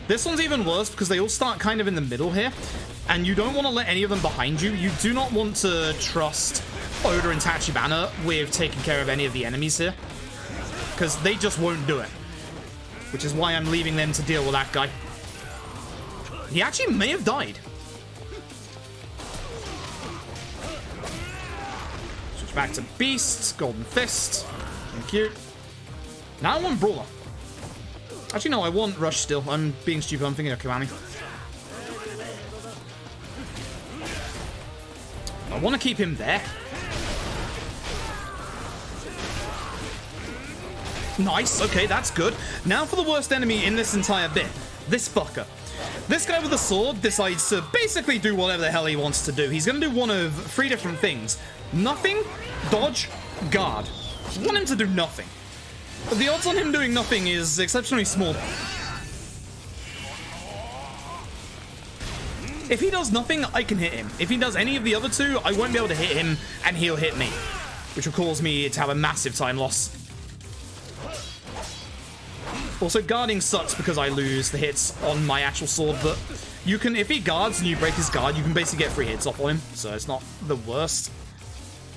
Speaker 1: This one's even worse because they all start kind of in the middle here, and you don't want to let any of them behind you. You do not want to trust Oda and Tachibana with taking care of any of the enemies here, because they just won't do it. Which is why I'm leaving them to deal with that guy. He actually may have died. Switch back to Beast, Golden Fist. Thank you. Now I want Brawler. Actually, no, I want Rush still. I'm being stupid. I'm thinking of Kiwami. I want to keep him there. Nice. Okay, that's good. Now for the worst enemy in this entire bit. This fucker. This guy with the sword decides to basically do whatever the hell he wants to do. He's going to do one of 3 different things. Nothing, dodge, guard. I want him to do nothing. But the odds on him doing nothing is exceptionally small. If he does nothing, I can hit him. If he does any of the other 2, I won't be able to hit him, and he'll hit me. Which will cause me to have a massive time loss. Also, guarding sucks because I lose the hits on my actual sword, but you can, if he guards and you break his guard, you can basically get 3 hits off on him, so it's not the worst.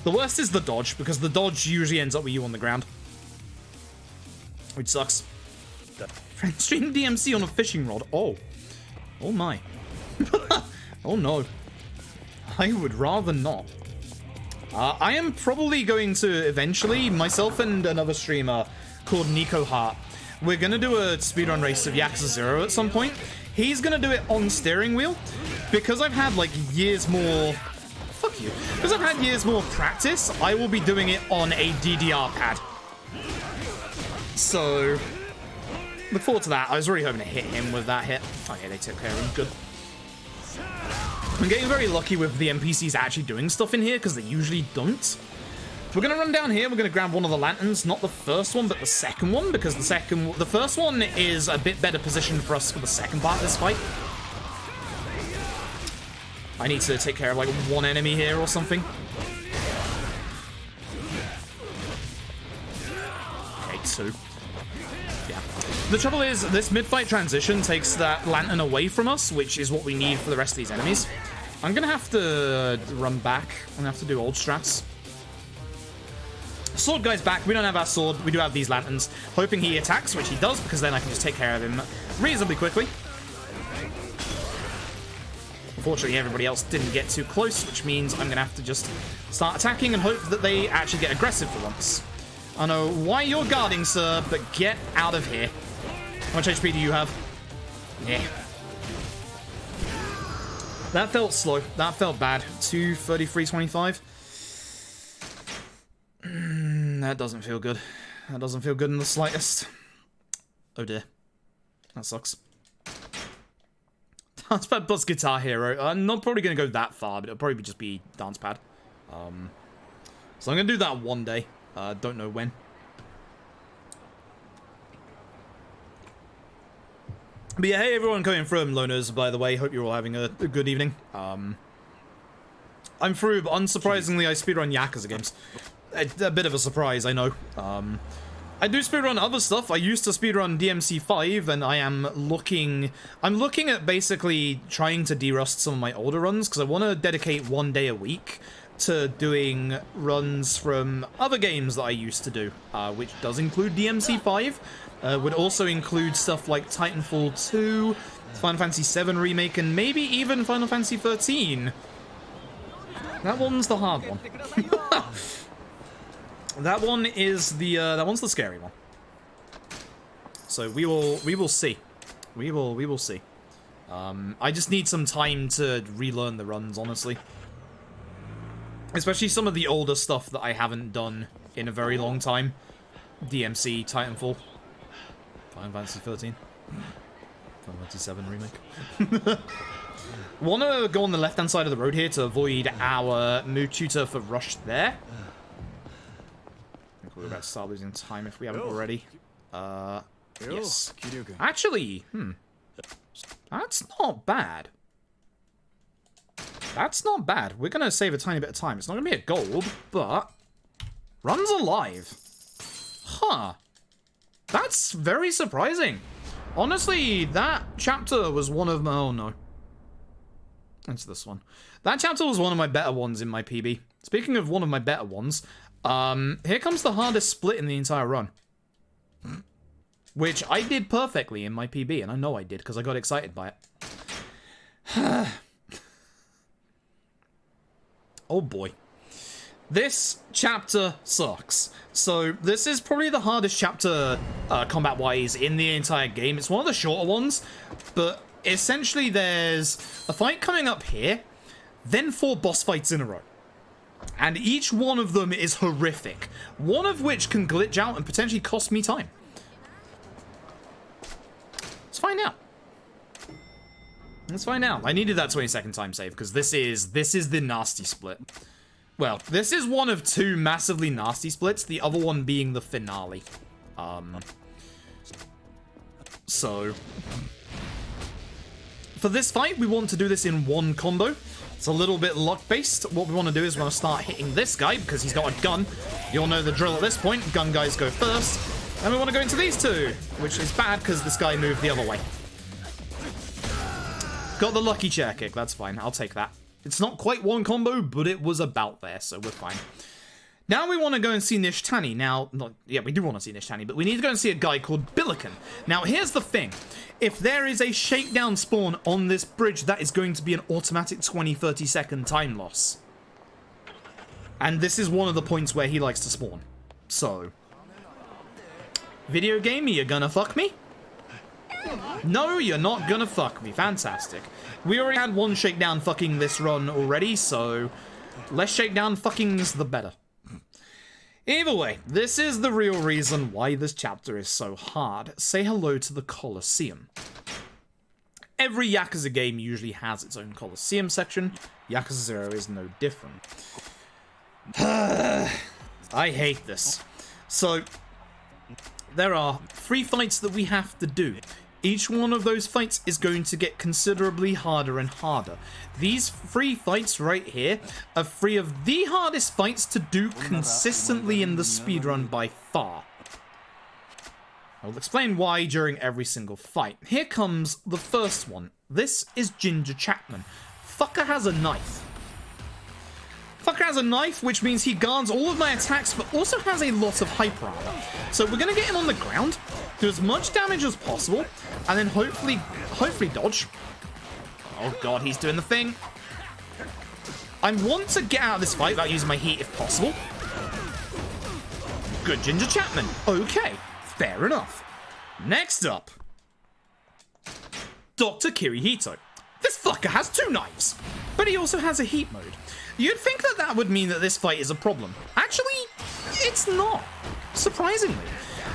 Speaker 1: The worst is the dodge, because the dodge usually ends up with you on the ground. Which sucks. Stream DMC on a fishing rod. Oh. Oh my. Oh no. I would rather not. I am probably going to eventually, myself and another streamer called Nico Hart, we're going to do a speedrun race of Yakuza 0 at some point. He's going to do it on steering wheel. Because I've had like years more... Fuck you. Because I've had years more practice, I will be doing it on a DDR pad. So, look forward to that. I was really hoping to hit him with that hit. Oh yeah, they took care of him. Good. I'm getting very lucky with the NPCs actually doing stuff in here, because they usually don't. We're going to run down here. We're going to grab one of the lanterns. Not the first one, but the second one, because the first one is a bit better positioned for us for the second part of this fight. I need to take care of like 1 enemy here or something. Okay, 2. Yeah. The trouble is, this mid-fight transition takes that lantern away from us, which is what we need for the rest of these enemies. I'm going to have to run back. I'm going to have to do old strats. Sword guy's back. We don't have our sword. We do have these lanterns. Hoping he attacks, which he does, because then I can just take care of him reasonably quickly. Unfortunately, everybody else didn't get too close, which means I'm going to have to just start attacking and hope that they actually get aggressive for once. I know why you're guarding, sir, but get out of here. How much HP do you have? Yeah. That felt slow. That felt bad. 233.25. That doesn't feel good. That doesn't feel good in the slightest. Oh dear. That sucks. Dance pad plus guitar hero. I'm not probably going to go that far, but it'll probably just be dance pad. So I'm going to do that one day. Don't know when. But yeah, hey everyone coming from Loners, by the way. Hope you're all having a good evening. I'm through, but unsurprisingly, I speedrun Yakuza games. A bit of a surprise, I know. I do speedrun other stuff. I used to speedrun DMC5, and I'm looking at basically trying to derust some of my older runs, because I want to dedicate one day a week to doing runs from other games that I used to do, which does include DMC5, would also include stuff like Titanfall 2, Final Fantasy VII Remake, and maybe even Final Fantasy 13. That one's the hard one. That one is that one's the scary one. So we will see. We will see. I just need some time to relearn the runs, honestly. Especially some of the older stuff that I haven't done in a very long time. DMC, Titanfall, Final Fantasy 13, Final Fantasy 7 Remake. Want to go on the left-hand side of the road here to avoid our move tutor for rush there. I think we're about to start losing time if we haven't already. Yes. Actually, that's not bad. That's not bad. We're going to save a tiny bit of time. It's not going to be a gold, but run's alive. Huh. That's very surprising. Honestly, that chapter was one of my... Oh, no. It's this one. That chapter was one of my better ones in my PB. Speaking of one of my better ones, here comes the hardest split in the entire run. Which I did perfectly in my PB, and I know I did because I got excited by it. Oh boy. This chapter sucks. So this is probably the hardest chapter combat-wise in the entire game. It's one of the shorter ones, but essentially there's a fight coming up here, then 4 boss fights in a row. And each one of them is horrific. One of which can glitch out and potentially cost me time. Let's find out. Let's find out. I needed that 20-second time save because this is the nasty split. Well, this is one of 2 massively nasty splits, the other one being the finale. So for this fight, we want to do this in one combo. It's a little bit luck-based. What we want to do is we want to start hitting this guy because he's got a gun. You all know the drill at this point. Gun guys go first. And we want to go into these 2, which is bad because this guy moved the other way. Got the lucky chair kick. That's fine. I'll take that. It's not quite one combo, but it was about there, so we're fine. Now we want to go and see Nishtani. Now, yeah, we do want to see Nishtani, but we need to go and see a guy called Billiken. Now, here's the thing. If there is a shakedown spawn on this bridge, that is going to be an automatic 20-30 second time loss. And this is one of the points where he likes to spawn. So, video game, you're gonna fuck me? No, you're not gonna fuck me. Fantastic. We already had 1 shakedown fucking this run already, so less shakedown fuckings, the better. Either way, this is the real reason why this chapter is so hard. Say hello to the Colosseum. Every Yakuza game usually has its own Colosseum section. Yakuza 0 is no different. I hate this. So, there are 3 fights that we have to do. Each one of those fights is going to get considerably harder and harder. These 3 fights right here are 3 of the hardest fights to do consistently in the speedrun by far. I will explain why during every single fight. Here comes the first one. This is Ginger Chapman. Fucker has a knife. Fucker has a knife, which means he guards all of my attacks, but also has a lot of hyper armor. So we're going to get him on the ground, do as much damage as possible, and then hopefully dodge. Oh god, he's doing the thing. I want to get out of this fight without using my heat if possible. Good Ginger Chapman. Okay, fair enough. Next up, Dr. Kirihito. This fucker has 2 knives, but he also has a heat mode. You'd think that that would mean that this fight is a problem. Actually, it's not, surprisingly.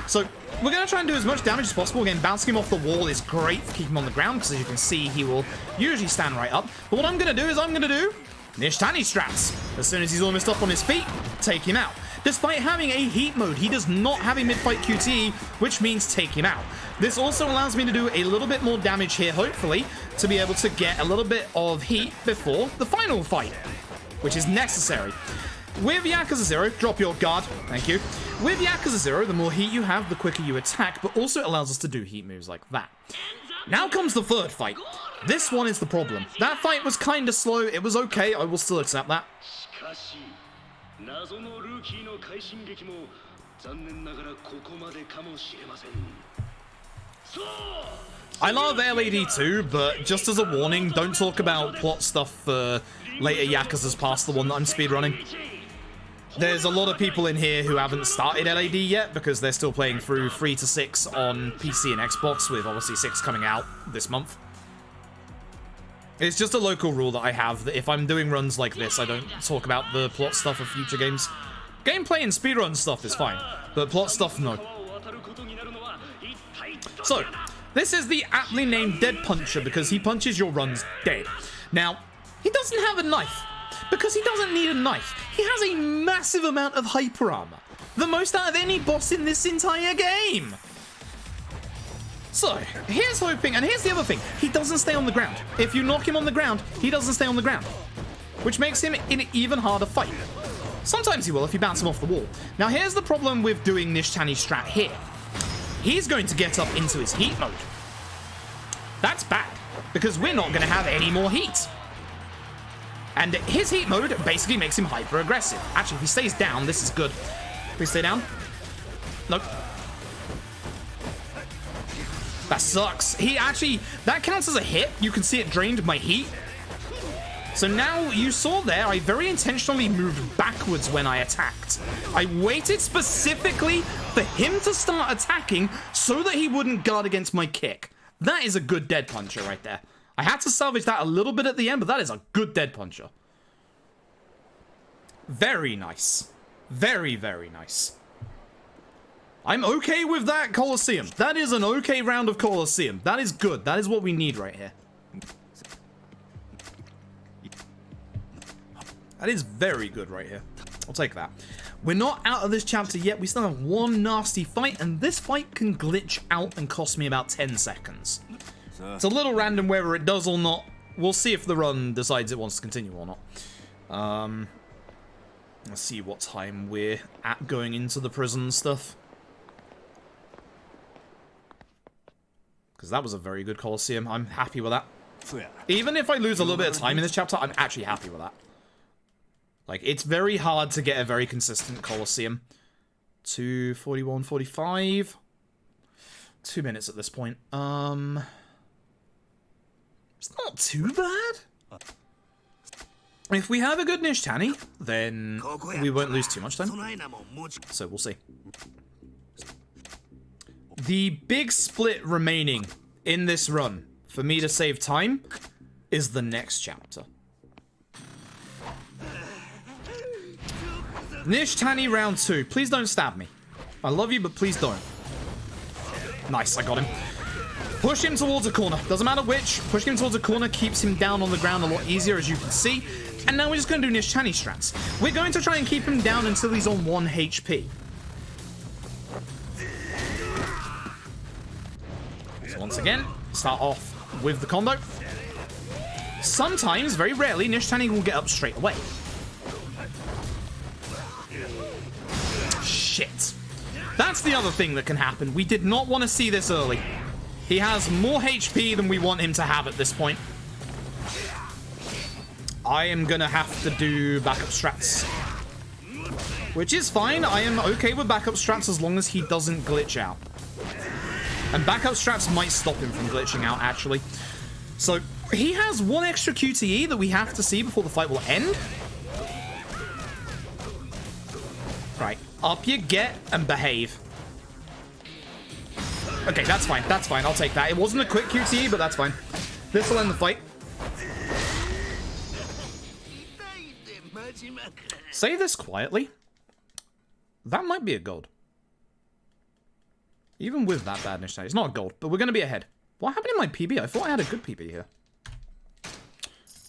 Speaker 1: So, we're going to try and do as much damage as possible. Again, bouncing him off the wall is great for keeping him on the ground, because as you can see, he will usually stand right up. But what I'm going to do is I'm going to do Nishtani strats. As soon as he's almost up on his feet, take him out. Despite having a heat mode, he does not have a mid-fight QTE, which means take him out. This also allows me to do a little bit more damage here, hopefully, to be able to get a little bit of heat before the final fight, which is necessary. with Yakuza 0, drop your guard, thank you. With Yakuza 0, the more heat you have, the quicker you attack, but also it allows us to do heat moves like that. Now comes the third fight. This one is the problem. That fight was kind of slow, it was okay, I will still accept that. I love LAD too, but just as a warning, don't talk about plot stuff for later Yakuzas past the one that I'm speedrunning. There's a lot of people in here who haven't started LAD yet because they're still playing through 3 to 6 on PC and Xbox, with obviously 6 coming out this month. It's just a local rule that I have, that if I'm doing runs like this, I don't talk about the plot stuff of future games. Gameplay and speedrun stuff is fine, but plot stuff, no. So, this is the aptly named Dead Puncher because he punches your runs dead. Now, he doesn't have a knife because he doesn't need a knife. He has a massive amount of hyper armor, the most out of any boss in this entire game. So, here's hoping, and here's the other thing, he doesn't stay on the ground. If you knock him on the ground, he doesn't stay on the ground, which makes him an even harder fight. Sometimes he will if you bounce him off the wall. Now here's the problem with doing Nishtani's strat here. He's going to get up into his heat mode. That's bad, because we're not going to have any more heat. And his heat mode basically makes him hyper aggressive. Actually, if he stays down, this is good. Please stay down. Nope. That sucks. That counts as a hit. You can see it drained my heat. So now, you saw there, I very intentionally moved backwards when I attacked. I waited specifically for him to start attacking so that he wouldn't guard against my kick. That is a good Dead Puncher right there. I had to salvage that a little bit at the end, but that is a good Dead Puncher. Very nice. Very, very nice. I'm okay with that Colosseum. That is an okay round of Colosseum. That is good. That is what we need right here. That is very good right here. I'll take that. We're not out of this chapter yet. We still have one nasty fight, and this fight can glitch out and cost me about 10 seconds. It's a little random whether it does or not. We'll see if the run decides it wants to continue or not. Let's see what time we're at going into the prison stuff. Because that was a very good Colosseum. I'm happy with that. Even if I lose a little bit of time in this chapter, I'm actually happy with that. Like, it's very hard to get a very consistent Colosseum. 2:41:45. 2 minutes at this point. It's not too bad. If we have a good Nishtani, then we won't lose too much time. So we'll see. The big split remaining in this run for me to save time is the next chapter. Nishtani round 2. Please don't stab me. I love you, but please don't. Nice, I got him. Push him towards a corner. Doesn't matter which. Pushing him towards a corner keeps him down on the ground a lot easier, as you can see. And now we're just going to do Nishtani strats. We're going to try and keep him down until he's on 1 HP. So once again, start off with the combo. Sometimes, very rarely, Nishtani will get up straight away. Shit. That's the other thing that can happen. We did not want to see this early. He has more HP than we want him to have at this point. I am gonna have to do backup strats. Which is fine. I am okay with backup strats as long as he doesn't glitch out. And backup strats might stop him from glitching out, actually. So, he has 1 extra QTE that we have to see before the fight will end. Right. Up you get and behave. Okay, that's fine. That's fine. I'll take that. It wasn't a quick QTE, but that's fine. This will end the fight. Say this quietly. That might be a gold. Even with that bad Nishtani. It's not a gold, but we're going to be ahead. What happened in my PB? I thought I had a good PB here.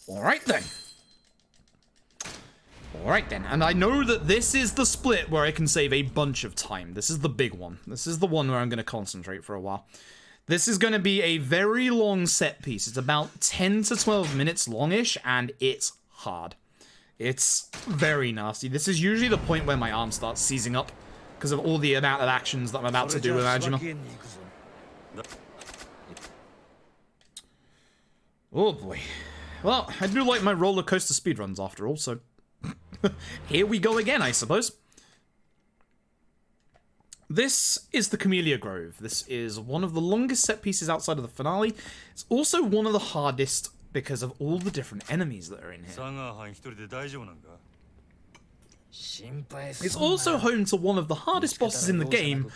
Speaker 1: Alright then. Alright then, and I know that this is the split where I can save a bunch of time. This is the big one. This is the one where I'm going to concentrate for a while. This is going to be a very long set piece. It's about 10 to 12 minutes longish, and it's hard. It's very nasty. This is usually the point where my arm starts seizing up because of all the amount of actions that I'm about to do with Majima. Oh boy. Well, I do like my roller coaster speedruns after all, so here we go again, I suppose. This is the Camellia Grove. This is one of the longest set pieces outside of the finale. It's also one of the hardest because of all the different enemies that are in here. It's also home to one of the hardest bosses in the game,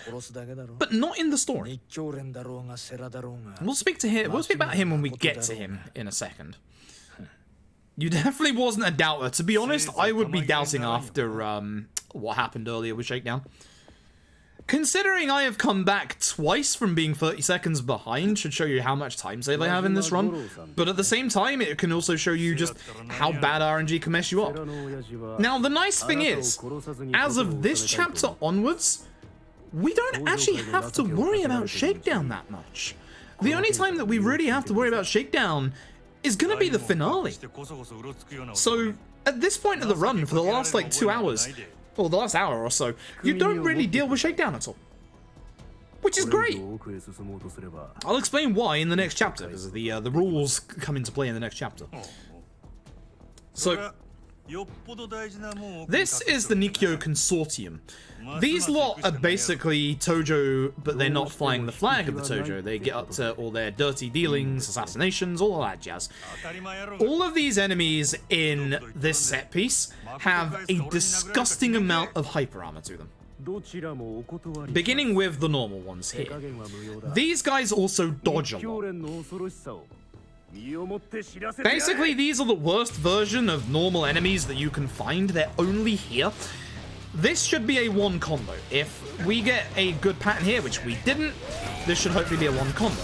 Speaker 1: but not in the story. We'll speak about him when we get to him in a second. You definitely wasn't a doubter. To be honest, I would be doubting after what happened earlier with Shakedown. Considering I have come back twice from being 30 seconds behind should show you how much time save I have in this run, but at the same time it can also show you just how bad RNG can mess you up. Now the nice thing is, as of this chapter onwards, we don't actually have to worry about Shakedown that much. The only time that we really have to worry about Shakedown is gonna be the finale. So at this point of the run, for the last like 2 hours, or the last hour or so, you don't really deal with Shakedown at all. Which is great. I'll explain why in the next chapter, because the rules come into play in the next chapter. So, this is the Nikkyo Consortium. These lot are basically Tojo, but they're not flying the flag of the Tojo. They get up to all their dirty dealings, assassinations, all of that jazz. All of these enemies in this set piece have a disgusting amount of hyper armor to them. Beginning with the normal ones here. These guys also dodge a lot. Basically, these are the worst version of normal enemies that you can find. They're only here. This should be a one combo. If we get a good pattern here, which we didn't, this should hopefully be a one combo.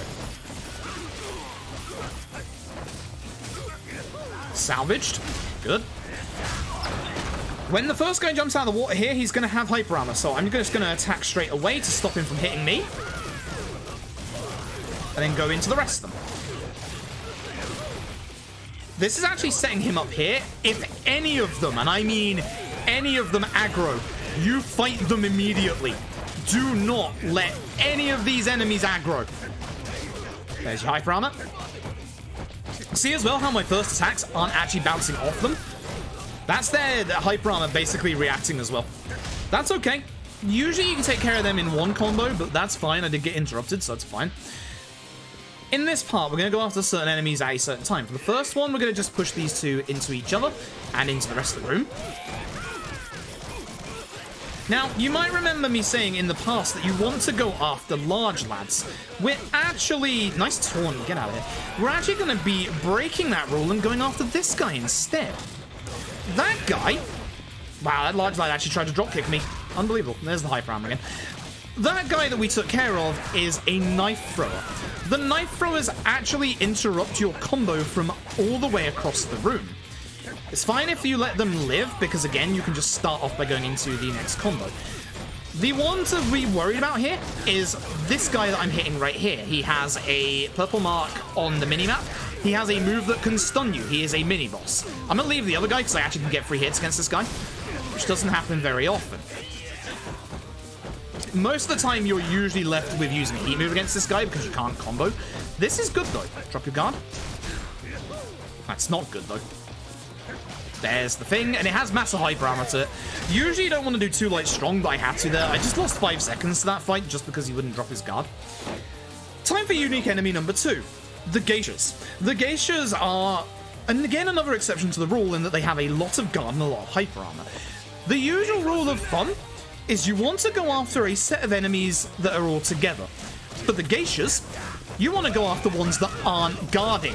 Speaker 1: Salvaged. Good. When the first guy jumps out of the water here, he's going to have hyper armor, so I'm just going to attack straight away to stop him from hitting me. And then go into the rest of them. This is actually setting him up here. If any of them, and I mean any of them aggro, you fight them immediately. Do not let any of these enemies aggro. There's your hyper armor. See as well how my first attacks aren't actually bouncing off them? That's their hyper armor basically reacting as well. That's okay. Usually you can take care of them in one combo, but that's fine. I did get interrupted, so that's fine. In this part, we're going to go after certain enemies at a certain time. For the first one, we're going to just push these two into each other and into the rest of the room. Now, you might remember me saying in the past that you want to go after large lads. We're actually... Nice taunt, get out of here. We're actually going to be breaking that rule and going after this guy instead. That guy... Wow, that large lad actually tried to dropkick me. Unbelievable. There's the hyper armor again. That guy that we took care of is a knife thrower. The knife throwers actually interrupt your combo from all the way across the room. It's fine if you let them live, because again, you can just start off by going into the next combo. The one to be worried about here is this guy that I'm hitting right here. He has a purple mark on the minimap. He has a move that can stun you. He is a mini-boss. I'm gonna leave the other guy because I actually can get free hits against this guy, which doesn't happen very often. Most of the time, you're usually left with using a heat move against this guy because you can't combo. This is good, though. Drop your guard. That's not good, though. There's the thing, and it has massive hyper armor to it. Usually, you don't want to do too light strong, but I had to there. I just lost 5 seconds to that fight just because he wouldn't drop his guard. Time for unique enemy number 2, the geishas. The geishas are, and again, another exception to the rule in that they have a lot of guard and a lot of hyper armor. The usual rule of thumb is you want to go after a set of enemies that are all together. But the geishas, you want to go after ones that aren't guarding.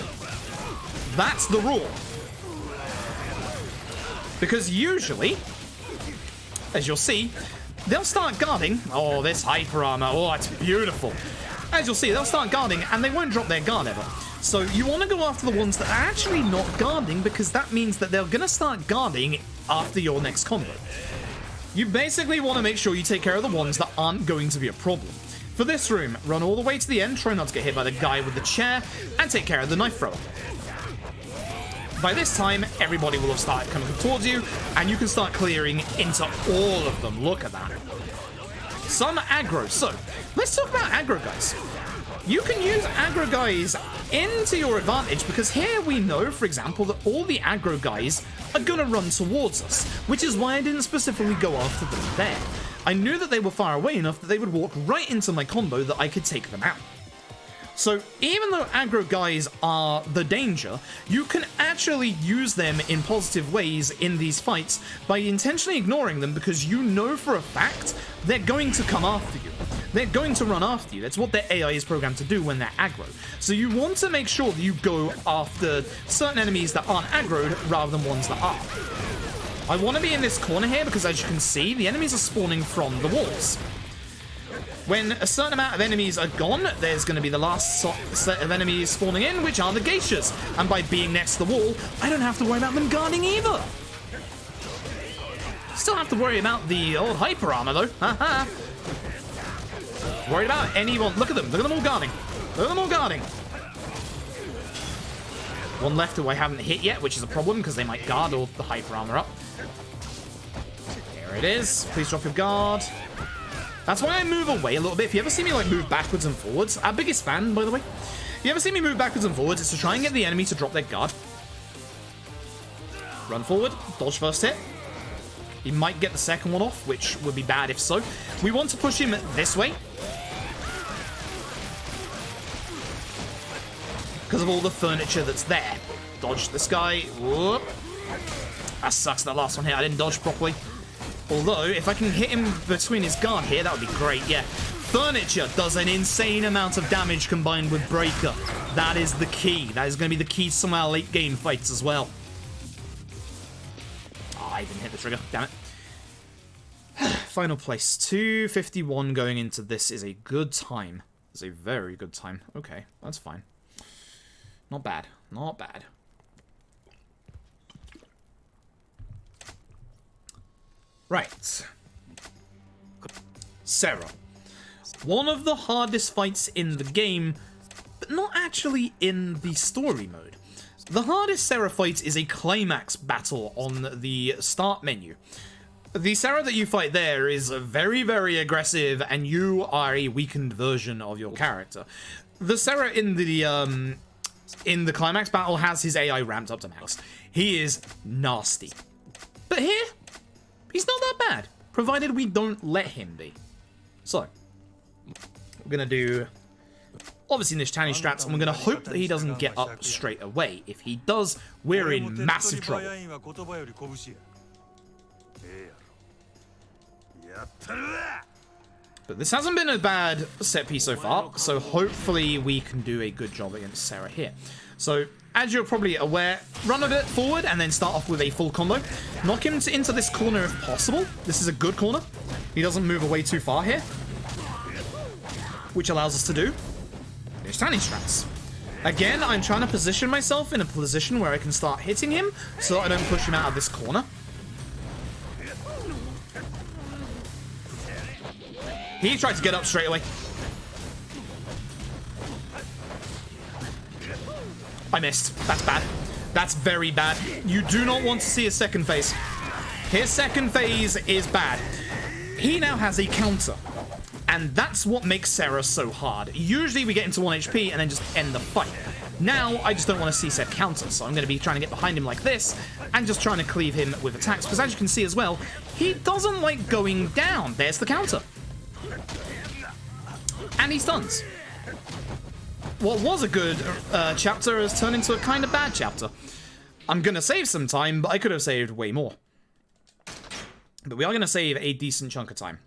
Speaker 1: That's the rule. Because usually, as you'll see, they'll start guarding. Oh, this hyper armor. Oh, it's beautiful. As you'll see, they'll start guarding and they won't drop their guard ever. So you want to go after the ones that are actually not guarding, because that means that they're going to start guarding after your next combo. You basically want to make sure you take care of the ones that aren't going to be a problem. For this room, run all the way to the end, try not to get hit by the guy with the chair, and take care of the knife thrower. by this time, everybody will have started coming towards you, and you can start clearing into all of them. Look at that. Some aggro. So, let's talk about aggro guys. You can use aggro guys into your advantage, because here we know, for example, that all the aggro guys are gonna run towards us, which is why I didn't specifically go after them there. I knew that they were far away enough that they would walk right into my combo that I could take them out. So even though aggro guys are the danger, you can actually use them in positive ways in these fights by intentionally ignoring them, because you know for a fact they're going to come after you. They're going to run after you. That's what their AI is programmed to do when they're aggro. So you want to make sure that you go after certain enemies that aren't aggroed rather than ones that are. I want to be in this corner here because, as you can see, the enemies are spawning from the walls. When a certain amount of enemies are gone, there's going to be the last set of enemies spawning in, which are the geishas. And by being next to the wall, I don't have to worry about them guarding either. Still have to worry about the old hyper armor, though. Haha. Worried about anyone. Look at them. Look at them all guarding. Look at them all guarding. One left who I haven't hit yet, which is a problem because they might guard all the hyper armor up. There it is. Please drop your guard. That's why I move away a little bit. If you ever see me like move backwards and forwards, our biggest fan, by the way. If you ever see me move backwards and forwards, it's to try and get the enemy to drop their guard. Run forward, dodge first hit. He might get the second one off, which would be bad if so. We want to push him this way, because of all the furniture that's there. Dodge this guy. Whoop. That sucks, that last one here. I didn't dodge properly. Although, if I can hit him between his guard here, that would be great, yeah. Furniture does an insane amount of damage combined with Breaker. That is the key. That is going to be the key to some of our late game fights as well. Oh, I didn't hit the trigger. Damn it. Final place. 251 going into this is a good time. It's a very good time. Okay, that's fine. Not bad. Not bad. Right. Sarah. One of the hardest fights in the game, but not actually in the story mode. The hardest Sarah fight is a climax battle on the start menu. The Sarah that you fight there is very, very aggressive, and you are a weakened version of your character. The Sarah in the climax battle has his AI ramped up to max. He is nasty. But here, he's not that bad, provided we don't let him be. So, we're going to do, obviously, this challenge strats, and we're going to hope that he doesn't get up straight away. If he does, we're in massive trouble. But this hasn't been a bad set piece so far, so hopefully we can do a good job against Sarah here. So, as you're probably aware, run a bit forward and then start off with a full combo. Knock him into this corner if possible. This is a good corner. He doesn't move away too far here, which allows us to do his tiny strats. Again, I'm trying to position myself in a position where I can start hitting him so that I don't push him out of this corner. He tried to get up straight away. I missed. That's bad. That's very bad. You do not want to see his second phase. His second phase is bad. He now has a counter. And that's what makes Sarah so hard. Usually we get into 1 HP and then just end the fight. Now, I just don't want to see said counter, so I'm going to be trying to get behind him like this and just trying to cleave him with attacks. Because as you can see as well, he doesn't like going down. There's the counter. And he stuns. What was a good chapter has turned into a kind of bad chapter. I'm going to save some time, but I could have saved way more. But we are going to save a decent chunk of time.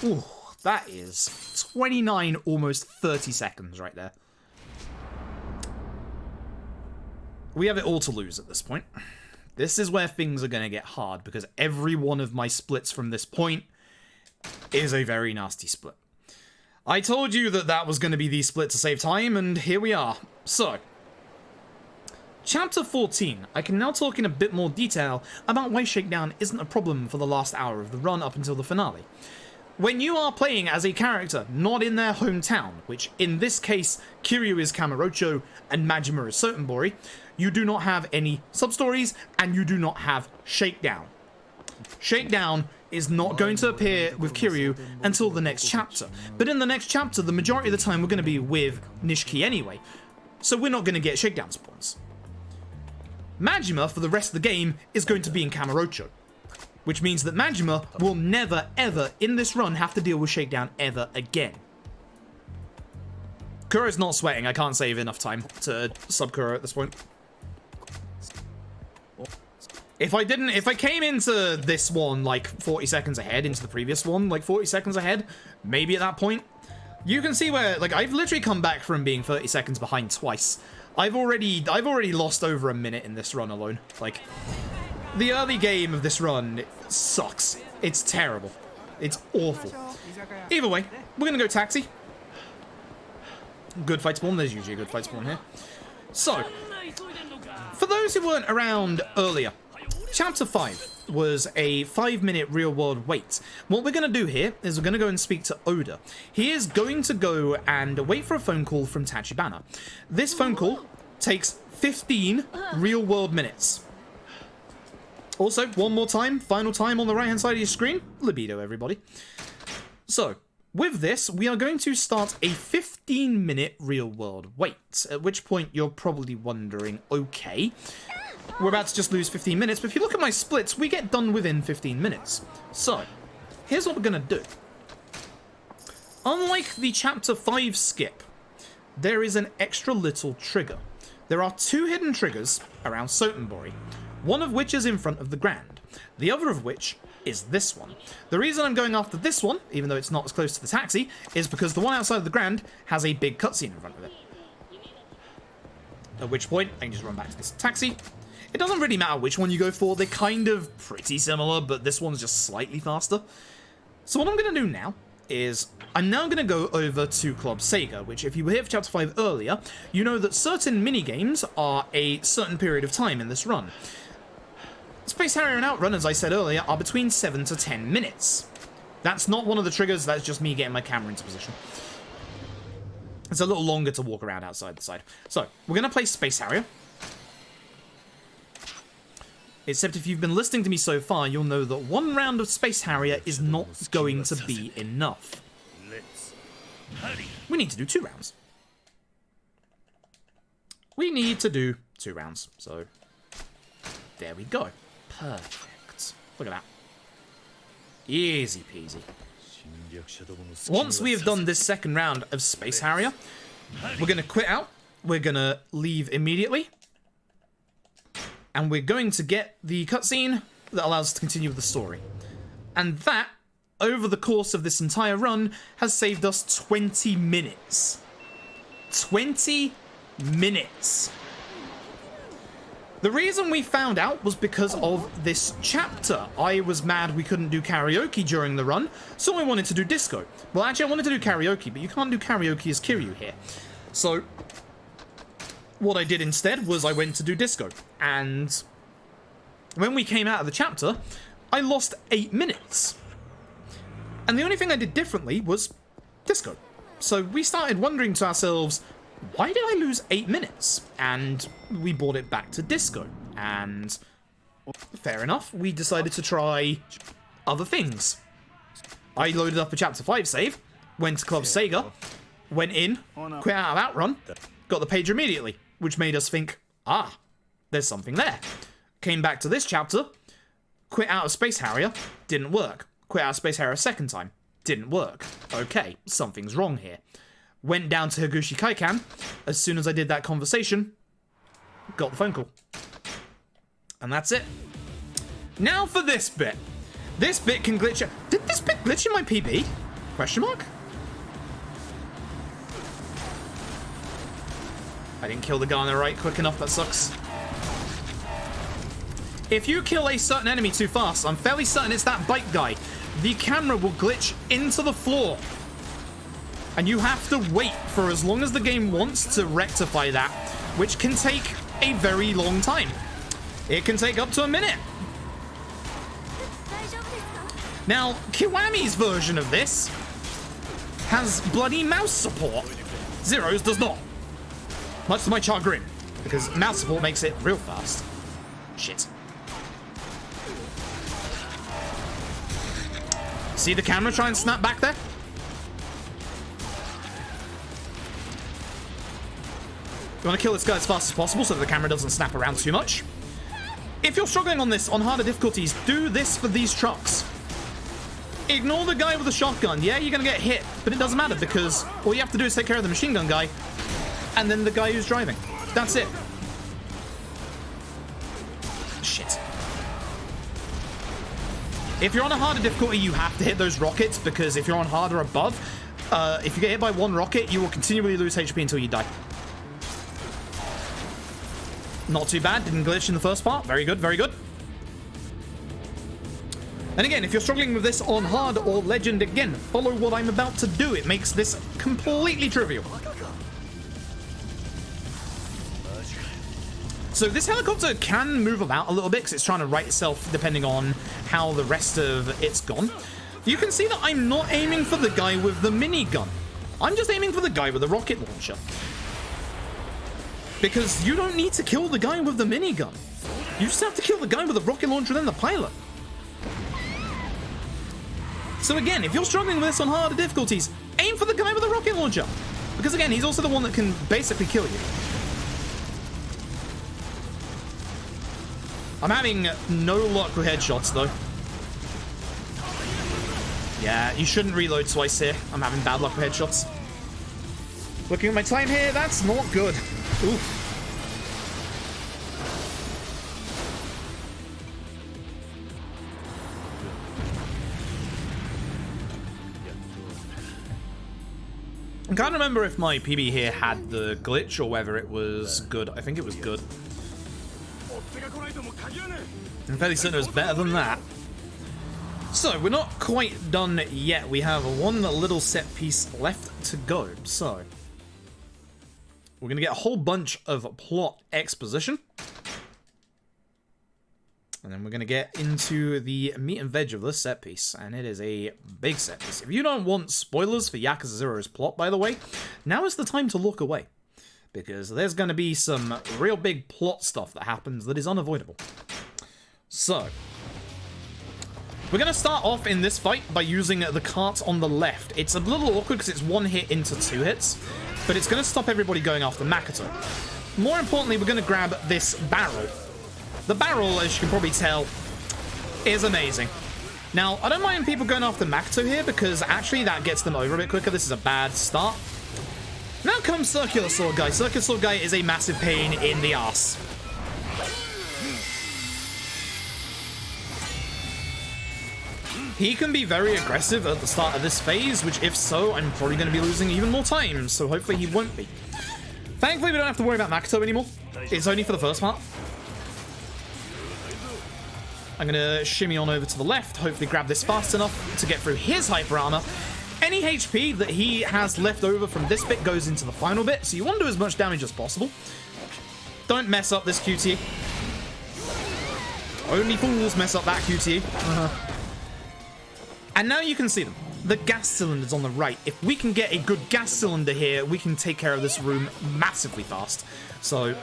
Speaker 1: Ooh, that is 29, almost 30 seconds right there. We have it all to lose at this point. This is where things are going to get hard, because every one of my splits from this point is a very nasty split. I told you that that was going to be the split to save time, and here we are. So, Chapter 14. I can now talk in a bit more detail about why Shakedown isn't a problem for the last hour of the run up until the finale. when you are playing as a character not in their hometown, which in this case Kiryu is Kamurocho and Majima is Sotenbori, you do not have any sub-stories and you do not have Shakedown. Shakedown is not going to appear with Kiryu until the next chapter. But in the next chapter, the majority of the time we're going to be with Nishiki anyway. So we're not going to get Shakedown spawns. Majima, for the rest of the game, is going to be in Kamurocho. Which means that Majima will never, ever, in this run, have to deal with Shakedown ever again. Kuro's not sweating. I can't save enough time to sub Kuro at this point. If I came into this one like 40 seconds ahead, into the previous one like 40 seconds ahead, maybe at that point, you can see where, like, I've literally come back from being 30 seconds behind twice. I've already lost over a minute in this run alone. Like, the early game of this run sucks. It's terrible. It's awful. Either way, we're gonna go taxi. Good fight spawn. There's usually a good fight spawn here. So, for those who weren't around earlier, Chapter 5 was a 5-minute real-world wait. What we're going to do here is we're going to go and speak to Oda. He is going to go and wait for a phone call from Tachibana. This phone call takes 15 real-world minutes. Also, one more time, final time on the right-hand side of your screen, libido, everybody. So, with this, we are going to start a 15-minute real-world wait, at which point you're probably wondering, okay, we're about to just lose 15 minutes, but if you look at my splits, we get done within 15 minutes. So, here's what we're going to do. Unlike the Chapter 5 skip, there is an extra little trigger. There are 2 hidden triggers around Sotenbori, one of which is in front of the Grand, the other of which is this one. The reason I'm going after this one, even though it's not as close to the taxi, is because the one outside of the Grand has a big cutscene in front of it. At which point, I can just run back to this taxi. It doesn't really matter which one you go for, they're kind of pretty similar, but this one's just slightly faster. So what I'm going to do now is, I'm now going to go over to Club Sega, which if you were here for Chapter 5 earlier, you know that certain minigames are a certain period of time in this run. Space Harrier and Outrun, as I said earlier, are between 7 to 10 minutes. That's not one of the triggers, that's just me getting my camera into position. It's a little longer to walk around outside the side. So, we're going to play Space Harrier. Except if you've been listening to me so far, you'll know that one round of Space Harrier is not going to be enough. We need to do 2 rounds. We need to do 2 rounds. So, there we go. Perfect. Look at that. Easy peasy. Once we have done this second round of Space Harrier, we're going to quit out. We're going to leave immediately. And we're going to get the cutscene that allows us to continue with the story. And that, over the course of this entire run, has saved us 20 minutes. 20 minutes. The reason we found out was because of this chapter. I was mad we couldn't do karaoke during the run, so I wanted to do disco. Well, actually, I wanted to do karaoke, but you can't do karaoke as Kiryu here. So, what I did instead was I went to do disco. And when we came out of the chapter, I lost 8 minutes. And the only thing I did differently was disco. So we started wondering to ourselves, why did I lose 8 minutes? And we brought it back to disco. And fair enough, we decided to try other things. I loaded up a Chapter 5 save, went to Club Sega, went in, quit out of Outrun, got the page immediately, which made us think, ah, there's something there. Came back to this chapter, quit out of Space Harrier, didn't work. Quit out of Space Harrier a second time, didn't work. Okay, something's wrong here. Went down to Higuchi Kaikan. As soon as I did that conversation, got the phone call. And that's it. Now for this bit. This bit can glitch. Did this bit glitch in my PB? Question mark? I didn't kill the guy on the right quick enough, that sucks. If you kill a certain enemy too fast, I'm fairly certain it's that bike guy, the camera will glitch into the floor. And you have to wait for as long as the game wants to rectify that, which can take a very long time. It can take up to a minute. Now, Kiwami's version of this has bloody mouse support. Zero's does not. Much to my chagrin, because mouse support makes it real fast. Shit. See the camera try and snap back there? You want to kill this guy as fast as possible so that the camera doesn't snap around too much. If you're struggling on this, on harder difficulties, do this for these trucks. Ignore the guy with the shotgun. Yeah, you're going to get hit, but it doesn't matter because all you have to do is take care of the machine gun guy and then the guy who's driving. That's it. Shit. If you're on a harder difficulty, you have to hit those rockets because if you're on harder above, if you get hit by one rocket, you will continually lose HP until you die. Not too bad. Didn't glitch in the first part. Very good, very good. And again, if you're struggling with this on hard or legend, again, follow what I'm about to do. It makes this completely trivial. So this helicopter can move about a little bit because it's trying to right itself depending on how the rest of it's gone. You can see that I'm not aiming for the guy with the minigun. I'm just aiming for the guy with the rocket launcher. Because you don't need to kill the guy with the minigun. You just have to kill the guy with the rocket launcher and then the pilot. So again, if you're struggling with this on harder difficulties, aim for the guy with the rocket launcher. Because again, he's also the one that can basically kill you. I'm having no luck with headshots though. Yeah, you shouldn't reload twice here. I'm having bad luck with headshots. Looking at my time here, that's not good. Oof. I can't remember if my PB here had the glitch or whether it was good. I think it was good. I'm fairly certain it was better than that. So, we're not quite done yet. We have one little set piece left to go. So, we're going to get a whole bunch of plot exposition. And then we're going to get into the meat and veg of this set piece. And it is a big set piece. If you don't want spoilers for Yakuza 0's plot, by the way, now is the time to look away. Because there's going to be some real big plot stuff that happens that is unavoidable. So, we're going to start off in this fight by using the cart on the left. It's a little awkward because it's one hit into two hits. But it's going to stop everybody going after Makoto. More importantly, we're going to grab this barrel. The barrel, as you can probably tell, is amazing. Now, I don't mind people going after Makoto here because actually that gets them over a bit quicker. This is a bad start. Now comes Circular Sword Guy. Circular Sword Guy is a massive pain in the ass. He can be very aggressive at the start of this phase, which if so, I'm probably going to be losing even more time, so hopefully he won't be. Thankfully, we don't have to worry about Makoto anymore. It's only for the first part. I'm going to shimmy on over to the left, hopefully grab this fast enough to get through his hyper armor. Any HP that he has left over from this bit goes into the final bit, so you want to do as much damage as possible. Don't mess up this QTE. Only fools mess up that QTE. And now you can see them. The gas cylinders on the right. If we can get a good gas cylinder here, we can take care of this room massively fast. So,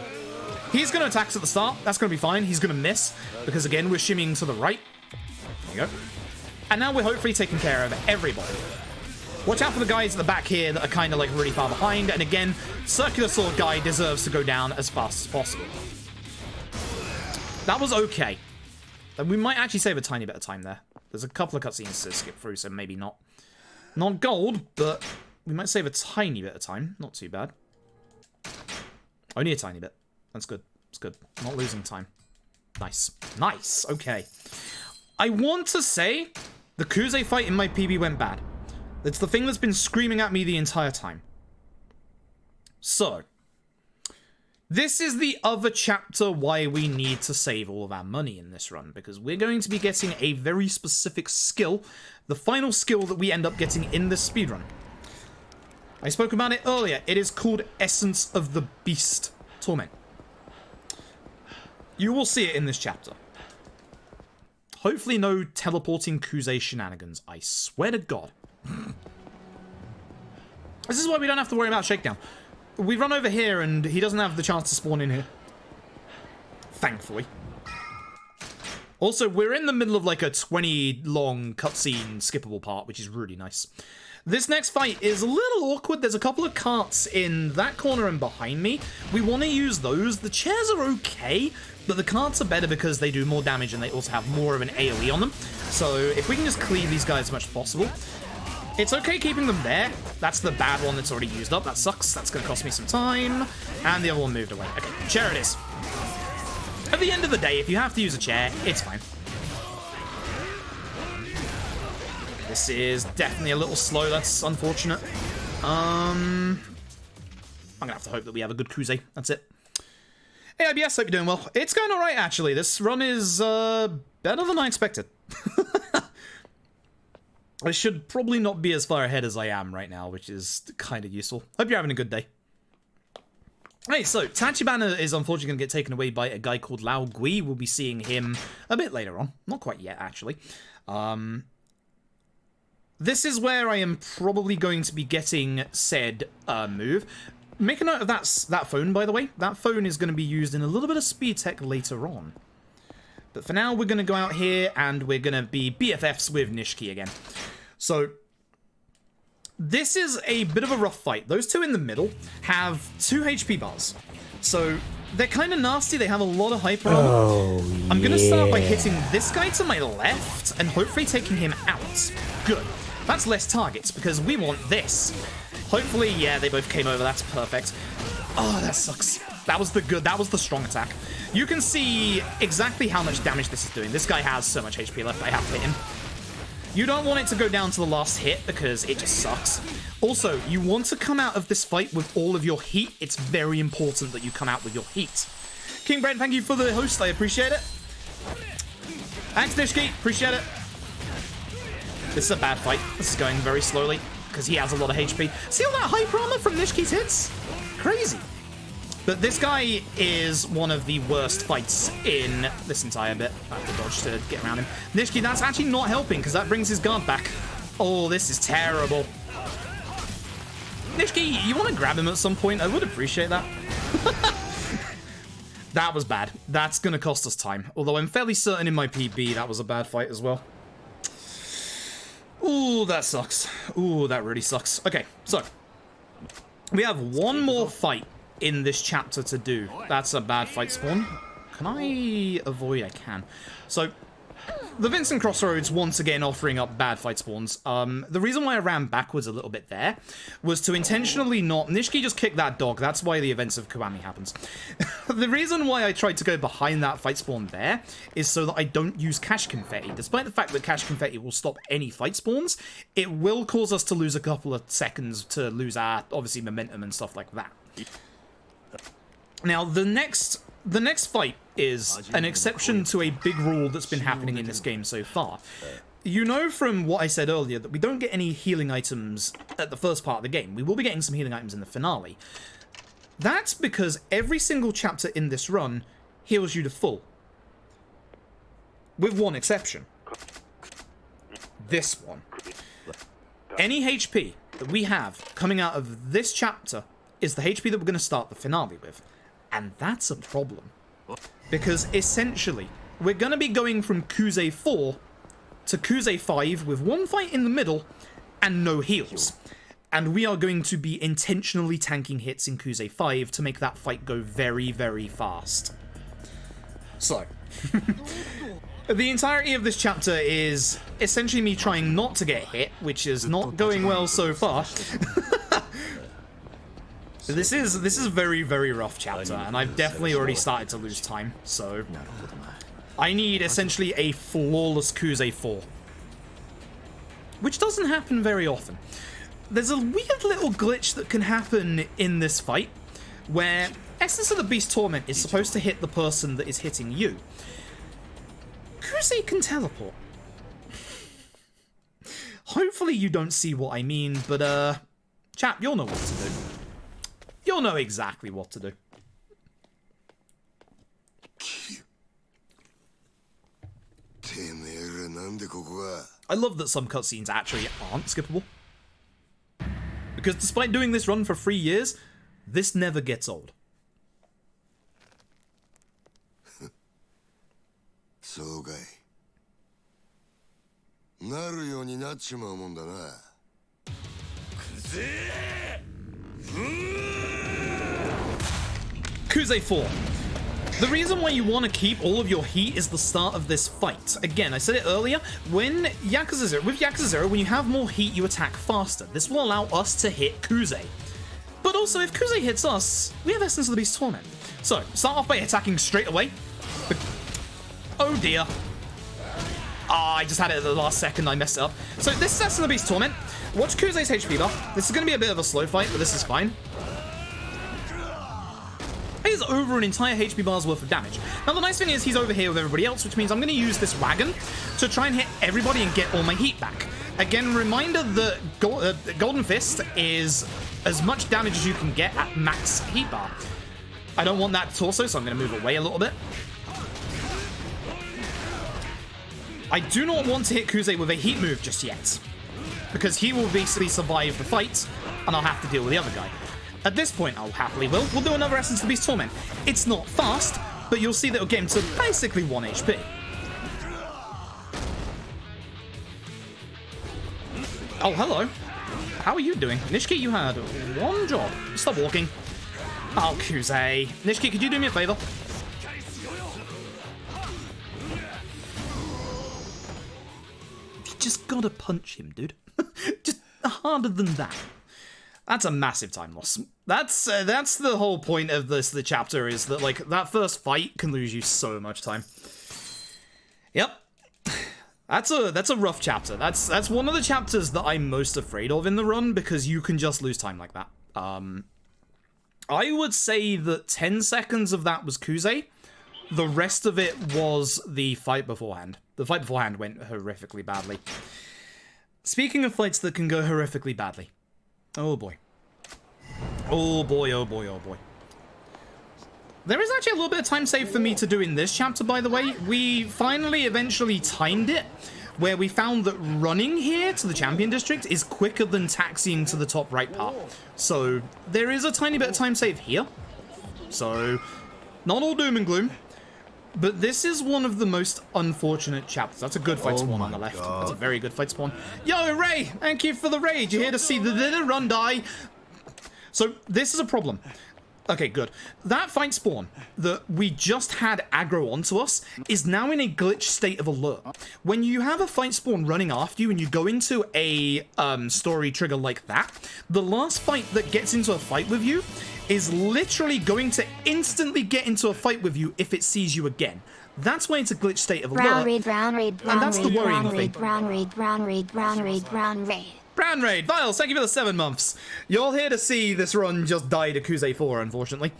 Speaker 1: he's going to attack us at the start. That's going to be fine. He's going to miss, because again, we're shimmying to the right. There you go. And now we're hopefully taking care of everybody. Watch out for the guys at the back here that are kind of like really far behind. And again, Circular Sword Guy deserves to go down as fast as possible. That was okay. And we might actually save a tiny bit of time there. There's a couple of cutscenes to skip through, so maybe not. Not gold, but we might save a tiny bit of time. Not too bad. Only a tiny bit. That's good. It's good. Not losing time. Nice. Nice. Okay. I want to say the Kuze fight in my PB went bad. It's the thing that's been screaming at me the entire time. So, this is the other chapter why we need to save all of our money in this run, because we're going to be getting a very specific skill, the final skill that we end up getting in this speedrun. I spoke about it earlier. It is called Essence of the Beast Torment. You will see it in this chapter. hopefully no teleporting Kuze shenanigans. I swear to God. This is why we don't have to worry about Shakedown. We run over here and he doesn't have the chance to spawn in here. Thankfully. Also, we're in the middle of like a 20-long cutscene skippable part, which is really nice. This next fight is a little awkward. There's a couple of carts in that corner and behind me. We want to use those. The chairs are okay, but the carts are better because they do more damage and they also have more of an AoE on them. So if we can just cleave these guys as much as possible. It's okay keeping them there. That's the bad one that's already used up. That sucks. That's going to cost me some time. And the other one moved away. Okay, chair it is. At the end of the day, if you have to use a chair, it's fine. This is definitely a little slow. That's unfortunate. I'm gonna have to hope that we have a good Kuze. That's it. Hey, IBS, hope you're doing well. It's going alright, actually. This run is better than I expected. I should probably not be as far ahead as I am right now, which is kind of useful. Hope you're having a good day. Hey, so Tachibana is unfortunately going to get taken away by a guy called Lao Gui. We'll be seeing him a bit later on. Not quite yet, actually. This is where I am probably going to be getting said move. Make a note of that phone, by the way. That phone is going to be used in a little bit of speed tech later on. But for now, we're going to go out here and we're going to be BFFs with Nishiki again. So this is a bit of a rough fight. Those two in the middle have 2 HP bars. So they're kind of nasty. They have a lot of hyper armor.
Speaker 5: Oh,
Speaker 1: I'm going to start by hitting this guy to my left and hopefully taking him out. Good. That's less targets because we want this. Hopefully, yeah, they both came over. That's perfect. Oh, that sucks. That was the strong attack. You can see exactly how much damage this is doing. This guy has so much HP left. I have to hit him. You don't want it to go down to the last hit because it just sucks. Also, you want to come out of this fight with all of your heat. It's very important that you come out with your heat. King Brent, thank you for the host. I appreciate it. Thanks, Nishiki. Appreciate it. This is a bad fight. This is going very slowly because he has a lot of HP. See all that hyper armor from Nishiki's hits? Crazy. But this guy is one of the worst fights in this entire bit. I have to dodge to get around him. Nishiki, that's actually not helping because that brings his guard back. Oh, this is terrible. Nishiki, you want to grab him at some point? I would appreciate that. That was bad. That's going to cost us time. Although I'm fairly certain in my PB that was a bad fight as well. Ooh, that sucks. Ooh, that really sucks. Okay, so we have one more fight in this chapter to do. That's a bad fight spawn. Can I avoid? I can. So the Vincent Crossroads once again offering up bad fight spawns. The reason why I ran backwards a little bit there was to intentionally not... Nishiki just kicked that dog. That's why the events of Kiwami happens. The reason why I tried to go behind that fight spawn there is so that I don't use cash confetti. Despite the fact that cash confetti will stop any fight spawns, it will cause us to lose a couple of seconds to lose our, obviously, momentum and stuff like that. Now, the next fight is an exception to a big rule that's been happening in this game so far. You know from what I said earlier that we don't get any healing items at the first part of the game. We will be getting some healing items in the finale. That's because every single chapter in this run heals you to full. With one exception. This one. Any HP that we have coming out of this chapter is the HP that we're going to start the finale with. And that's a problem. Because essentially, we're going to be going from Kuze 4 to Kuze 5 with one fight in the middle and no heals. And we are going to be intentionally tanking hits in Kuze 5 to make that fight go very, very fast. So, the entirety of this chapter is essentially me trying not to get hit, which is not going well so far. This is a very, very rough chapter, and I've definitely already started to lose time, so I need essentially a flawless Kuze 4. Which doesn't happen very often. There's a weird little glitch that can happen in this fight, where Essence of the Beast Torment is supposed to hit the person that is hitting you. Kuze can teleport. Hopefully you don't see what I mean, but chap, you'll know what to do. You'll know exactly what to do. I love that some cutscenes actually aren't skippable. Because despite doing this run for 3 years, this never gets old.
Speaker 2: そうかい。なるようになっちまうもんだな。
Speaker 1: Yakuza 4. The reason why you want to keep all of your heat is the start of this fight. Again, I said it earlier, with Yakuza 0, when you have more heat, you attack faster. This will allow us to hit Kuze. But also, if Kuze hits us, we have Essence of the Beast's Torment. So, start off by attacking straight away. Oh dear. Ah, I just had it at the last second, I messed it up. So this is Essence of the Beast's Torment. Watch Kuze's HP buff. This is going to be a bit of a slow fight, but this is fine. He's over an entire HP bar's worth of damage. Now the nice thing is he's over here with everybody else, which means I'm going to use this wagon to try and hit everybody and get all my heat back. Again, reminder that Golden Fist is as much damage as you can get at max heat bar. I don't want that torso, so I'm going to move away a little bit. I do not want to hit Kuze with a heat move just yet, because he will basically survive the fight, and I'll have to deal with the other guy. At this point, I'll happily will. We'll do another Essence of the Beast's Torment. It's not fast, but you'll see that it'll get him to basically 1 HP. Oh, hello. How are you doing? Nishiki, you had one job. Stop walking. Oh, Kuze. Nishiki, could you do me a favor? You just gotta punch him, dude. Just harder than that. That's a massive time loss. That's the whole point of the chapter, is that like that first fight can lose you so much time. Yep. That's a rough chapter. That's one of the chapters that I'm most afraid of in the run, because you can just lose time like that. I would say that 10 seconds of that was Kuze. The rest of it was the fight beforehand. The fight beforehand went horrifically badly. Speaking of fights that can go horrifically badly. Oh boy. Oh boy, oh boy, oh boy. There is actually a little bit of time save for me to do in this chapter, by the way. We finally eventually timed it, where we found that running here to the Champion District is quicker than taxiing to the top right part. So there is a tiny bit of time save here. So, not all doom and gloom. But this is one of the most unfortunate chapters. That's a good fight spawn on the left. That's a very good fight spawn. Yo, Ray! Thank you for the raid. You're here to see the little run die. So, this is a problem. Okay, good. That fight spawn that we just had aggro onto us is now in a glitch state of alert. When you have a fight spawn running after you and you go into a story trigger like that, the last fight that gets into a fight with you is literally going to instantly get into a fight with you if it sees you again. That's why it's a glitch state of alert. And that's the worrying thing. Brown Raid, Viles, thank you for the 7 months. You're here to see this run just die to Yakuza 4, unfortunately.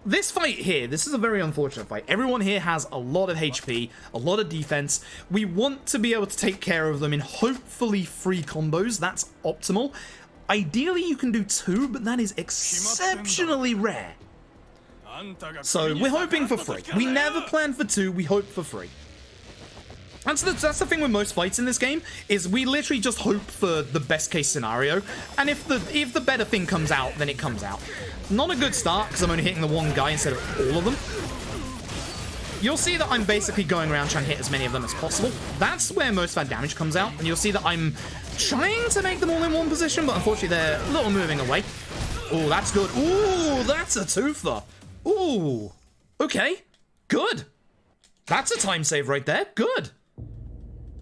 Speaker 1: This fight here, this is a very unfortunate fight. Everyone here has a lot of HP, a lot of defense. We want to be able to take care of them in hopefully 3 combos. That's optimal. Ideally, you can do 2, but that is exceptionally rare. So we're hoping for 3. We never plan for 2, we hope for 3. That's the thing with most fights in this game, is we literally just hope for the best case scenario, and if the better thing comes out, then it comes out. Not a good start, because I'm only hitting the one guy instead of all of them. You'll see that I'm basically going around trying to hit as many of them as possible. That's where most of that damage comes out, and you'll see that I'm trying to make them all in one position, but unfortunately they're a little moving away. Oh, that's good. Ooh, that's a twofer. Ooh, okay, good. That's a time save right there, good.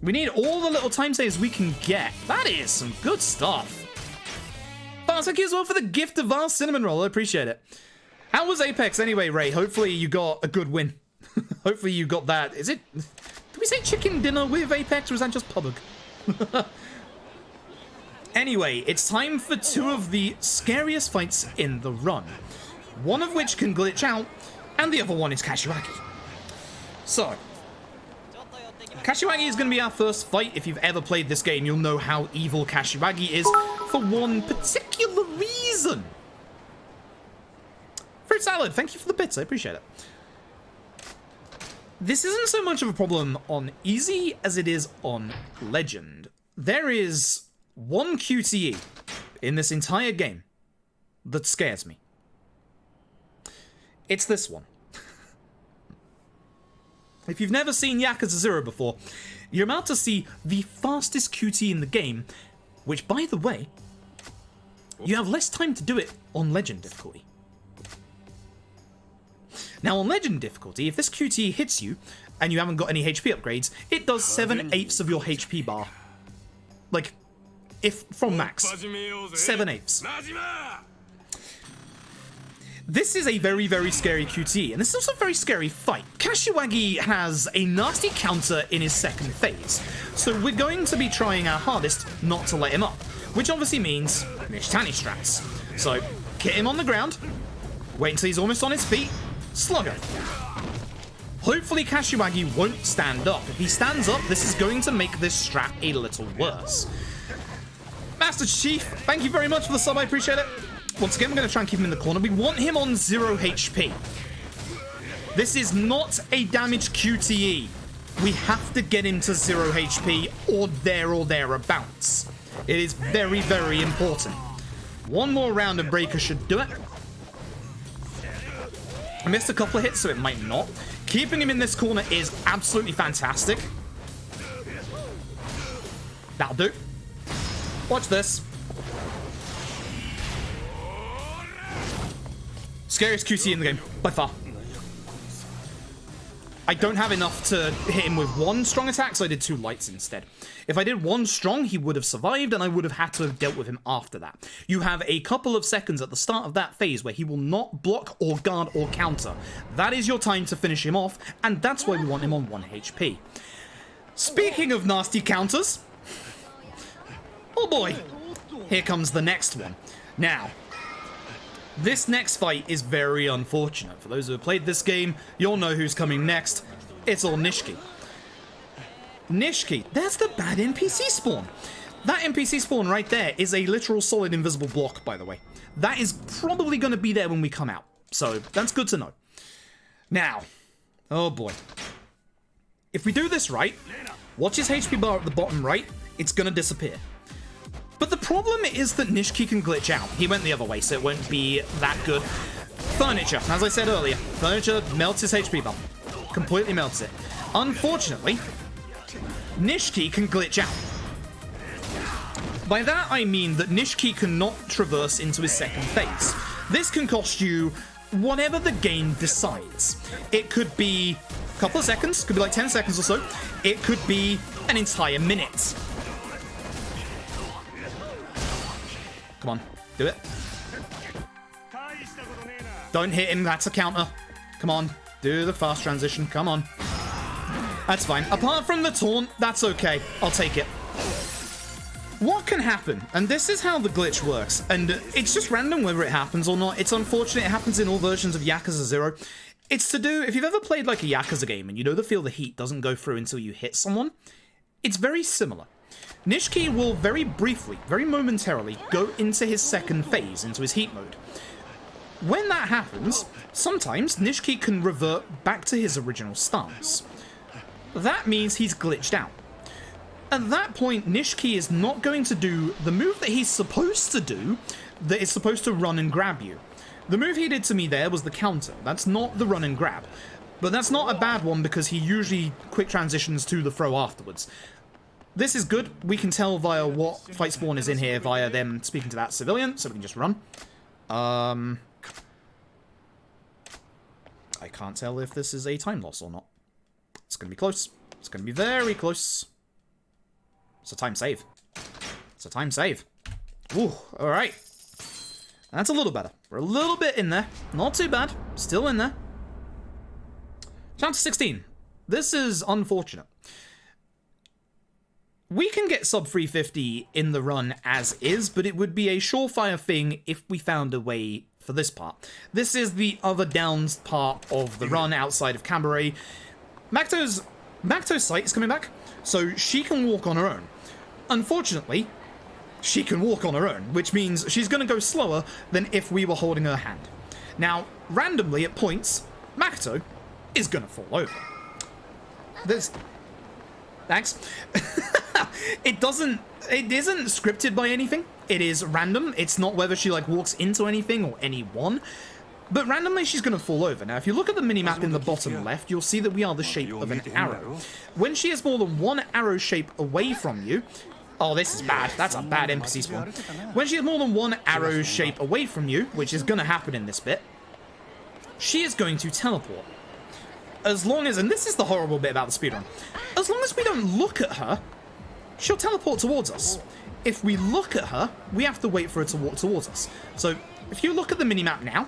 Speaker 1: We need all the little time saves we can get. That is some good stuff. Vars, thank you as well for the gift of Vars Cinnamon Roll. I appreciate it. How was Apex anyway, Ray? Hopefully you got a good win. Hopefully you got that. Is it... Did we say chicken dinner with Apex, or was that just Pubug? Anyway, it's time for 2 of the scariest fights in the run. One of which can glitch out, and the other one is Kashiwagi. So... Kashiwagi is going to be our first fight. If you've ever played this game, you'll know how evil Kashiwagi is for one particular reason. Fruit salad, thank you for the bits, I appreciate it. This isn't so much of a problem on easy as it is on legend. There is one QTE in this entire game that scares me. It's this one. If you've never seen Yakuza 0 before, you're about to see the fastest QTE in the game, which, by the way, you have less time to do it on legend difficulty. Now, on legend difficulty, if this QTE hits you and you haven't got any HP upgrades, it does 7/8 of your HP bar. Like, if from max. 7/8. This is a very, very scary QTE, and this is also a very scary fight. Kashiwagi has a nasty counter in his second phase, so we're going to be trying our hardest not to let him up, which obviously means Nishitani strats. So, get him on the ground, wait until he's almost on his feet, slugger. Hopefully Kashiwagi won't stand up. If he stands up, this is going to make this strat a little worse. Master Chief, thank you very much for the sub, I appreciate it. Once again, we're going to try and keep him in the corner. We want him on 0 HP. This is not a damage QTE. We have to get him to 0 HP or thereabouts. It is very, very important. One more round of Breaker should do it. I missed a couple of hits, so it might not. Keeping him in this corner is absolutely fantastic. That'll do. Watch this. Scariest QC in the game, by far. I don't have enough to hit him with one strong attack, so I did 2 lights instead. If I did 1 strong, he would have survived, and I would have had to have dealt with him after that. You have a couple of seconds at the start of that phase where he will not block or guard or counter. That is your time to finish him off, and that's why we want him on 1 HP. Speaking of nasty counters... oh boy! Here comes the next one. Now... this next fight is very unfortunate. For those who have played this game, you'll know who's coming next. It's all Nishiki. Nishiki, that's the bad NPC spawn. That NPC spawn right there is a literal solid invisible block, by the way. That is probably going to be there when we come out. So, that's good to know. Now, oh boy. If we do this right, watch his HP bar at the bottom right, it's going to disappear. But the problem is that Nishiki can glitch out. He went the other way, so it won't be that good. Furniture, as I said earlier, furniture melts his HP bar. Completely melts it. Unfortunately, Nishiki can glitch out. By that I mean that Nishiki cannot traverse into his second phase. This can cost you whatever the game decides. It could be a couple of seconds, could be like 10 seconds or so. It could be an entire minute. Come on, do it. Don't hit him, that's a counter. Come on, do the fast transition, come on. That's fine. Apart from the taunt, that's okay. I'll take it. What can happen, and this is how the glitch works, and it's just random whether it happens or not. It's unfortunate, it happens in all versions of Yakuza 0. It's to do, if you've ever played like a Yakuza game and you know the feel the heat doesn't go through until you hit someone, it's very similar. Nishiki will very briefly, very momentarily, go into his second phase, into his heat mode. When that happens, sometimes Nishiki can revert back to his original stance. That means he's glitched out. At that point, Nishiki is not going to do the move that he's supposed to do, that is supposed to run and grab you. The move he did to me there was the counter. That's not the run and grab. But that's not a bad one because he usually quick transitions to the throw afterwards. This is good. We can tell via what fight spawn is in here via them speaking to that civilian, so we can just run. I can't tell if this is a time loss or not. It's going to be close. It's going to be very close. It's a time save. It's a time save. Ooh, alright. That's a little better. We're a little bit in there. Not too bad. Still in there. Chapter 16. This is unfortunate. We can get sub 350 in the run as is, but it would be a surefire thing if we found a way for this part. This is the other downs part of the run outside of Cabaret. Makoto's sight is coming back, so she can walk on her own. Unfortunately, she can walk on her own, which means she's going to go slower than if we were holding her hand. Now, randomly at points, Makoto is going to fall over. There's... Thanks. It isn't scripted by anything. It is random. It's not whether she, like, walks into anything or anyone. But randomly, she's going to fall over. Now, if you look at the minimap in the bottom left, you'll see that we are the shape of an arrow. When she is more than one arrow shape away from you... Oh, this is bad. That's a bad NPC spawn. When she is more than one arrow shape away from you, which is going to happen in this bit, she is going to teleport. As long as... And this is the horrible bit about the speedrun. As long as we don't look at her, she'll teleport towards us. If we look at her, we have to wait for her to walk towards us. So, if you look at the minimap now,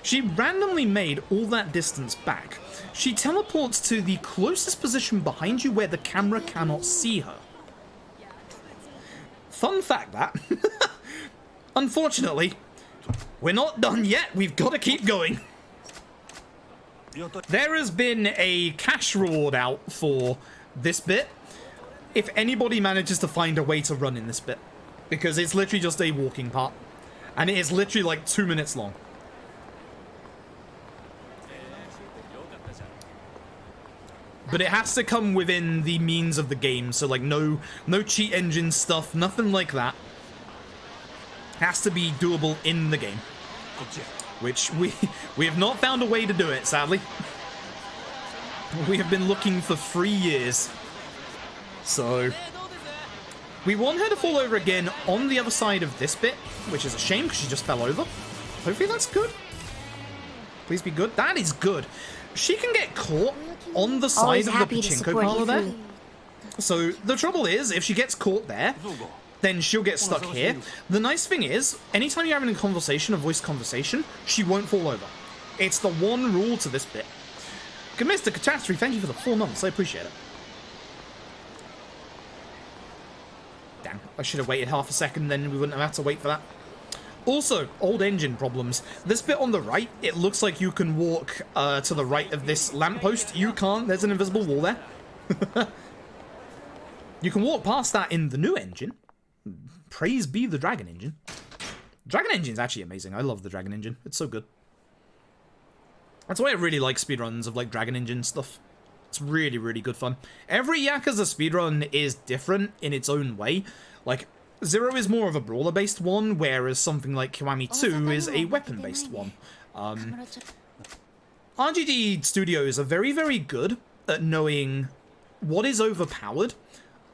Speaker 1: she randomly made all that distance back. She teleports to the closest position behind you where the camera cannot see her. Fun fact, that. Unfortunately, we're not done yet. We've got to keep going. There has been a cash reward out for this bit if anybody manages to find a way to run in this bit, because it's literally just a walking part, and it is literally like 2 minutes long. But it has to come within the means of the game, so like no cheat engine stuff, nothing like that. It has to be doable in the game, which we have not found a way to do it, sadly. We have been looking for 3 years. So we want her to fall over again on the other side of this bit, which is a shame because she just fell over. Hopefully that's good. Please be good. That is good. She can get caught on the side of the pachinko parlor there. So the trouble is, if she gets caught there, then she'll get stuck here. The nice thing is, anytime you're having a conversation, a voice conversation, she won't fall over. It's the one rule to this bit. Good Mr. Catastrophe, thank you for the 4 months. I appreciate it. Damn, I should have waited half a second, then we wouldn't have had to wait for that. Also, old engine problems. This bit on the right, it looks like you can walk to the right of this lamppost. You can't. There's an invisible wall there. You can walk past that in the new engine. Praise be the Dragon Engine. Dragon Engine is actually amazing. I love the Dragon Engine. It's so good. That's why I really like speedruns of like Dragon Engine stuff. It's really, really good fun. Every Yakuza speedrun is different in its own way. Like, 0 is more of a brawler-based one, whereas something like Kiwami 2 is a weapon-based one. RGD studios are very, very good at knowing what is overpowered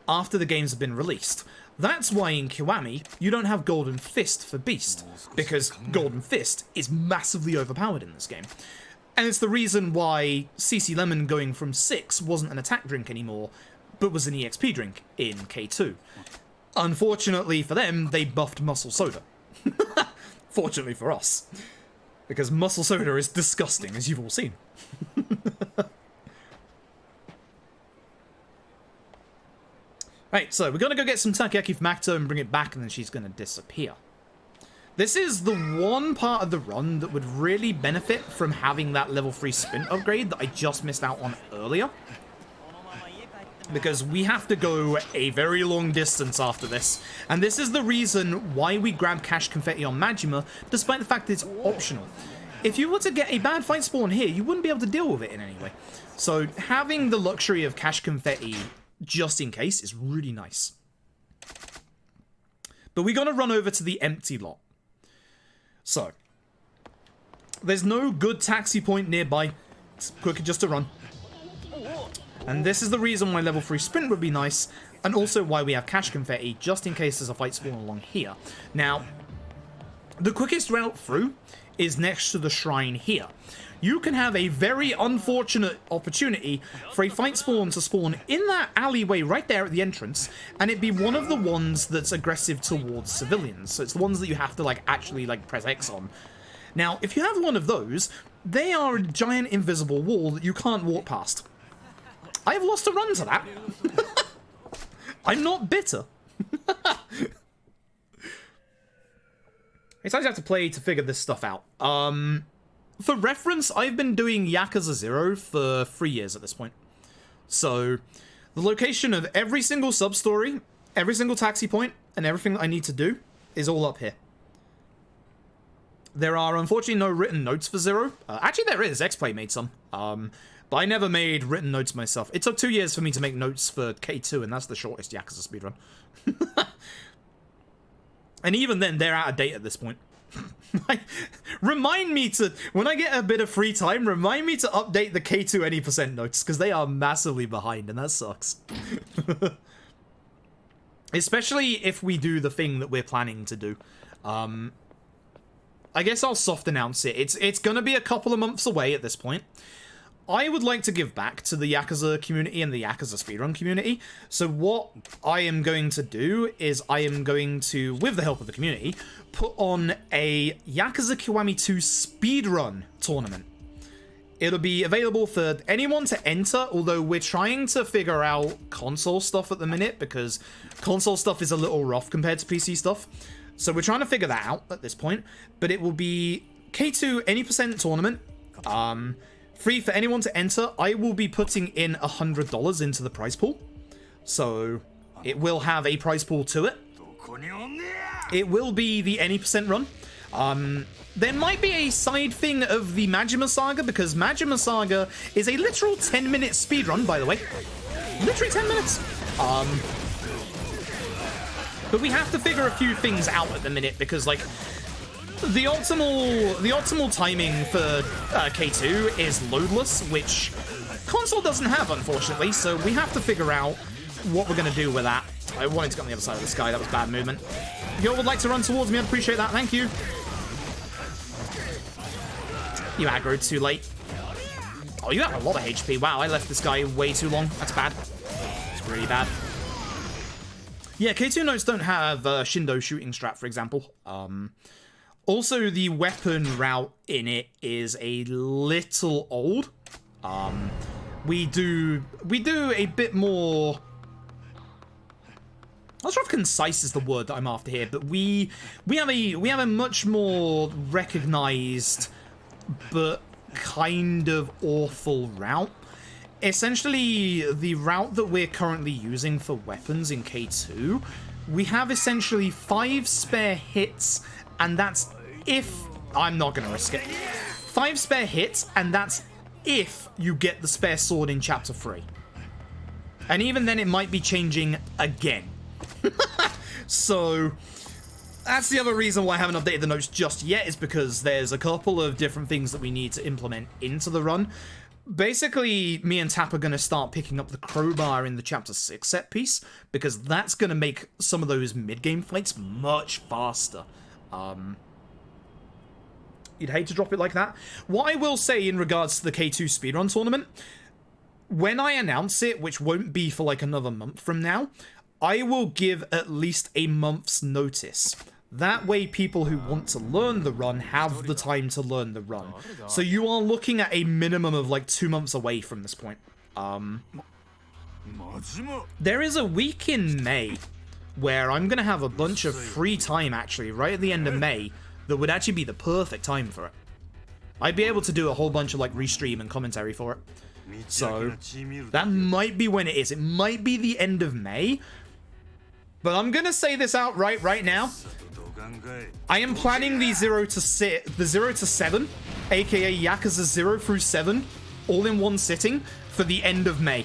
Speaker 1: after the games have been released. That's why in Kiwami, you don't have Golden Fist for Beast, because Golden Fist is massively overpowered in this game. And it's the reason why CC Lemon going from 6 wasn't an attack drink anymore, but was an EXP drink in K2. Unfortunately for them, they buffed Muscle Soda. Fortunately for us. Because Muscle Soda is disgusting, as you've all seen. Right, so we're going to go get some takoyaki from Makoto and bring it back, and then she's going to disappear. This is the one part of the run that would really benefit from having that level 3 sprint upgrade that I just missed out on earlier. Because we have to go a very long distance after this. And this is the reason why we grab Cash Confetti on Majima, despite the fact that it's optional. If you were to get a bad fight spawn here, you wouldn't be able to deal with it in any way. So having the luxury of Cash Confetti just in case is really nice. But we got to run over to the empty lot. So, there's no good taxi point nearby. It's quicker just to run. And this is the reason why level 3 sprint would be nice, and also why we have Cash Confetti, just in case there's a fight spawn along here. Now, the quickest route through is next to the shrine here. You can have a very unfortunate opportunity for a fight spawn to spawn in that alleyway right there at the entrance, and it be one of the ones that's aggressive towards civilians. So it's the ones that you have to like actually like press X on. Now, if you have one of those, they are a giant invisible wall that you can't walk past. I've lost a run to that. I'm not bitter. It's always have to play to figure this stuff out. For reference, I've been doing Yakuza 0 for 3 years at this point. So, the location of every single sub-story, every single taxi point, and everything that I need to do is all up here. There are unfortunately no written notes for 0. Actually, there is. X-Play made some. But I never made written notes myself. It took 2 years for me to make notes for K2, and that's the shortest Yakuza speedrun. And even then, they're out of date at this point. Remind me to, when I get a bit of free time, remind me to update the K2 any % notes, because they are massively behind, and that sucks. Especially if we do the thing that we're planning to do. I guess I'll soft announce it. It's gonna be a couple of months away at this point. I would like to give back to the Yakuza community and the Yakuza speedrun community. So what I am going to do is I am going to, with the help of the community, put on a Yakuza Kiwami 2 speedrun tournament. It'll be available for anyone to enter, although we're trying to figure out console stuff at the minute because console stuff is a little rough compared to PC stuff. So we're trying to figure that out at this point. But it will be K2 any % tournament. Free for anyone to enter. I will be putting in $100 into the prize pool. So it will have a prize pool to it. It will be the any % run. There might be a side thing of the Majima Saga, because Majima Saga is a literal 10-minute speedrun, by the way. Literally 10 minutes. But we have to figure a few things out at the minute, because, like, the optimal timing for K2 is loadless, which console doesn't have, unfortunately, so we have to figure out what we're going to do with that. I wanted to go on the other side of the sky, that was bad movement. If you all would like to run towards me, I'd appreciate that, thank you. You aggroed too late. Oh, you have a lot of HP. Wow, I left this guy way too long. That's bad. It's really bad. Yeah, K2 notes don't have Shindo shooting strat, for example. Also, the weapon route in it is a little old. We do a bit more. I'm not sure if concise is the word that I'm after here, but we have a much more recognized but kind of awful route. Essentially, the route that we're currently using for weapons in K2, we have essentially 5 spare hits, and that's if... I'm not going to risk it. 5 spare hits, and that's if you get the spare sword in Chapter 3. And even then, it might be changing again. So... that's the other reason why I haven't updated the notes just yet, is because there's a couple of different things that we need to implement into the run. Basically, me and Tap are going to start picking up the crowbar in the Chapter 6 set piece, because that's going to make some of those mid-game fights much faster. You'd hate to drop it like that. What I will say in regards to the K2 speedrun tournament, when I announce it, which won't be for like another month from now, I will give at least a month's notice. That way people who want to learn the run have the time to learn the run. So you are looking at a minimum of like 2 months away from this point. There is a week in May where I'm going to have a bunch of free time, actually, right at the end of May, that would actually be the perfect time for it. I'd be able to do a whole bunch of like restream and commentary for it. So that might be when it is. It might be the end of May. But I'm going to say this out right now. I am planning the 0 to 7, aka Yakuza 0 through 7, all in one sitting for the end of May.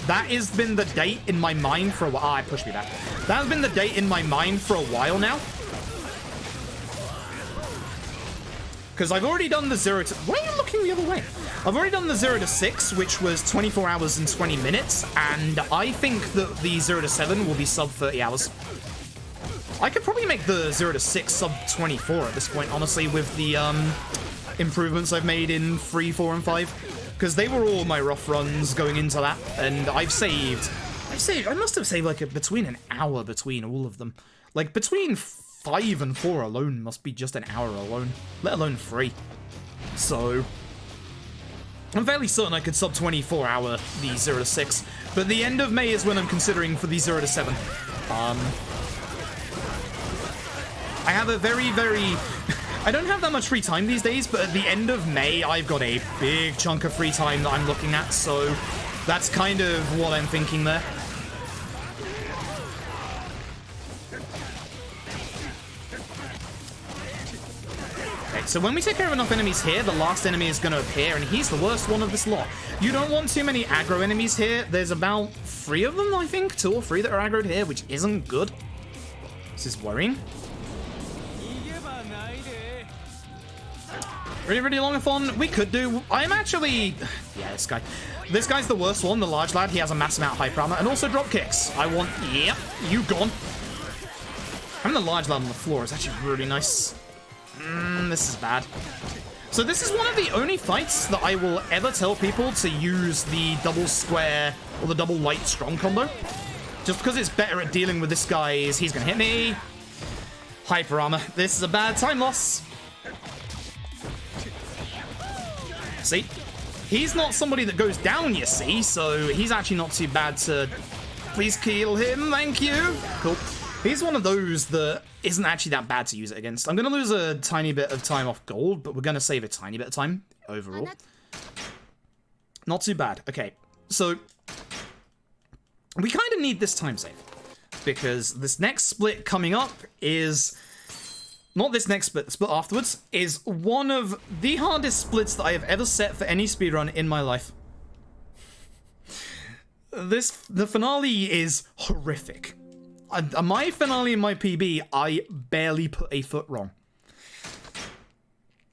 Speaker 1: That has been the date in my mind for a while. I pushed me back. That has been the date in my mind for a while now. Because I've already done the 0 to... why are you looking the other way? I've already done the 0 to 6, which was 24 hours and 20 minutes, and I think that the 0 to 7 will be sub 30 hours. I could probably make the 0 to 6 sub 24 at this point, honestly, with the improvements I've made in 3, 4, and 5. Because they were all my rough runs going into that, and I must have saved like between an hour between all of them. Like, between 5 and 4 alone must be just an hour alone, let alone 3. So... I'm fairly certain I could sub 24 hour the 0 to 6, but the end of May is when I'm considering for the 0 to 7. I have a very... I don't have that much free time these days, but at the end of May, I've got a big chunk of free time that I'm looking at, so that's kind of what I'm thinking there. Okay, so when we take care of enough enemies here, the last enemy is going to appear, and he's the worst one of this lot. You don't want too many aggro enemies here. There's about 3 of them, I think. 2 or 3 that are aggroed here, which isn't good. This is worrying. Really, really long-a-thon. We could do... I'm actually... Yeah, this guy. This guy's the worst one, the large lad. He has a mass amount of hyper armor and also drop kicks. I want... Yep, you gone. Having the large lad on the floor is actually really nice. This is bad. So this is one of the only fights that I will ever tell people to use the double square or the double light strong combo. Just because it's better at dealing with this guy. He's going to hit me. Hyper armor. This is a bad time loss. See? He's not somebody that goes down, you see, so he's actually not too bad to... Please kill him, thank you. Cool. He's one of those that isn't actually that bad to use it against. I'm going to lose a tiny bit of time off gold, but we're going to save a tiny bit of time overall. Not too bad. Okay, so we kind of need this time save because this next split coming up is... Not this next split, the split afterwards is one of the hardest splits that I have ever set for any speedrun in my life. The finale is horrific. My finale in my PB, I barely put a foot wrong.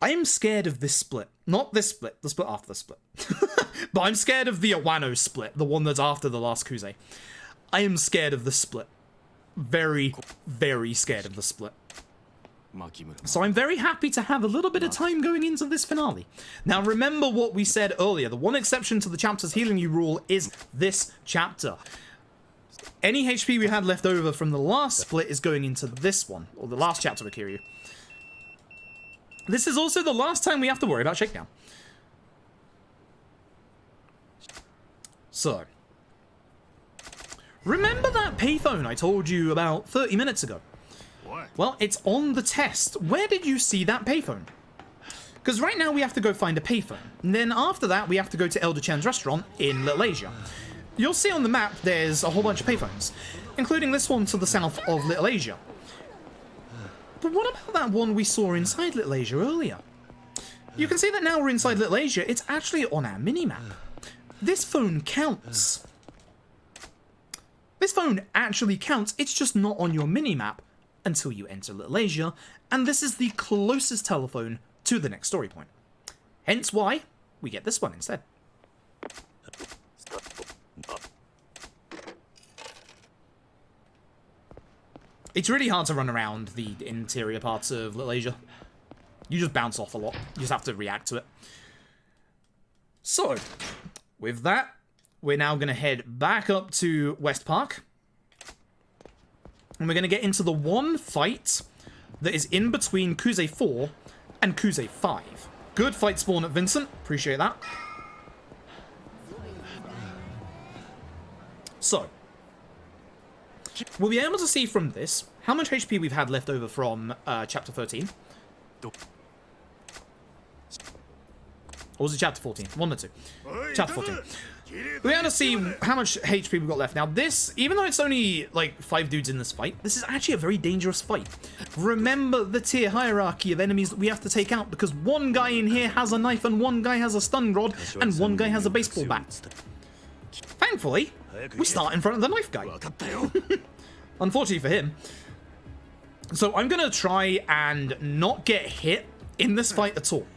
Speaker 1: I am scared of this split. Not this split, the split after the split. But I'm scared of the Awano split, the one that's after the last Kuze. I am scared of the split. Very, very scared of the split. So I'm very happy to have a little bit of time going into this finale. Now remember what we said earlier. The one exception to the chapter's healing you rule is this chapter. Any HP we had left over from the last split is going into this one, or the last chapter of Kiryu. This is also the last time we have to worry about Shakedown. So, remember that payphone I told you about 30 minutes ago? Well, it's on the test. Where did you see that payphone? Because right now we have to go find a payphone. And then after that, we have to go to Elder Chan's restaurant in Little Asia. You'll see on the map there's a whole bunch of payphones, including this one to the south of Little Asia. But what about that one we saw inside Little Asia earlier? You can see that now we're inside Little Asia, it's actually on our minimap. This phone counts. This phone actually counts, it's just not on your minimap until you enter Little Asia, and this is the closest telephone to the next story point. Hence why we get this one instead. It's really hard to run around the interior parts of Little Asia. You just bounce off a lot. You just have to react to it. So, with that, we're now going to head back up to West Park. And we're going to get into the one fight that is in between Kuze 4 and Kuze 5. Good fight spawn at Vincent. Appreciate that. So, we'll be able to see from this how much HP we've had left over from Chapter 13. Or was it Chapter 14? One or two. Chapter 14. We're able to see how much HP we've got left. Now this, even though it's only like 5 dudes in this fight, this is actually a very dangerous fight. Remember the tier hierarchy of enemies that we have to take out, because one guy in here has a knife and one guy has a stun rod and one guy has a baseball bat. Thankfully, we start in front of the knife guy. Unfortunately for him. So I'm going to try and not get hit in this fight at all.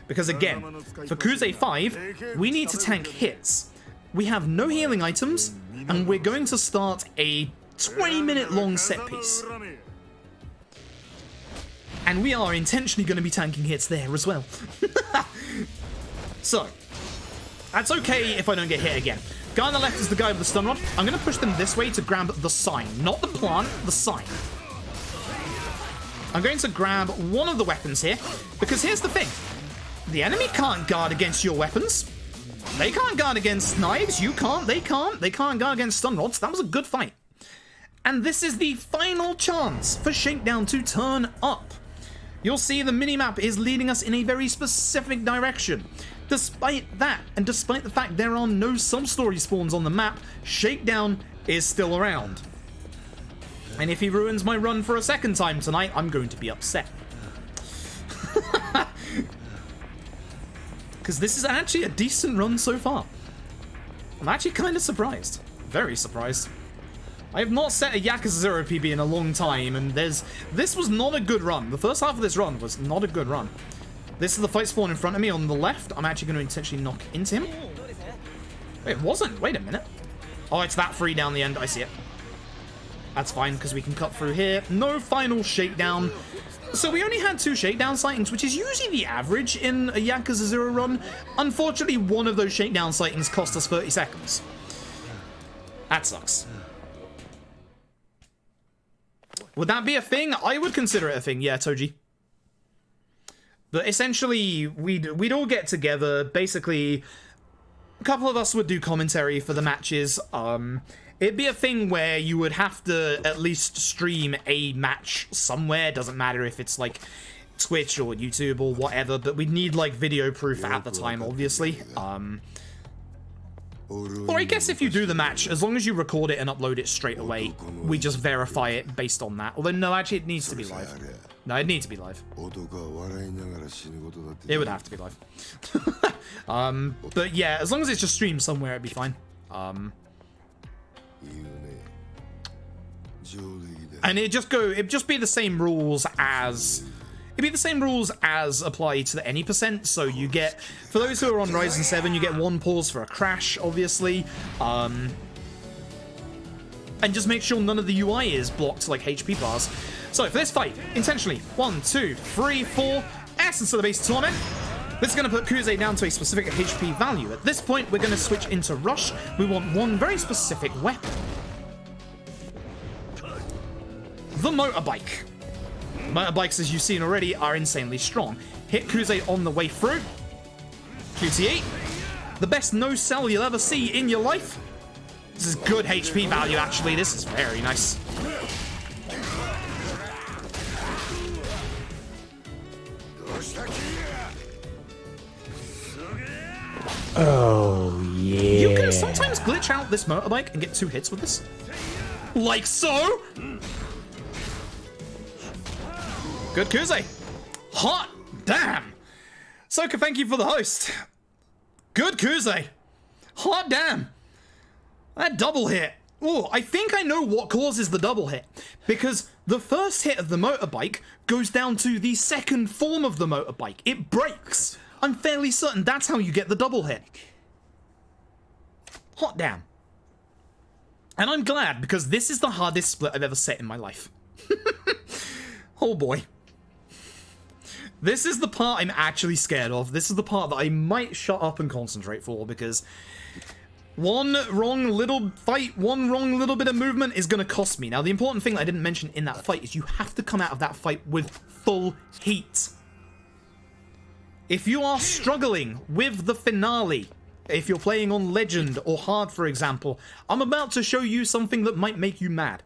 Speaker 1: Because again, for Kuze 5, we need to tank hits. We have no healing items, and we're going to start a 20-minute long set piece. And we are intentionally going to be tanking hits there as well. So, that's okay if I don't get hit again. Guy on the left is the guy with the stun rod. I'm going to push them this way to grab the sign. Not the plant, the sign. I'm going to grab one of the weapons here, because here's the thing. The enemy can't guard against your weapons. They can't guard against knives. You can't. They can't. They can't guard against stun rods. That was a good fight. And this is the final chance for Shakedown to turn up. You'll see the minimap is leading us in a very specific direction. Despite that, and despite the fact there are no sub-story spawns on the map, Shakedown is still around. And if he ruins my run for a second time tonight, I'm going to be upset. because this is actually a decent run so far. I'm actually kind of surprised. Very surprised. I have not set a Yakuza 0 PB in a long time, and this was not a good run. The first half of this run was not a good run. This is the fight spawn in front of me on the left. I'm actually going to intentionally knock into him. Wait, it wasn't. Wait a minute. Oh, it's that free down the end. I see it. That's fine, because we can cut through here. No final shakedown. So we only had 2 shakedown sightings, which is usually the average in a Yakuza 0 run. Unfortunately, one of those shakedown sightings cost us 30 seconds. That sucks. Would that be a thing? I would consider it a thing, yeah, Toji. But essentially, we'd all get together. Basically, a couple of us would do commentary for the matches. It'd be a thing where you would have to at least stream a match somewhere. Doesn't matter if it's like Twitch or YouTube or whatever, but we'd need like video proof at the time, obviously. Or I guess if you do the match, as long as you record it and upload it straight away, we just verify it based on that. Although, no, actually, it needs to be live. No, it needs to be live. It would have to be live. But yeah, as long as it's just streamed somewhere, it'd be fine. And it'd just be the same rules as... It'd be the same rules as apply to the any percent, so you get, for those who are on Ryzen 7, you get 1 pause for a crash, obviously, and just make sure none of the UI is blocked like HP bars. So for this fight, intentionally, 1, 2, 3, 4, Essence of the Base Torment. This is going to put Kuze down to a specific HP value. At this point, we're going to switch into Rush. We want one very specific weapon. The motorbike. Motorbikes, as you've seen already, are insanely strong. Hit Kuze on the way through. QTE. The best no-sell you'll ever see in your life. This is good HP value, actually. This is very nice.
Speaker 5: Oh, yeah.
Speaker 1: You can sometimes glitch out this motorbike and get 2 hits with this. Like so. Good Kuze. Hot damn. Soka, thank you for the host. Good Kuze. Hot damn. That double hit. Oh, I think I know what causes the double hit. Because the first hit of the motorbike goes down to the second form of the motorbike. It breaks. I'm fairly certain that's how you get the double hit. Hot damn. And I'm glad, because this is the hardest split I've ever set in my life. Oh boy. This is the part I'm actually scared of. This is the part that I might shut up and concentrate for, because one wrong little fight, one wrong little bit of movement is going to cost me. Now, the important thing that I didn't mention in that fight is you have to come out of that fight with full heat. If you are struggling with the finale, if you're playing on Legend or Hard, for example, I'm about to show you something that might make you mad.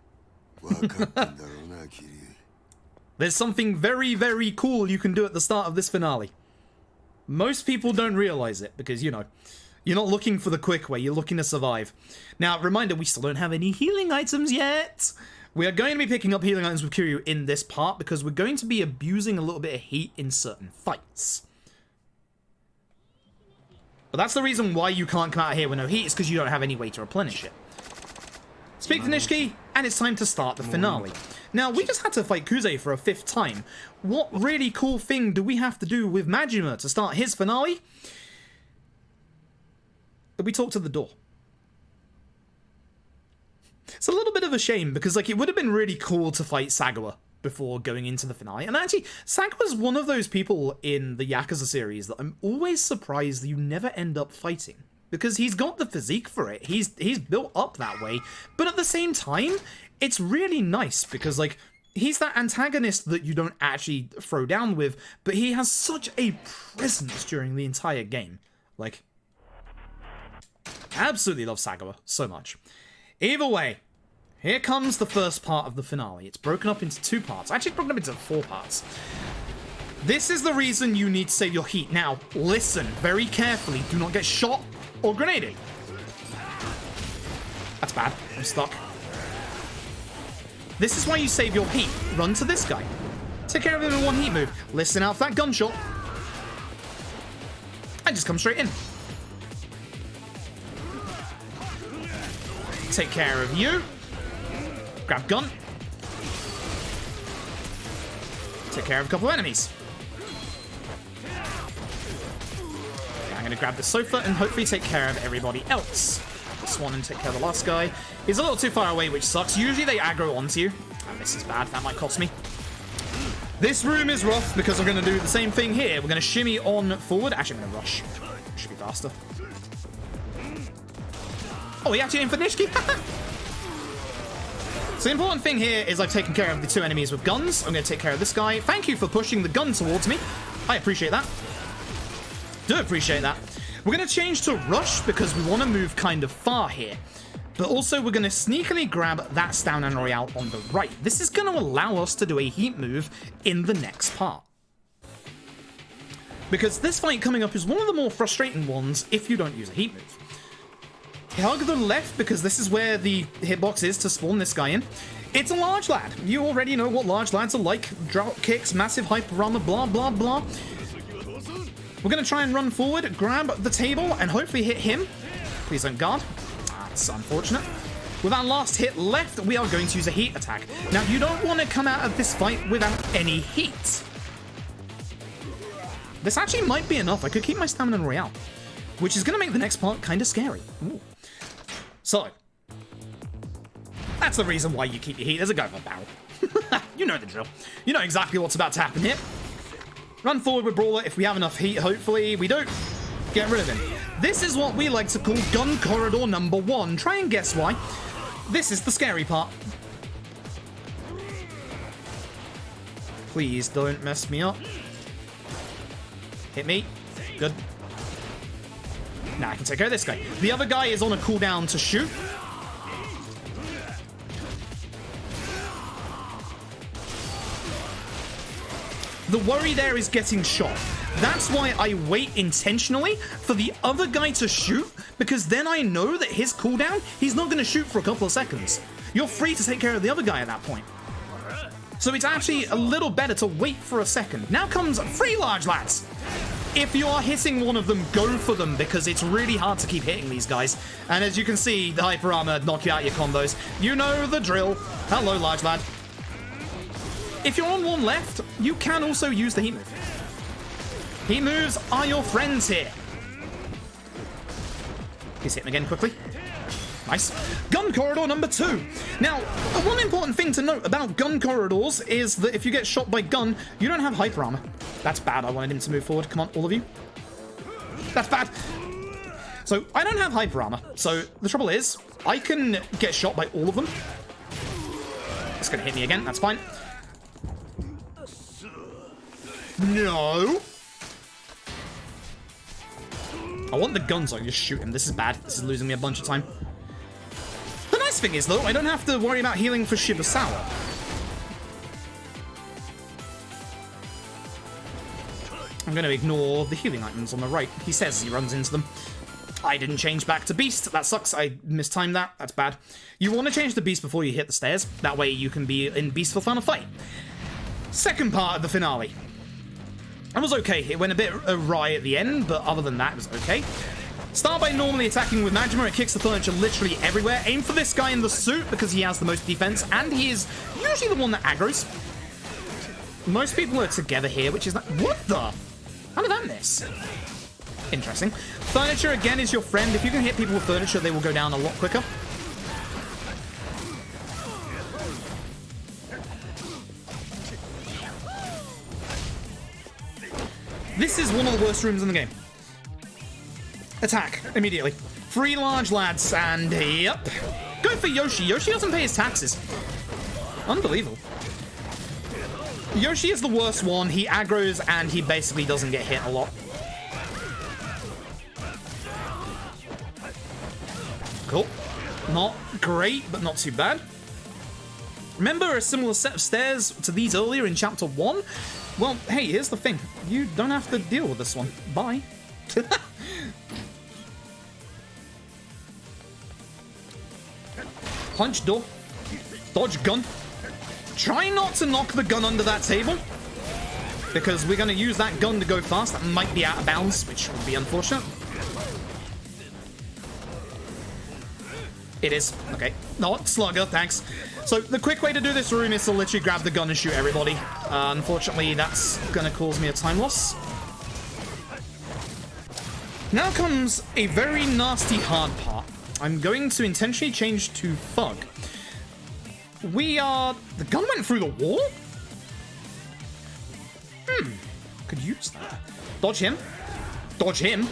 Speaker 1: There's something very, very cool you can do at the start of this finale. Most people don't realize it because, you know, you're not looking for the quick way, you're looking to survive. Now, reminder, we still don't have any healing items yet. We are going to be picking up healing items with Kiryu in this part because we're going to be abusing a little bit of heat in certain fights. But that's the reason why you can't come out here with no heat, is because you don't have any way to replenish it. Speak to Nishiki, and it's time to start the finale. Now, we just had to fight Kuze for a 5th time. What really cool thing do we have to do with Majima to start his finale? We talk to the door. It's a little bit of a shame, because like it would have been really cool to fight Sagawa before going into the finale. And actually, Sagawa's one of those people in the Yakuza series that I'm always surprised that you never end up fighting. Because he's got the physique for it. He's built up that way. But at the same time, it's really nice because, like, he's that antagonist that you don't actually throw down with, but he has such a presence during the entire game. Like, I absolutely love Sagawa so much. Either way, here comes the first part of the finale. It's broken up into 2 parts. Actually, it's broken up into 4 parts. This is the reason you need to save your heat. Now, listen very carefully. Do not get shot or grenaded. That's bad. I'm stuck. This is why you save your heat. Run to this guy. Take care of him in 1 heat move. Listen out for that gunshot. I just come straight in. Take care of you. Grab gun. Take care of a couple of enemies. Okay, I'm going to grab the sofa and hopefully take care of everybody else. This one and take care of the last guy. He's a little too far away, which sucks. Usually they aggro onto you. And this is bad. That might cost me. This room is rough because we're going to do the same thing here. We're going to shimmy on forward. Actually, I'm going to rush. Should be faster. Oh, he actually aimed for Nishiki. So the important thing here is I've taken care of the two enemies with guns. I'm going to take care of this guy. Thank you for pushing the gun towards me. I appreciate that. Do appreciate that. We're going to change to rush because we want to move kind of far here. But also we're going to sneakily grab that Stamina Royale on the right. This is going to allow us to do a heat move in the next part. Because this fight coming up is one of the more frustrating ones if you don't use a heat move. Hug the left because this is where the hitbox is to spawn this guy in. It's a large lad. You already know what large lads are like. Drop kicks, massive hyper armor, blah, blah, blah. We're going to try and run forward, grab the table, and hopefully hit him. Please don't guard. That's unfortunate. With our last hit left, we are going to use a heat attack. Now, you don't want to come out of this fight without any heat. This actually might be enough. I could keep my Stamina Royale, which is going to make the next part kind of scary. Ooh. So, that's the reason why you keep your heat. There's a guy with a barrel. You know the drill. You know exactly what's about to happen here. Run forward with Brawler if we have enough heat, hopefully. We do. Get rid of him. This is what we like to call gun corridor number 1. Try and guess why. This is the scary part. Please don't mess me up. Hit me. Good. Now I can take care of this guy. The other guy is on a cooldown to shoot. The worry there is getting shot. That's why I wait intentionally for the other guy to shoot, because then I know that his cooldown, he's not going to shoot for a couple of seconds. You're free to take care of the other guy at that point. So it's actually a little better to wait for a second. Now comes 3 large lads. If you are hitting one of them, go for them, because it's really hard to keep hitting these guys. And as you can see, the hyper armor knock you out your combos. You know the drill. Hello, large lad. If you're on one left, you can also use the heat move. Heat moves are your friends here. Please hit him again quickly. Nice. Gun corridor number 2. Now, one important thing to note about gun corridors is that if you get shot by gun, you don't have hyper armor. That's bad. I wanted him to move forward. Come on, all of you. That's bad. So, I don't have hyper armor. So, the trouble is, I can get shot by all of them. It's going to hit me again. That's fine. No. I want the gun so I can just shoot him. This is bad. This is losing me a bunch of time. The nice thing is, though, I don't have to worry about healing for Shibusawa. I'm going to ignore the healing items on the right. He says he runs into them. I didn't change back to Beast. That sucks. I mistimed that. That's bad. You want to change to Beast before you hit the stairs. That way you can be in Beast for final fight. Second part of the finale. It was okay. It went a bit awry at the end, but other than that, it was okay. Start by normally attacking with Majima. It kicks the furniture literally everywhere. Aim for this guy in the suit because he has the most defense, and he is usually the one that aggroes. Most people are together here, which is like, what the? How did that miss? Interesting. Furniture, again, is your friend. If you can hit people with furniture, they will go down a lot quicker. This is one of the worst rooms in the game. Attack, immediately. 3 large lads, and yep. Go for Yoshi. Yoshi doesn't pay his taxes. Unbelievable. Yoshi is the worst one. He aggroes, and he basically doesn't get hit a lot. Cool. Not great, but not too bad. Remember a similar set of stairs to these earlier in Chapter 1? Well, hey, here's the thing. You don't have to deal with this one. Bye. Punch door. Dodge gun. Try not to knock the gun under that table. because we're going to use that gun to go fast. That might be out of bounds, which would be unfortunate. It is. Okay. Not Slugger, thanks. So the quick way to do this room is to literally grab the gun and shoot everybody. Unfortunately, that's going to cause me a time loss. Now comes a very nasty hard part. I'm going to intentionally change to Thug. The gun went through the wall? Could use that. Dodge him. Dodge him.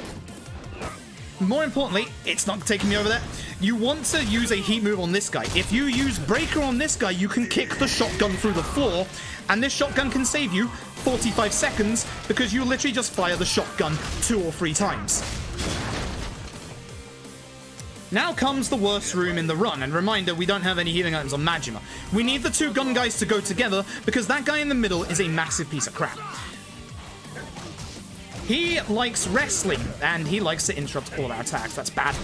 Speaker 1: More importantly, it's not taking me over there. You want to use a heat move on this guy. If you use Breaker on this guy, you can kick the shotgun through the floor, and this shotgun can save you 45 seconds because you literally just fire the shotgun 2 or 3 times. Now comes the worst room in the run, and reminder, we don't have any healing items on Majima. We need the 2 gun guys to go together because that guy in the middle is a massive piece of crap. He likes wrestling, and he likes to interrupt all our attacks. That's bad.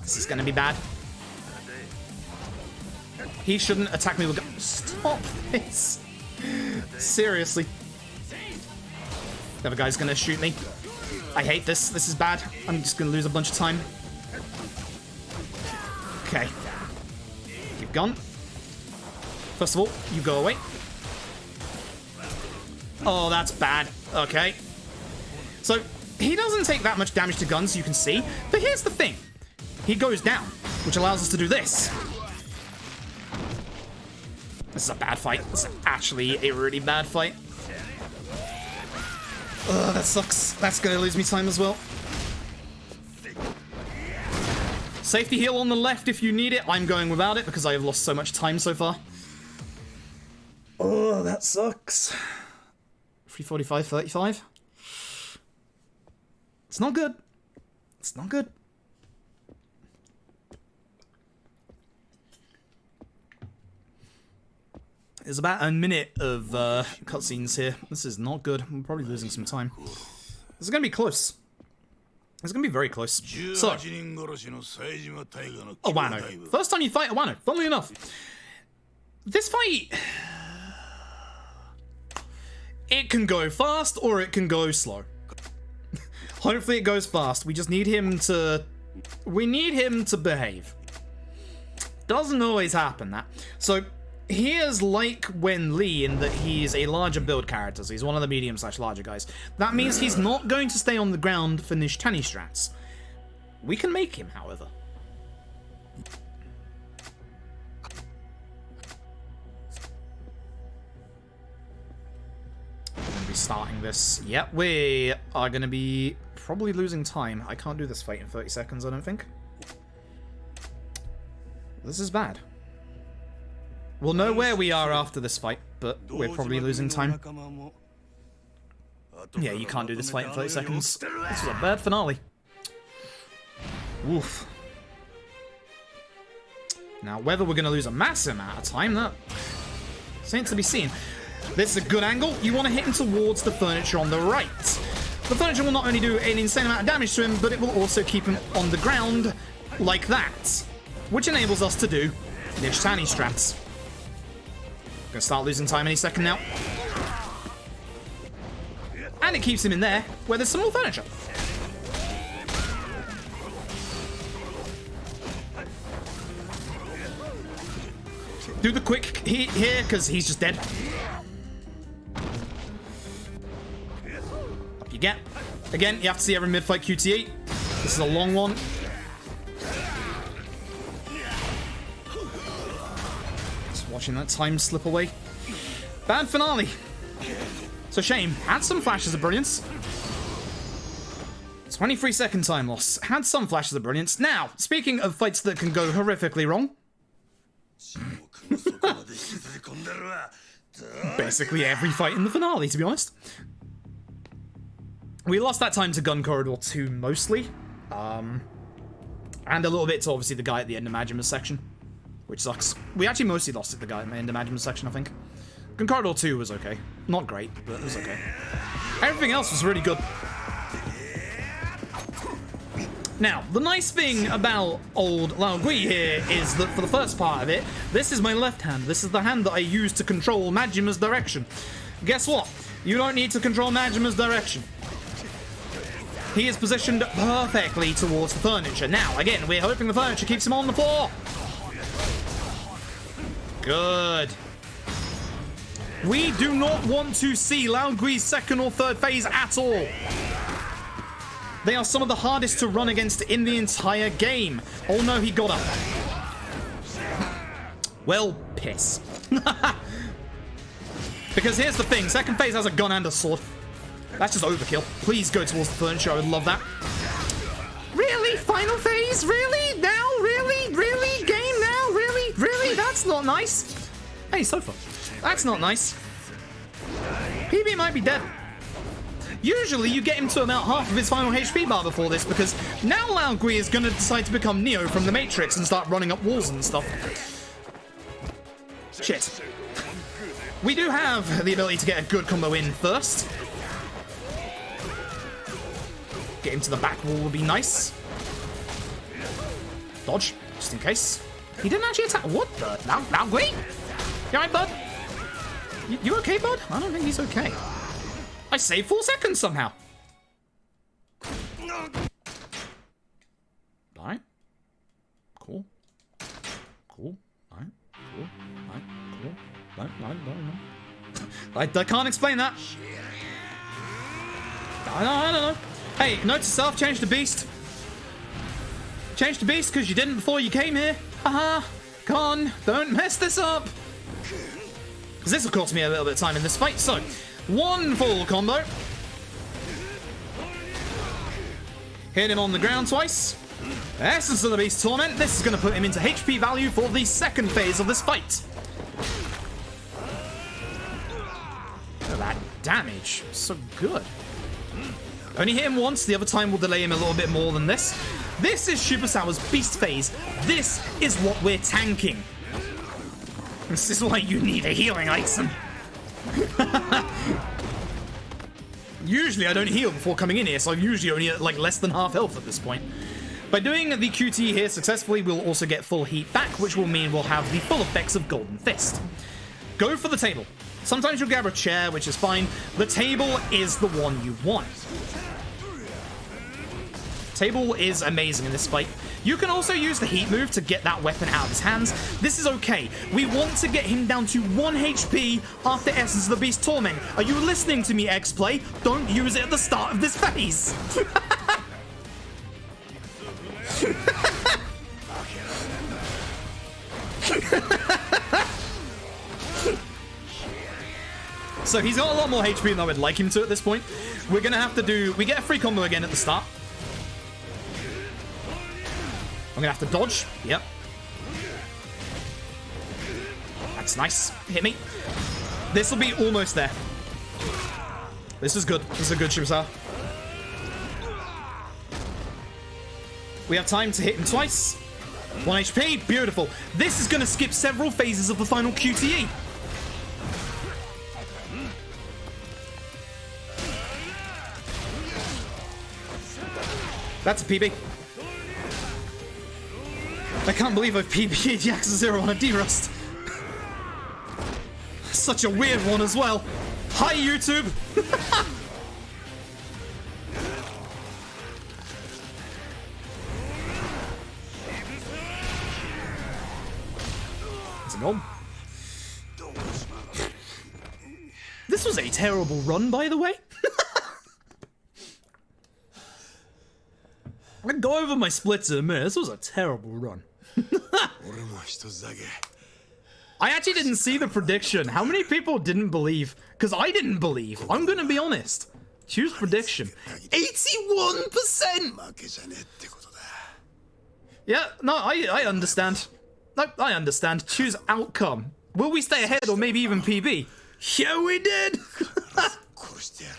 Speaker 1: This is gonna be bad. He shouldn't attack me with guns. Stop this. Seriously. The other guy's gonna shoot me. I hate this. This is bad. I'm just gonna lose a bunch of time. Okay. You've gone. First of all, you go away. Oh, that's bad. Okay. So, he doesn't take that much damage to guns, you can see. But here's the thing. He goes down, which allows us to do this. This is a bad fight. This is actually a really bad fight. Ugh, that sucks. That's gonna lose me time as well. Safety heal on the left if you need it. I'm going without it because I have lost so much time so far. Oh, that sucks. 345, 35. It's not good. It's not good. There's about a minute of cutscenes here. This is not good. I'm probably losing some time. This is going to be close. It's going to be very close. So, Wano. First time you fight a Wano, funnily enough. This fight... It can go fast or it can go slow. Hopefully it goes fast. We just need him to... We need him to behave. Doesn't always happen, that. So, he is like Wen Li in that he's a larger build character. So he's one of the medium/larger guys. That means he's not going to stay on the ground for Nishtani strats. We can make him, however. Starting this. Yep, we are going to be probably losing time. I can't do this fight in 30 seconds, I don't think. This is bad. We'll know where we are after this fight, but we're probably losing time. Yeah, you can't do this fight in 30 seconds. This was a bad finale. Woof. Now, whether we're going to lose a massive amount of time, that's ain't to be seen. This is a good angle. You want to hit him towards the furniture on the right. The furniture will not only do an insane amount of damage to him, but it will also keep him on the ground like that, which enables us to do Nishtani strats. Gonna start losing time any second now. And it keeps him in there, where there's some more furniture. Do the quick hit here, because he's just dead. Up you get. Again, you have to see every mid-fight QTE. This is a long one. Just watching that time slip away. Bad finale. It's a shame. Had some flashes of brilliance. 23-second time loss. Had some flashes of brilliance. Now, speaking of fights that can go horrifically wrong. Basically every fight in the finale, to be honest. We lost that time to Gun Corridor 2 mostly. And a little bit to obviously the guy at the end of Majima's section, which sucks. We actually mostly lost at the guy at the end of Majima's section, I think. Gun Corridor 2 was okay. Not great, but it was okay. Everything else was really good. Now, the nice thing about old Lao Gui here is that for the first part of it, this is my left hand. This is the hand that I use to control Majima's direction. Guess what? You don't need to control Majima's direction. He is positioned perfectly towards the furniture. Now, again, we're hoping the furniture keeps him on the floor. Good. We do not want to see Lao Gui's second or third phase at all. They are some of the hardest to run against in the entire game. Oh no, he got up. Well, piss. Because here's the thing, second phase has a gun and a sword. That's just overkill. Please go towards the furniture, I would love that. Really? Final phase? Really? Now? Really? Really? Game now? Really? Really? That's not nice. Hey, Sofa. That's not nice. PB might be dead. Usually you get him to about half of his final HP bar before this, because now Lao Gui is going to decide to become Neo from the Matrix and start running up walls and stuff. Shit. We do have the ability to get a good combo in first. Get him to the back wall would be nice. Dodge, just in case. He didn't actually attack. What the? Lao Gui? You alright, bud? You okay, bud? I don't think he's okay. I saved 4 seconds somehow. Alright. Cool. Cool. Alright. Cool. Alright. Cool. I can't explain that. I don't know. Hey, note to self, change to beast. Change to beast because you didn't before you came here. Haha. Come on, don't mess this up. Because this will cost me a little bit of time in this fight. So, one full combo. Hit him on the ground twice. Essence of the Beast Torment. This is going to put him into HP value for the second phase of this fight. Look at that damage. So good. Only hit him once. The other time will delay him a little bit more than this. This is Super Sour's Beast phase. This is what we're tanking. This is why you need a healing item. Usually I don't heal before coming in here, so I'm usually only at like less than half health at this point. By doing the QT here successfully, we'll also get full heat back, which will mean we'll have the full effects of Golden Fist. Go for the table. Sometimes you'll grab a chair, which is fine. The table is the one you want. Table is amazing in this fight. You can also use the heat move to get that weapon out of his hands. This is okay. We want to get him down to 1 HP after Essence of the Beast Torment. Are you listening to me, X-Play? Don't use it at the start of this phase. So he's got a lot more HP than I would like him to at this point. We're going to have to do... We get a free combo again at the start. I'm going to have to dodge. Yep. That's nice. Hit me. This will be almost there. This is good. This is a good Shibasar. We have time to hit him twice. 1 HP. Beautiful. This is going to skip several phases of the final QTE. That's a PB. I can't believe I've PB'd Yakuza 0 on a D-Rust. Such a weird one as well. Hi, YouTube! It's a nom. This was a terrible run, by the way. I'm gonna go over my splits in a minute. This was a terrible run. I actually didn't see the prediction. How many people didn't believe? Because I didn't believe. I'm gonna be honest. Choose prediction. 81%! Yeah, no, I understand. No, I understand. Choose outcome. Will we stay ahead or maybe even PB? Yeah, we did!